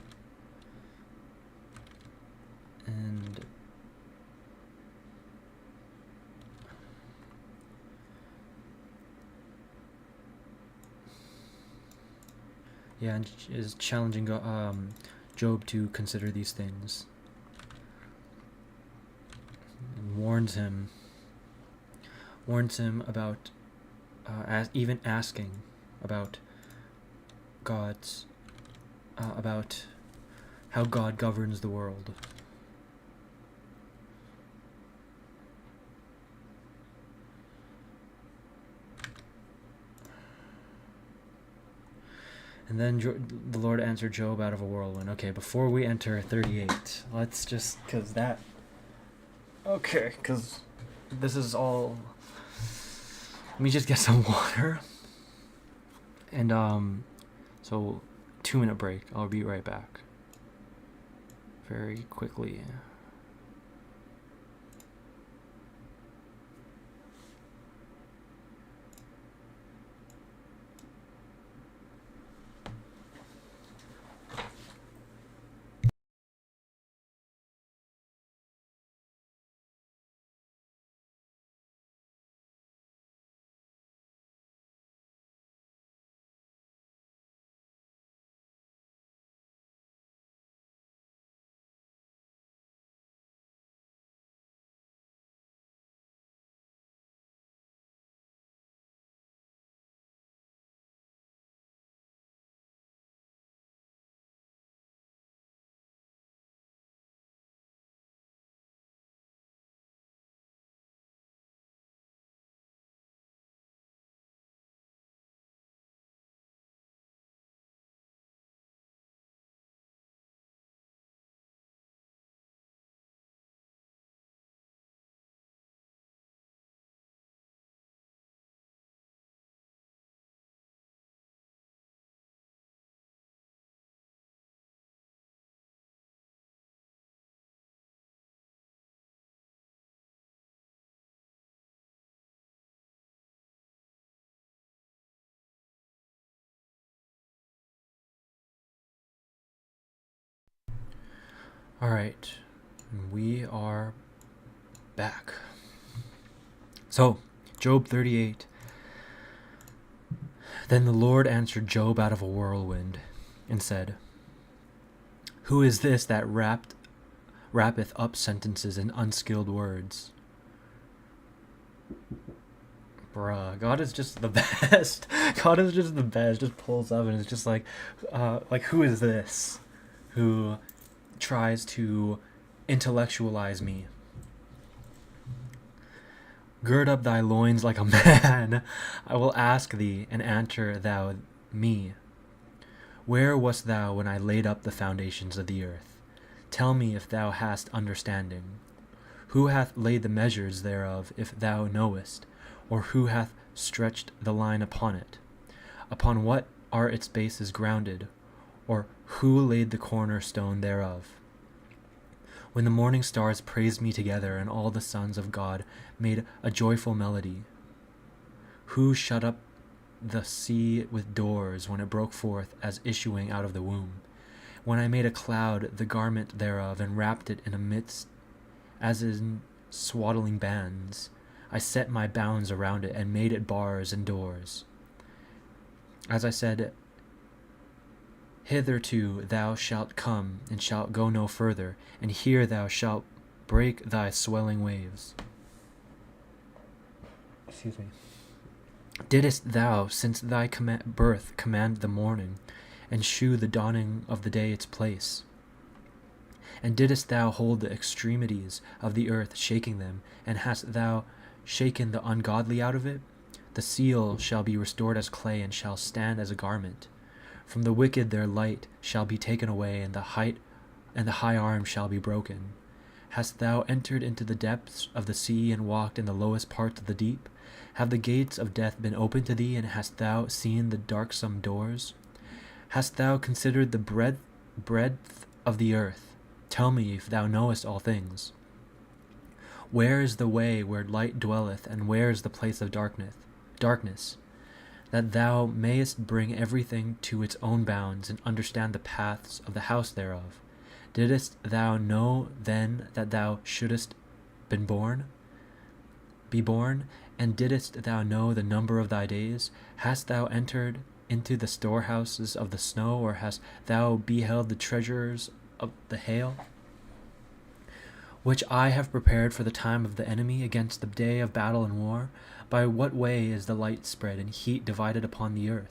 and and is challenging Job to consider these things, and warns him about even asking about God's about how God governs the world. And then the Lord answered Job out of a whirlwind. Okay, before we enter 38, let's just, because this is all, let me just get some water. And, so 2-minute break. I'll be right back. Very quickly. All right, we are back. So, Job 38. Then the Lord answered Job out of a whirlwind and said, Who is this that wrappeth up sentences in unskilled words? Bruh, God is just the best. God is just the best. Just pulls up and it's just like who is this who tries to intellectualize me? Gird up thy loins like a man. I will ask thee, and answer thou me. Where wast thou when I laid up the foundations of the earth? Tell me if thou hast understanding. Who hath laid the measures thereof, if thou knowest? Or who hath stretched the line upon it? Upon what are its bases grounded? Or who laid the cornerstone thereof? When the morning stars praised me together, and all the sons of God made a joyful melody. Who shut up the sea with doors when it broke forth as issuing out of the womb? When I made a cloud the garment thereof, and wrapped it in a mist as in swaddling bands, I set my bounds around it, and made it bars and doors. As I said, Hitherto thou shalt come, and shalt go no further, and here thou shalt break thy swelling waves. Excuse me. Didst thou since thy birth command the morning, and shew the dawning of the day its place? And didst thou hold the extremities of the earth, shaking them, and hast thou shaken the ungodly out of it? The seal shall be restored as clay, and shall stand as a garment. From the wicked their light shall be taken away, and the high arm shall be broken. Hast thou entered into the depths of the sea, and walked in the lowest parts of the deep? Have the gates of death been opened to thee, and hast thou seen the darksome doors? Hast thou considered the breadth of the earth? Tell me if thou knowest all things. Where is the way where light dwelleth, and where is the place of darkness? That thou mayest bring everything to its own bounds, and understand the paths of the house thereof. Didst thou know then that thou shouldest be born? And didst thou know the number of thy days? Hast thou entered into the storehouses of the snow, or hast thou beheld the treasures of the hail, which I have prepared for the time of the enemy, against the day of battle and war? By what way is the light spread, and heat divided upon the earth?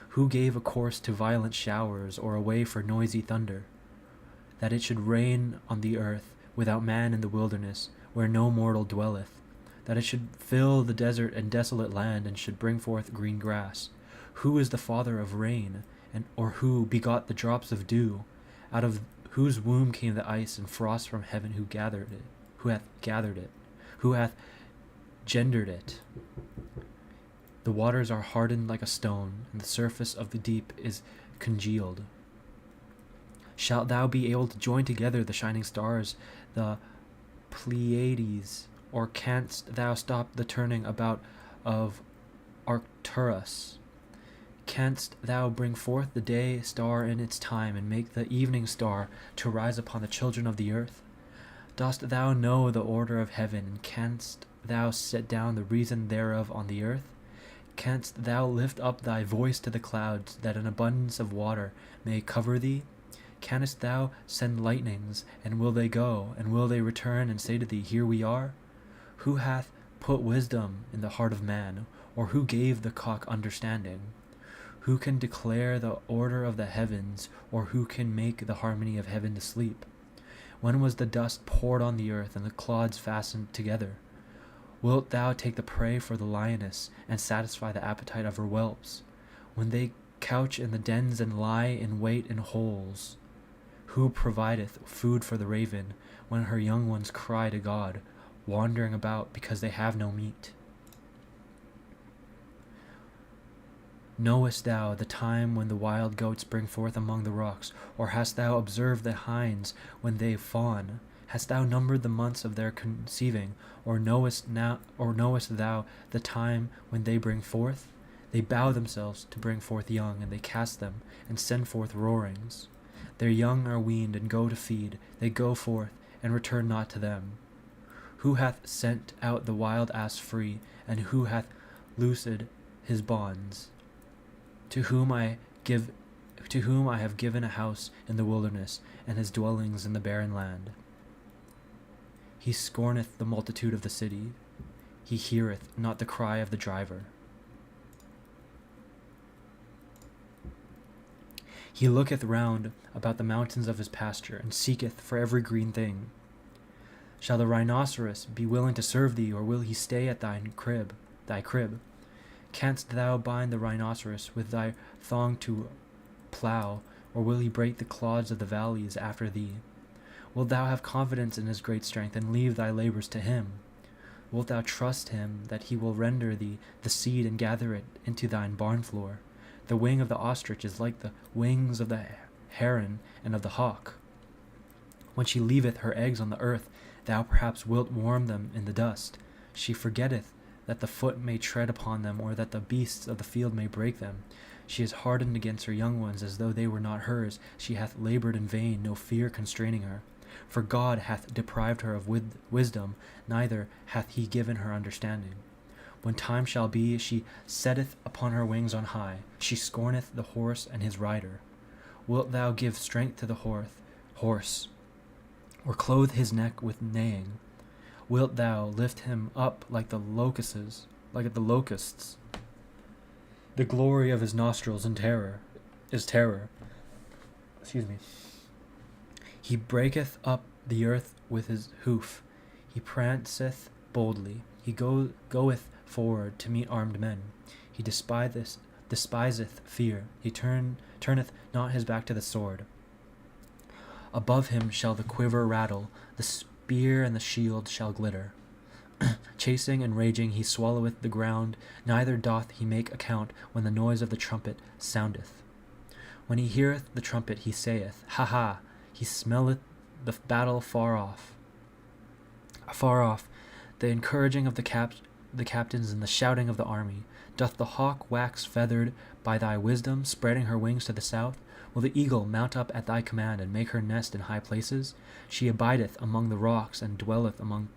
Who gave a course to violent showers, or a way for noisy thunder? That it should rain on the earth without man in the wilderness, where no mortal dwelleth. That it should fill the desert and desolate land, and should bring forth green grass. Who is the father of rain, or who begot the drops of dew? Out of whose womb came the ice and frost from heaven? Who hath gathered it? Who hath gendered it? The waters are hardened like a stone, and the surface of the deep is congealed. Shalt thou be able to join together the shining stars, the Pleiades, or canst thou stop the turning about of Arcturus? Canst thou bring forth the day star in its time, and make the evening star to rise upon the children of the earth? Dost thou know the order of heaven, and canst thou set down the reason thereof on the earth? Canst thou lift up thy voice to the clouds, that an abundance of water may cover thee? Canst thou send lightnings, and will they go, and will they return, and say to thee, Here we are? Who hath put wisdom in the heart of man, or who gave the cock understanding? Who can declare the order of the heavens, or who can make the harmony of heaven to sleep? When was the dust poured on the earth, and the clods fastened together? Wilt thou take the prey for the lioness, and satisfy the appetite of her whelps? When they couch in the dens, and lie in wait in holes? Who provideth food for the raven, when her young ones cry to God, wandering about because they have no meat? Knowest thou the time when the wild goats bring forth among the rocks? Or hast thou observed the hinds when they fawn? Hast thou numbered the months of their conceiving? Or knowest thou the time when they bring forth? They bow themselves to bring forth young, and they cast them, and send forth roarings. Their young are weaned and go to feed. They go forth and return not to them. Who hath sent out the wild ass free, and who hath loosed his bonds? To whom I have given a house in the wilderness, and his dwellings in the barren land. He scorneth the multitude of the city. He heareth not the cry of the driver. He looketh round about the mountains of his pasture, and seeketh for every green thing. Shall the rhinoceros be willing to serve thee, or will he stay at thy crib? Canst thou bind the rhinoceros with thy thong to plough, or will he break the clods of the valleys after thee? Wilt thou have confidence in his great strength, and leave thy labors to him? Wilt thou trust him that he will render thee the seed and gather it into thine barn floor? The wing of the ostrich is like the wings of the heron and of the hawk. When she leaveth her eggs on the earth, thou perhaps wilt warm them in the dust. She forgetteth that the foot may tread upon them, or that the beasts of the field may break them. She is hardened against her young ones, as though they were not hers. She hath labored in vain, no fear constraining her. For God hath deprived her of wisdom, neither hath he given her understanding. When time shall be, she setteth upon her wings on high. She scorneth the horse and his rider. Wilt thou give strength to the horse, or clothe his neck with neighing? Wilt thou lift him up like the locusts? The glory of his nostrils and terror is terror. He breaketh up the earth with his hoof. He pranceth boldly. He goeth forward to meet armed men. He despiseth fear. He turneth not his back to the sword. Above him shall the quiver rattle. The spear and the shield shall glitter. Chasing and raging he swalloweth the ground, neither doth he make account when the noise of the trumpet soundeth. When he heareth the trumpet he saith, Ha ha! He smelleth the battle far off. Afar off, the encouraging of the captains and the shouting of the army. Doth the hawk wax feathered by thy wisdom, spreading her wings to the south? Will the eagle mount up at thy command, and make her nest in high places? She abideth among the rocks, and dwelleth among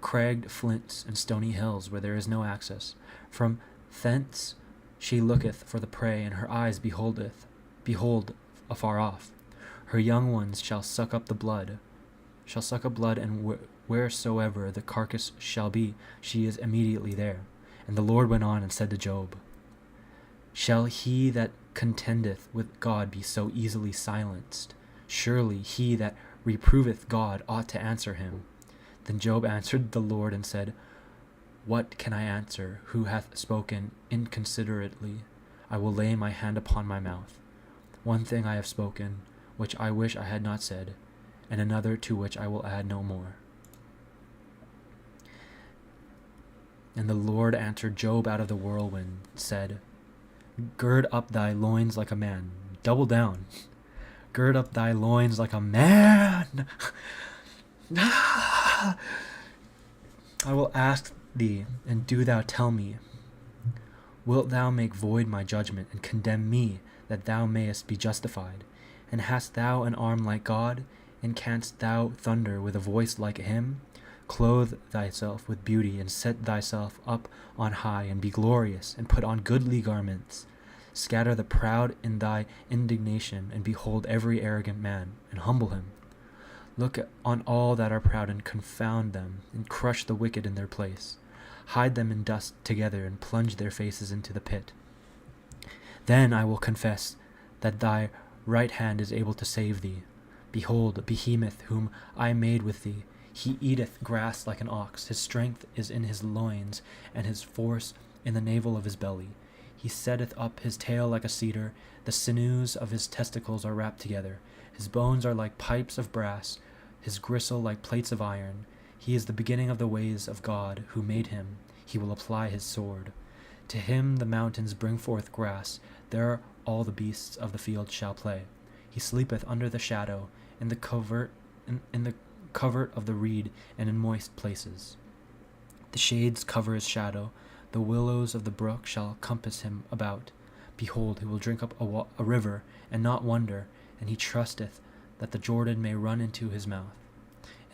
cragged flints and stony hills, where there is no access. From thence she looketh for the prey, and her eyes behold afar off. Her young ones shall suck up blood, and wheresoever the carcass shall be, she is immediately there. And the Lord went on and said to Job, Shall he that contendeth with God be so easily silenced? Surely he that reproveth God ought to answer him. Then Job answered the Lord and said, What can I answer? Who hath spoken inconsiderately? I will lay my hand upon my mouth. One thing I have spoken, which I wish I had not said, and another to which I will add no more. And the Lord answered Job out of the whirlwind, said, Gird up thy loins like a man. Double down. Gird up thy loins like a man. I will ask thee, and do thou tell me. Wilt thou make void my judgment, and condemn me, that thou mayest be justified? And hast thou an arm like God? And canst thou thunder with a voice like him? Clothe thyself with beauty, and set thyself up on high, and be glorious, and put on goodly garments. Scatter the proud in thy indignation, and behold every arrogant man, and humble him. Look on all that are proud, and confound them, and crush the wicked in their place. Hide them in dust together, and plunge their faces into the pit. Then I will confess that thy right hand is able to save thee. Behold, Behemoth, whom I made with thee, he eateth grass like an ox. His strength is in his loins, and his force in the navel of his belly. He setteth up his tail like a cedar. The sinews of his testicles are wrapped together. His bones are like pipes of brass, his gristle like plates of iron. He is the beginning of the ways of God, who made him. He will apply his sword. To him the mountains bring forth grass. There all the beasts of the field shall play. He sleepeth under the shadow, in the covert of the reed, and in moist places. The shades cover his shadow. The willows of the brook shall compass him about. Behold, he will drink up a river, and not wonder. and he trusteth that the Jordan may run into his mouth.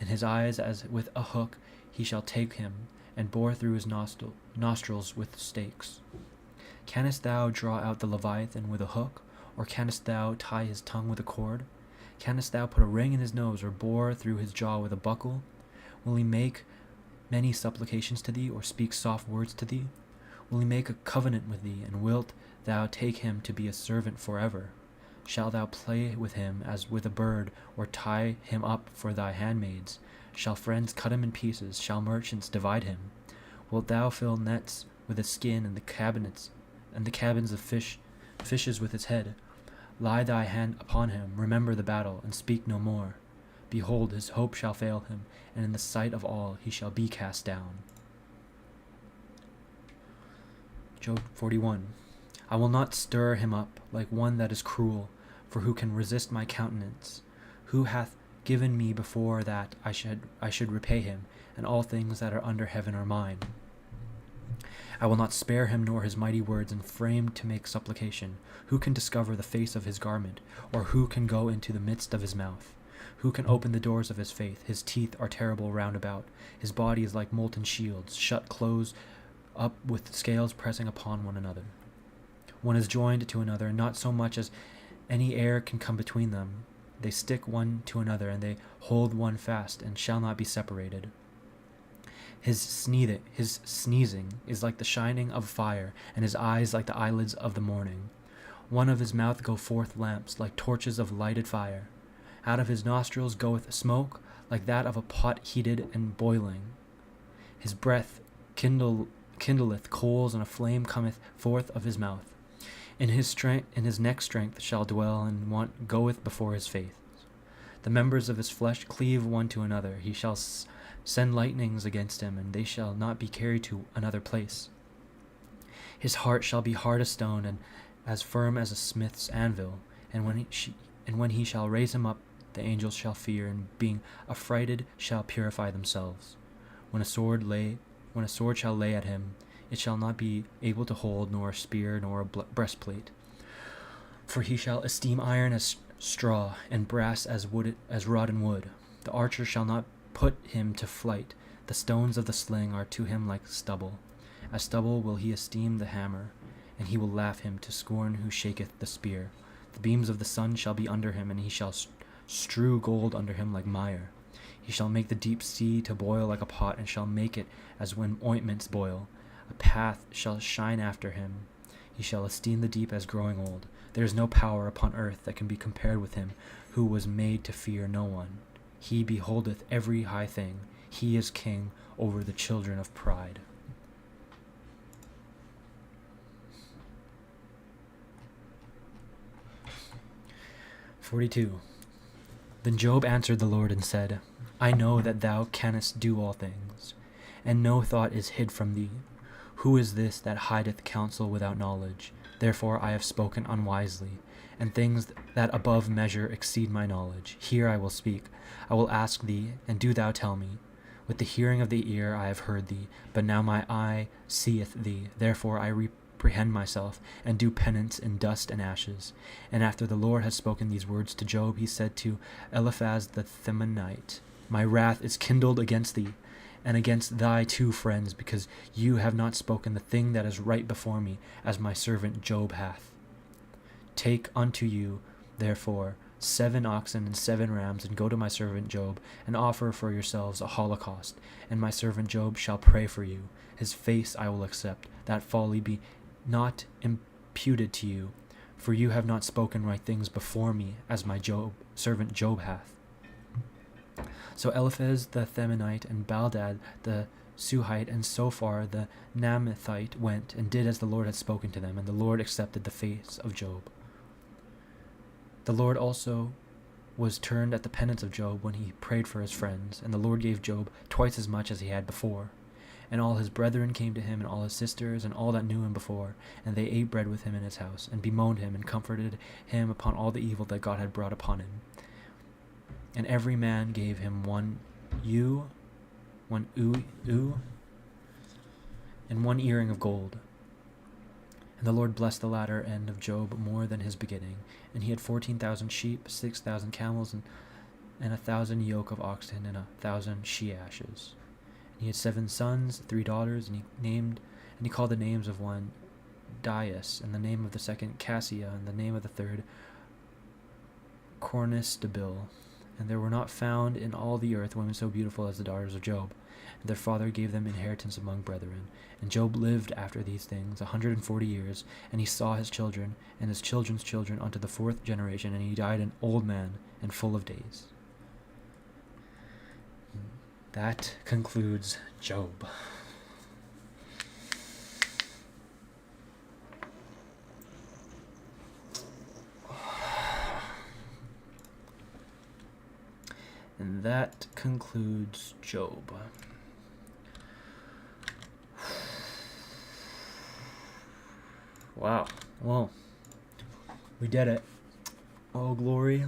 In his eyes as with a hook he shall take him, and bore through his nostrils with stakes. Canst thou draw out the Leviathan with a hook, or canst thou tie his tongue with a cord? Canst thou put a ring in his nose, or bore through his jaw with a buckle? Will he make many supplications to thee, or speak soft words to thee? Will he make a covenant with thee, and wilt thou take him to be a servant forever? Shalt thou play with him as with a bird, or tie him up for thy handmaids? Shall friends cut him in pieces? Shall merchants divide him? Wilt thou fill nets with his skin, and the cabins of fishes with his head? Lie thy hand upon him, remember the battle, and speak no more. Behold, his hope shall fail him, and in the sight of all he shall be cast down. Job 41. I will not stir him up like one that is cruel, for who can resist my countenance? Who hath given me before that I should repay him, and all things that are under heaven are mine? I will not spare him nor his mighty words, and frame to make supplication. Who can discover the face of his garment, or who can go into the midst of his mouth? Who can open the doors of his faith? His teeth are terrible round about. His body is like molten shields, shut close up with scales pressing upon one another. One is joined to another, and not so much as any air can come between them. They stick one to another, and they hold one fast, and shall not be separated. His sneezing is like the shining of fire, and his eyes like the eyelids of the morning. One of his mouth go forth lamps, like torches of lighted fire. Out of his nostrils goeth smoke, like that of a pot heated and boiling. His breath kindleth coals, and a flame cometh forth of his mouth. In his neck strength shall dwell, and want goeth before his face. The members of his flesh cleave one to another. He shall send lightnings against him, and they shall not be carried to another place. His heart shall be hard as stone, and as firm as a smith's anvil. And when he shall raise him up, the angels shall fear, and being affrighted shall purify themselves. When a sword shall lay at him, it shall not be able to hold, nor a spear, nor a breastplate. For he shall esteem iron as straw, and brass as rod and wood. The archer shall not put him to flight. The stones of the sling are to him like stubble. As stubble will he esteem the hammer, and he will laugh him to scorn who shaketh the spear. The beams of the sun shall be under him, and he shall strew gold under him like mire. He shall make the deep sea to boil like a pot, and shall make it as when ointments boil. A path shall shine after him. He shall esteem the deep as growing old. There is no power upon earth that can be compared with him, who was made to fear no one. He beholdeth every high thing. He is king over the children of pride. "42. Then Job answered the Lord and said, I know that thou canst do all things, and no thought is hid from thee. Who is this that hideth counsel without knowledge? Therefore I have spoken unwisely, and things that above measure exceed my knowledge. Here I will speak. I will ask thee, and do thou tell me. With the hearing of the ear I have heard thee, but now my eye seeth thee. Therefore I reprehend myself, and do penance in dust and ashes. And after the Lord had spoken these words to Job, he said to Eliphaz the Themanite, My wrath is kindled against thee, and against thy two friends, because you have not spoken the thing that is right before me, as my servant Job hath. Take unto you, therefore, 7 oxen and 7 rams, and go to my servant Job, and offer for yourselves a holocaust, and my servant Job shall pray for you. His face I will accept, that folly be not imputed to you, for you have not spoken right things before me, as my servant Job hath. So Eliphaz the Themanite, and Baldad the Suhite, and Sophar the Naamathite went, and did as the Lord had spoken to them, and the Lord accepted the face of Job. The Lord also was turned at the penance of Job when he prayed for his friends, and the Lord gave Job twice as much as he had before. And all his brethren came to him, and all his sisters, and all that knew him before, and they ate bread with him in his house, and bemoaned him, and comforted him upon all the evil that God had brought upon him. And every man gave him one ewe, and 1 earring of gold. And the Lord blessed the latter end of Job more than his beginning. And he had 14,000 sheep, 6,000 camels, and 1,000 yoke of oxen, and 1,000 she-asses. And he had 7 sons, 3 daughters, and he called the names of one Dias, and the name of the second Cassia, and the name of the third Cornistabil. And there were not found in all the earth women so beautiful as the daughters of Job. And their father gave them inheritance among brethren. And Job lived after these things 140 years, and he saw his children, and his children's children unto the 4th generation, and he died an old man and full of days. That concludes Job. And that concludes Job. Wow. Well, we did it. Oh, glory.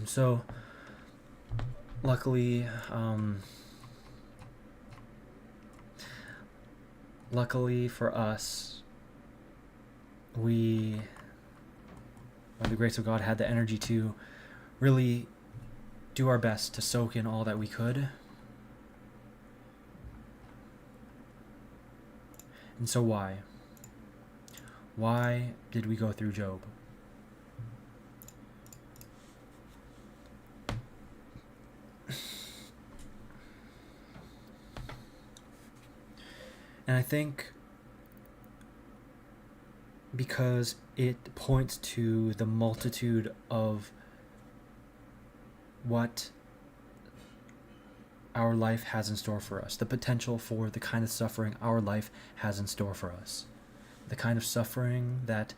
So, luckily for us, we, by the grace of God, had the energy to really do our best to soak in all that we could. And so why? Why did we go through Job? And I think because it points to the multitude of what our life has in store for us, the potential for the kind of suffering our life has in store for us, the kind of suffering that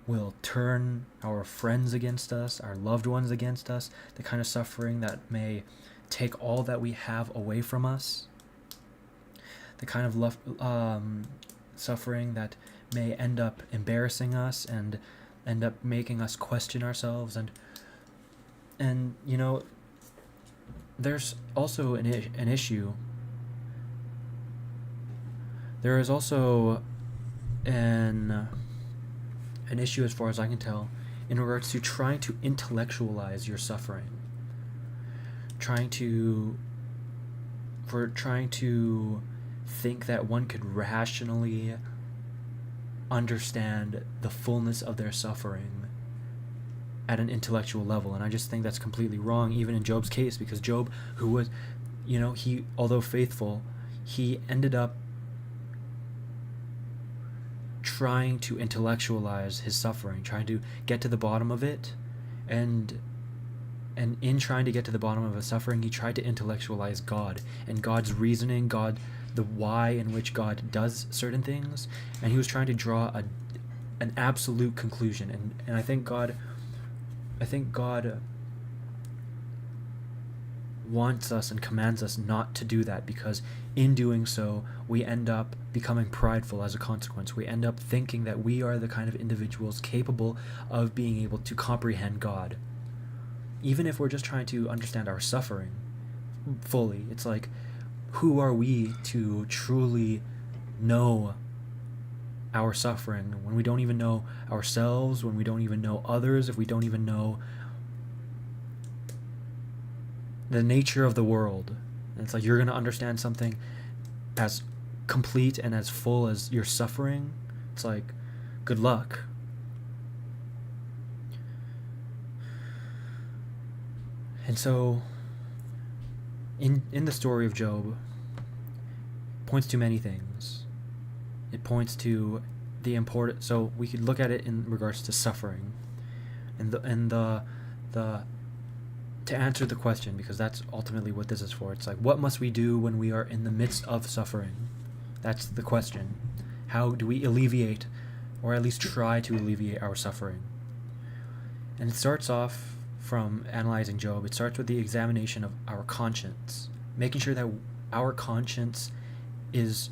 will turn our friends against us, our loved ones against us, the kind of suffering that may take all that we have away from us, the kind of suffering that may end up embarrassing us and end up making us question ourselves. And you know, there's also an issue. There is also an issue, as far as I can tell, in regards to trying to intellectualize your suffering. Trying to think that one could rationally understand the fullness of their suffering at an intellectual level. And I just think that's completely wrong, even in Job's case, because Job, who was, he, although faithful, he ended up trying to intellectualize his suffering, trying to get to the bottom of it, and in trying to get to the bottom of his suffering, he tried to intellectualize God and God's reasoning, the why in which God does certain things, and he was trying to draw an absolute conclusion. And I think God wants us and commands us not to do that, because in doing so, we end up becoming prideful as a consequence. We end up thinking that we are the kind of individuals capable of being able to comprehend God. Even if we're just trying to understand our suffering fully, it's like, who are we to truly know our suffering when we don't even know ourselves, when we don't even know others, if we don't even know the nature of the world? And it's like, you're going to understand something as complete and as full as your suffering? It's like, good luck. And so, in the story of Job, points to many things. It points to the important. So we could look at it in regards to suffering, and the to answer the question, because that's ultimately what this is for. It's like, what must we do when we are in the midst of suffering? That's the question. How do we alleviate, or at least try to alleviate, our suffering? And it starts off from analyzing Job. It starts with the examination of our conscience, making sure that our conscience is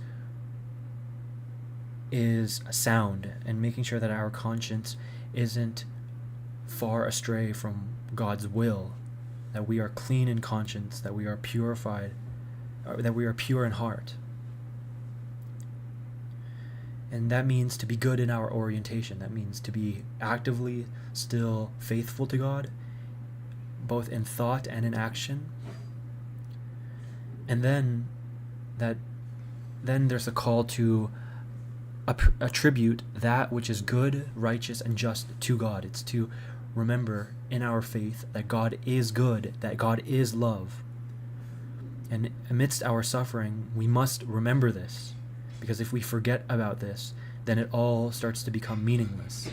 sound, and making sure that our conscience isn't far astray from God's will. that we are clean in conscience, that we are purified, that we are pure in heart. And that means to be good in our orientation. That means to be actively still faithful to God, both in thought and in action. And then there's a call to attribute that which is good, righteous, and just to God. It's to remember in our faith that God is good, that God is love. And amidst our suffering, we must remember this, because if we forget about this, then it all starts to become meaningless.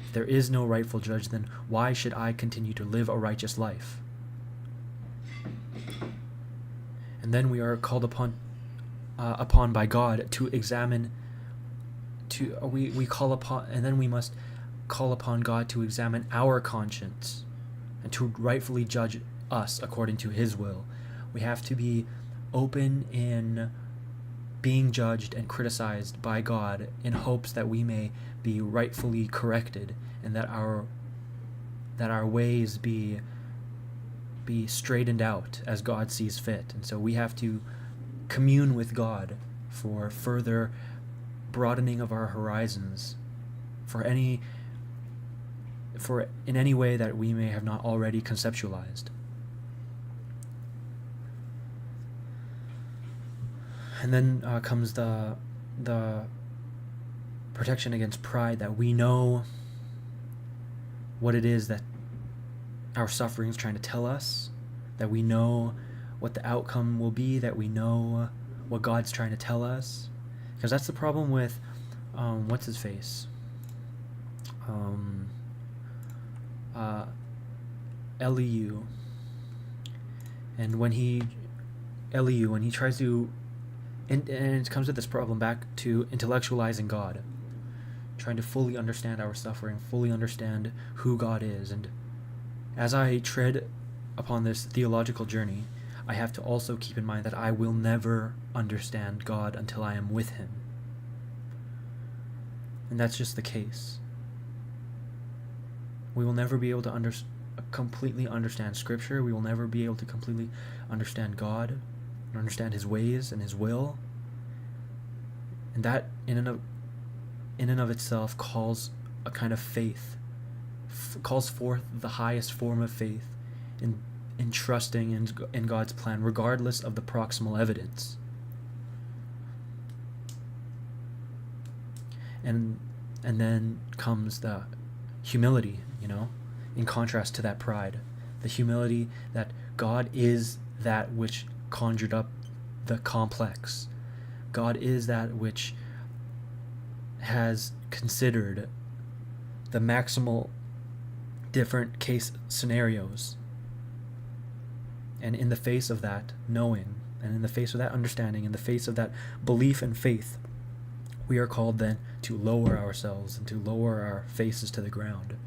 If there is no rightful judge, then why should I continue to live a righteous life? And then we are called upon by God to examine. We call upon, and then we must call upon God to examine our conscience and to rightfully judge us according to His will. We have to be open in being judged and criticized by God in hopes that we may be rightfully corrected, and that our ways be straightened out as God sees fit. And so we have to commune with God for further broadening of our horizons, in any way that we may have not already conceptualized. And then comes the protection against pride, that we know what it is that our suffering is trying to tell us, that we know what the outcome will be, that we know what God's trying to tell us. Because that's the problem with, what's his face? Elihu. And when he tries to, and it comes with this problem back to intellectualizing God, trying to fully understand our suffering, fully understand who God is. And as I tread upon this theological journey, I have to also keep in mind that I will never understand God until I am with Him. And that's just the case. We will never be able to completely understand Scripture. We will never be able to completely understand God and understand His ways and His will. And that in and of itself calls a kind of faith, calls forth the highest form of faith in trusting in God's plan, regardless of the proximal evidence. And then comes the humility, in contrast to that pride. The humility that God is that which conjured up the complex. God is that which has considered the maximal different case scenarios. And in the face of that knowing, and in the face of that understanding, in the face of that belief and faith, we are called then to lower ourselves and to lower our faces to the ground,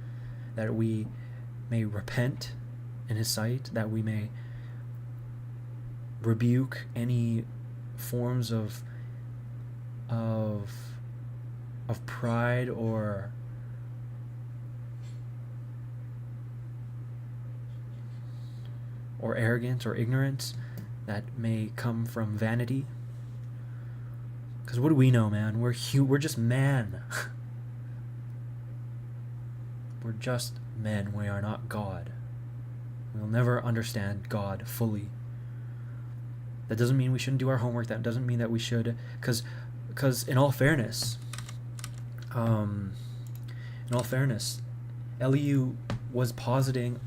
that we may repent in His sight, that we may rebuke any forms of pride or arrogance or ignorance that may come from vanity. Because what do we know, man? We're just man. We're just men. We are not God. We'll never understand God fully. That doesn't mean we shouldn't do our homework. That doesn't mean that we should, because in all fairness, Elihu was positing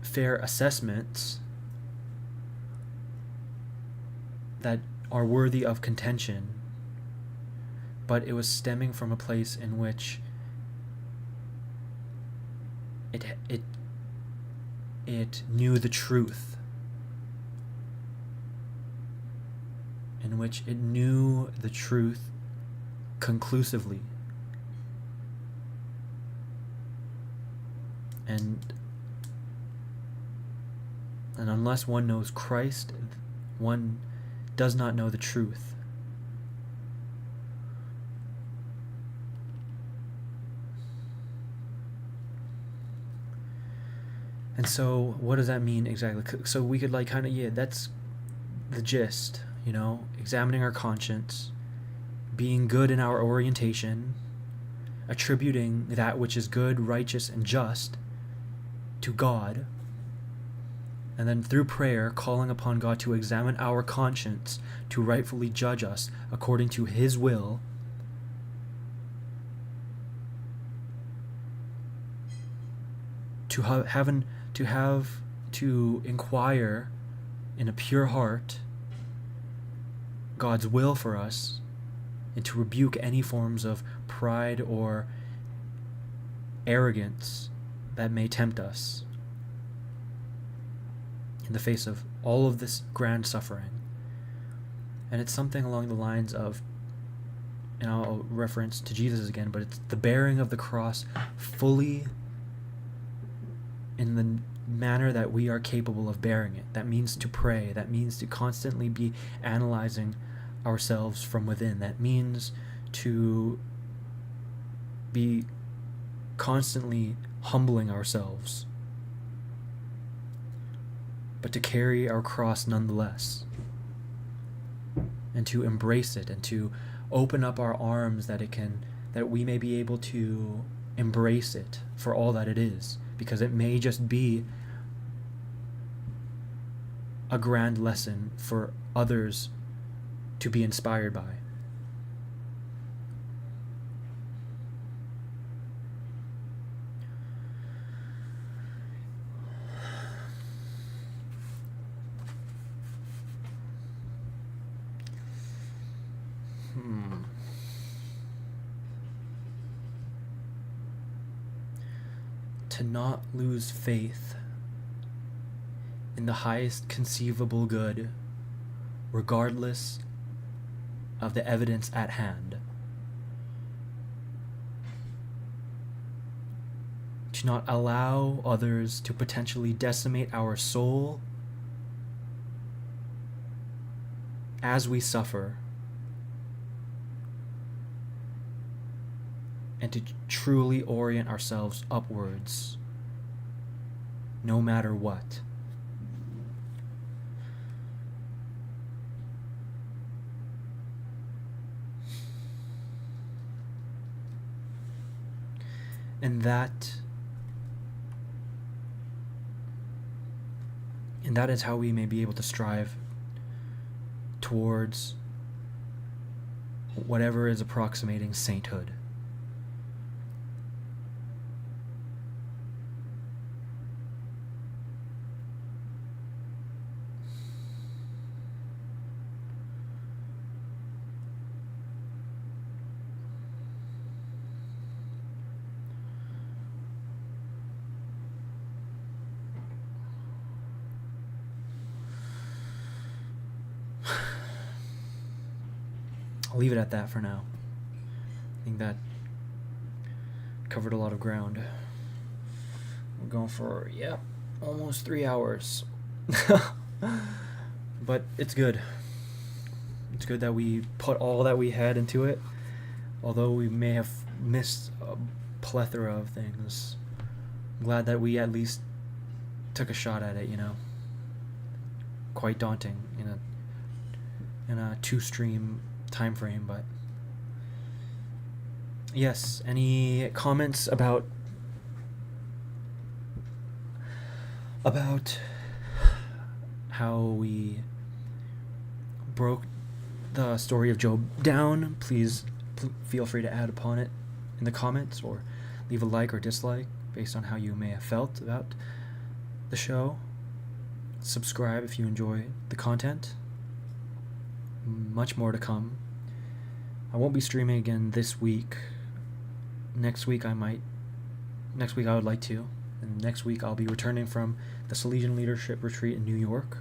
fair assessments that are worthy of contention, but it was stemming from a place in which it knew the truth, in which it knew the truth conclusively. And unless one knows Christ, one does not know the truth. And so, what does that mean exactly? So we could that's the gist, examining our conscience, being good in our orientation, attributing that which is good, righteous, and just to God, and then through prayer, calling upon God to examine our conscience, to rightfully judge us according to His will, to inquire in a pure heart God's will for us, and to rebuke any forms of pride or arrogance that may tempt us in the face of all of this grand suffering. And it's something along the lines of, and I'll reference to Jesus again, but it's the bearing of the cross fully in the manner that we are capable of bearing it. That means to pray. That means to constantly be analyzing ourselves from within. That means to be constantly humbling ourselves, but to carry our cross nonetheless, and to embrace it, and to open up our arms that we may be able to embrace it for all that it is, because it may just be a grand lesson for others to be inspired by. To not lose faith in the highest conceivable good, regardless of the evidence at hand. To not allow others to potentially decimate our soul as we suffer, and to truly orient ourselves upwards, no matter what. And that is how we may be able to strive towards whatever is approximating sainthood. I'll leave it at that for now. I think that covered a lot of ground. We're going for, almost 3 hours. But it's good. It's good that we put all that we had into it, although we may have missed a plethora of things. I'm glad that we at least took a shot at it, Quite daunting in a 2-stream time frame, but yes, any comments about how we broke the story of Job down, please feel free to add upon it in the comments, or leave a like or dislike based on how you may have felt about the show. Subscribe if you enjoy the content. Much more to come. I won't be streaming again this week. Next week I would like to. And next week I'll be returning from the Salesian Leadership Retreat in New York.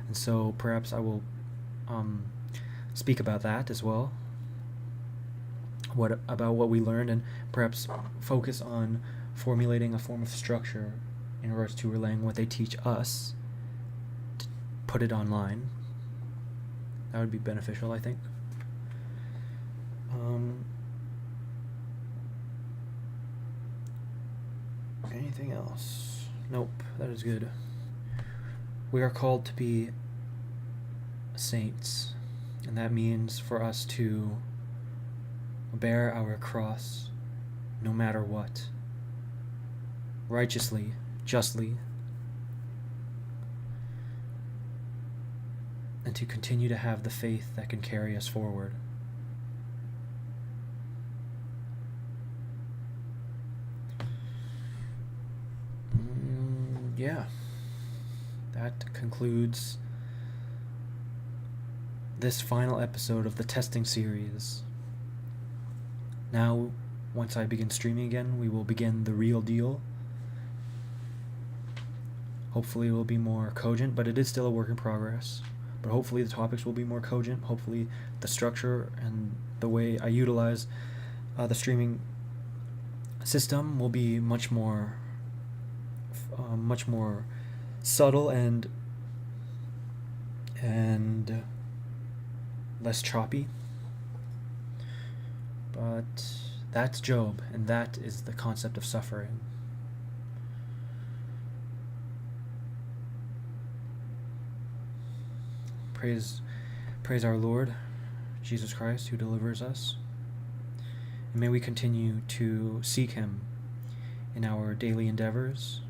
And so perhaps I will speak about that as well. About what we learned, and perhaps focus on formulating a form of structure in regards to relaying what they teach us, to put it online. That would be beneficial, I think. Anything else? Nope, that is good. We are called to be saints, and that means for us to bear our cross no matter what, righteously, justly, and to continue to have the faith that can carry us forward. Yeah, that concludes this final episode of the testing series. Now, once I begin streaming again, we will begin the real deal. Hopefully it will be more cogent, but it is still a work in progress. But hopefully the topics will be more cogent. Hopefully the structure and the way I utilize the streaming system will be much more subtle and less choppy. But that's Job, and that is the concept of suffering. Praise our Lord Jesus Christ, who delivers us. And may we continue to seek him in our daily endeavors.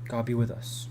God be with us.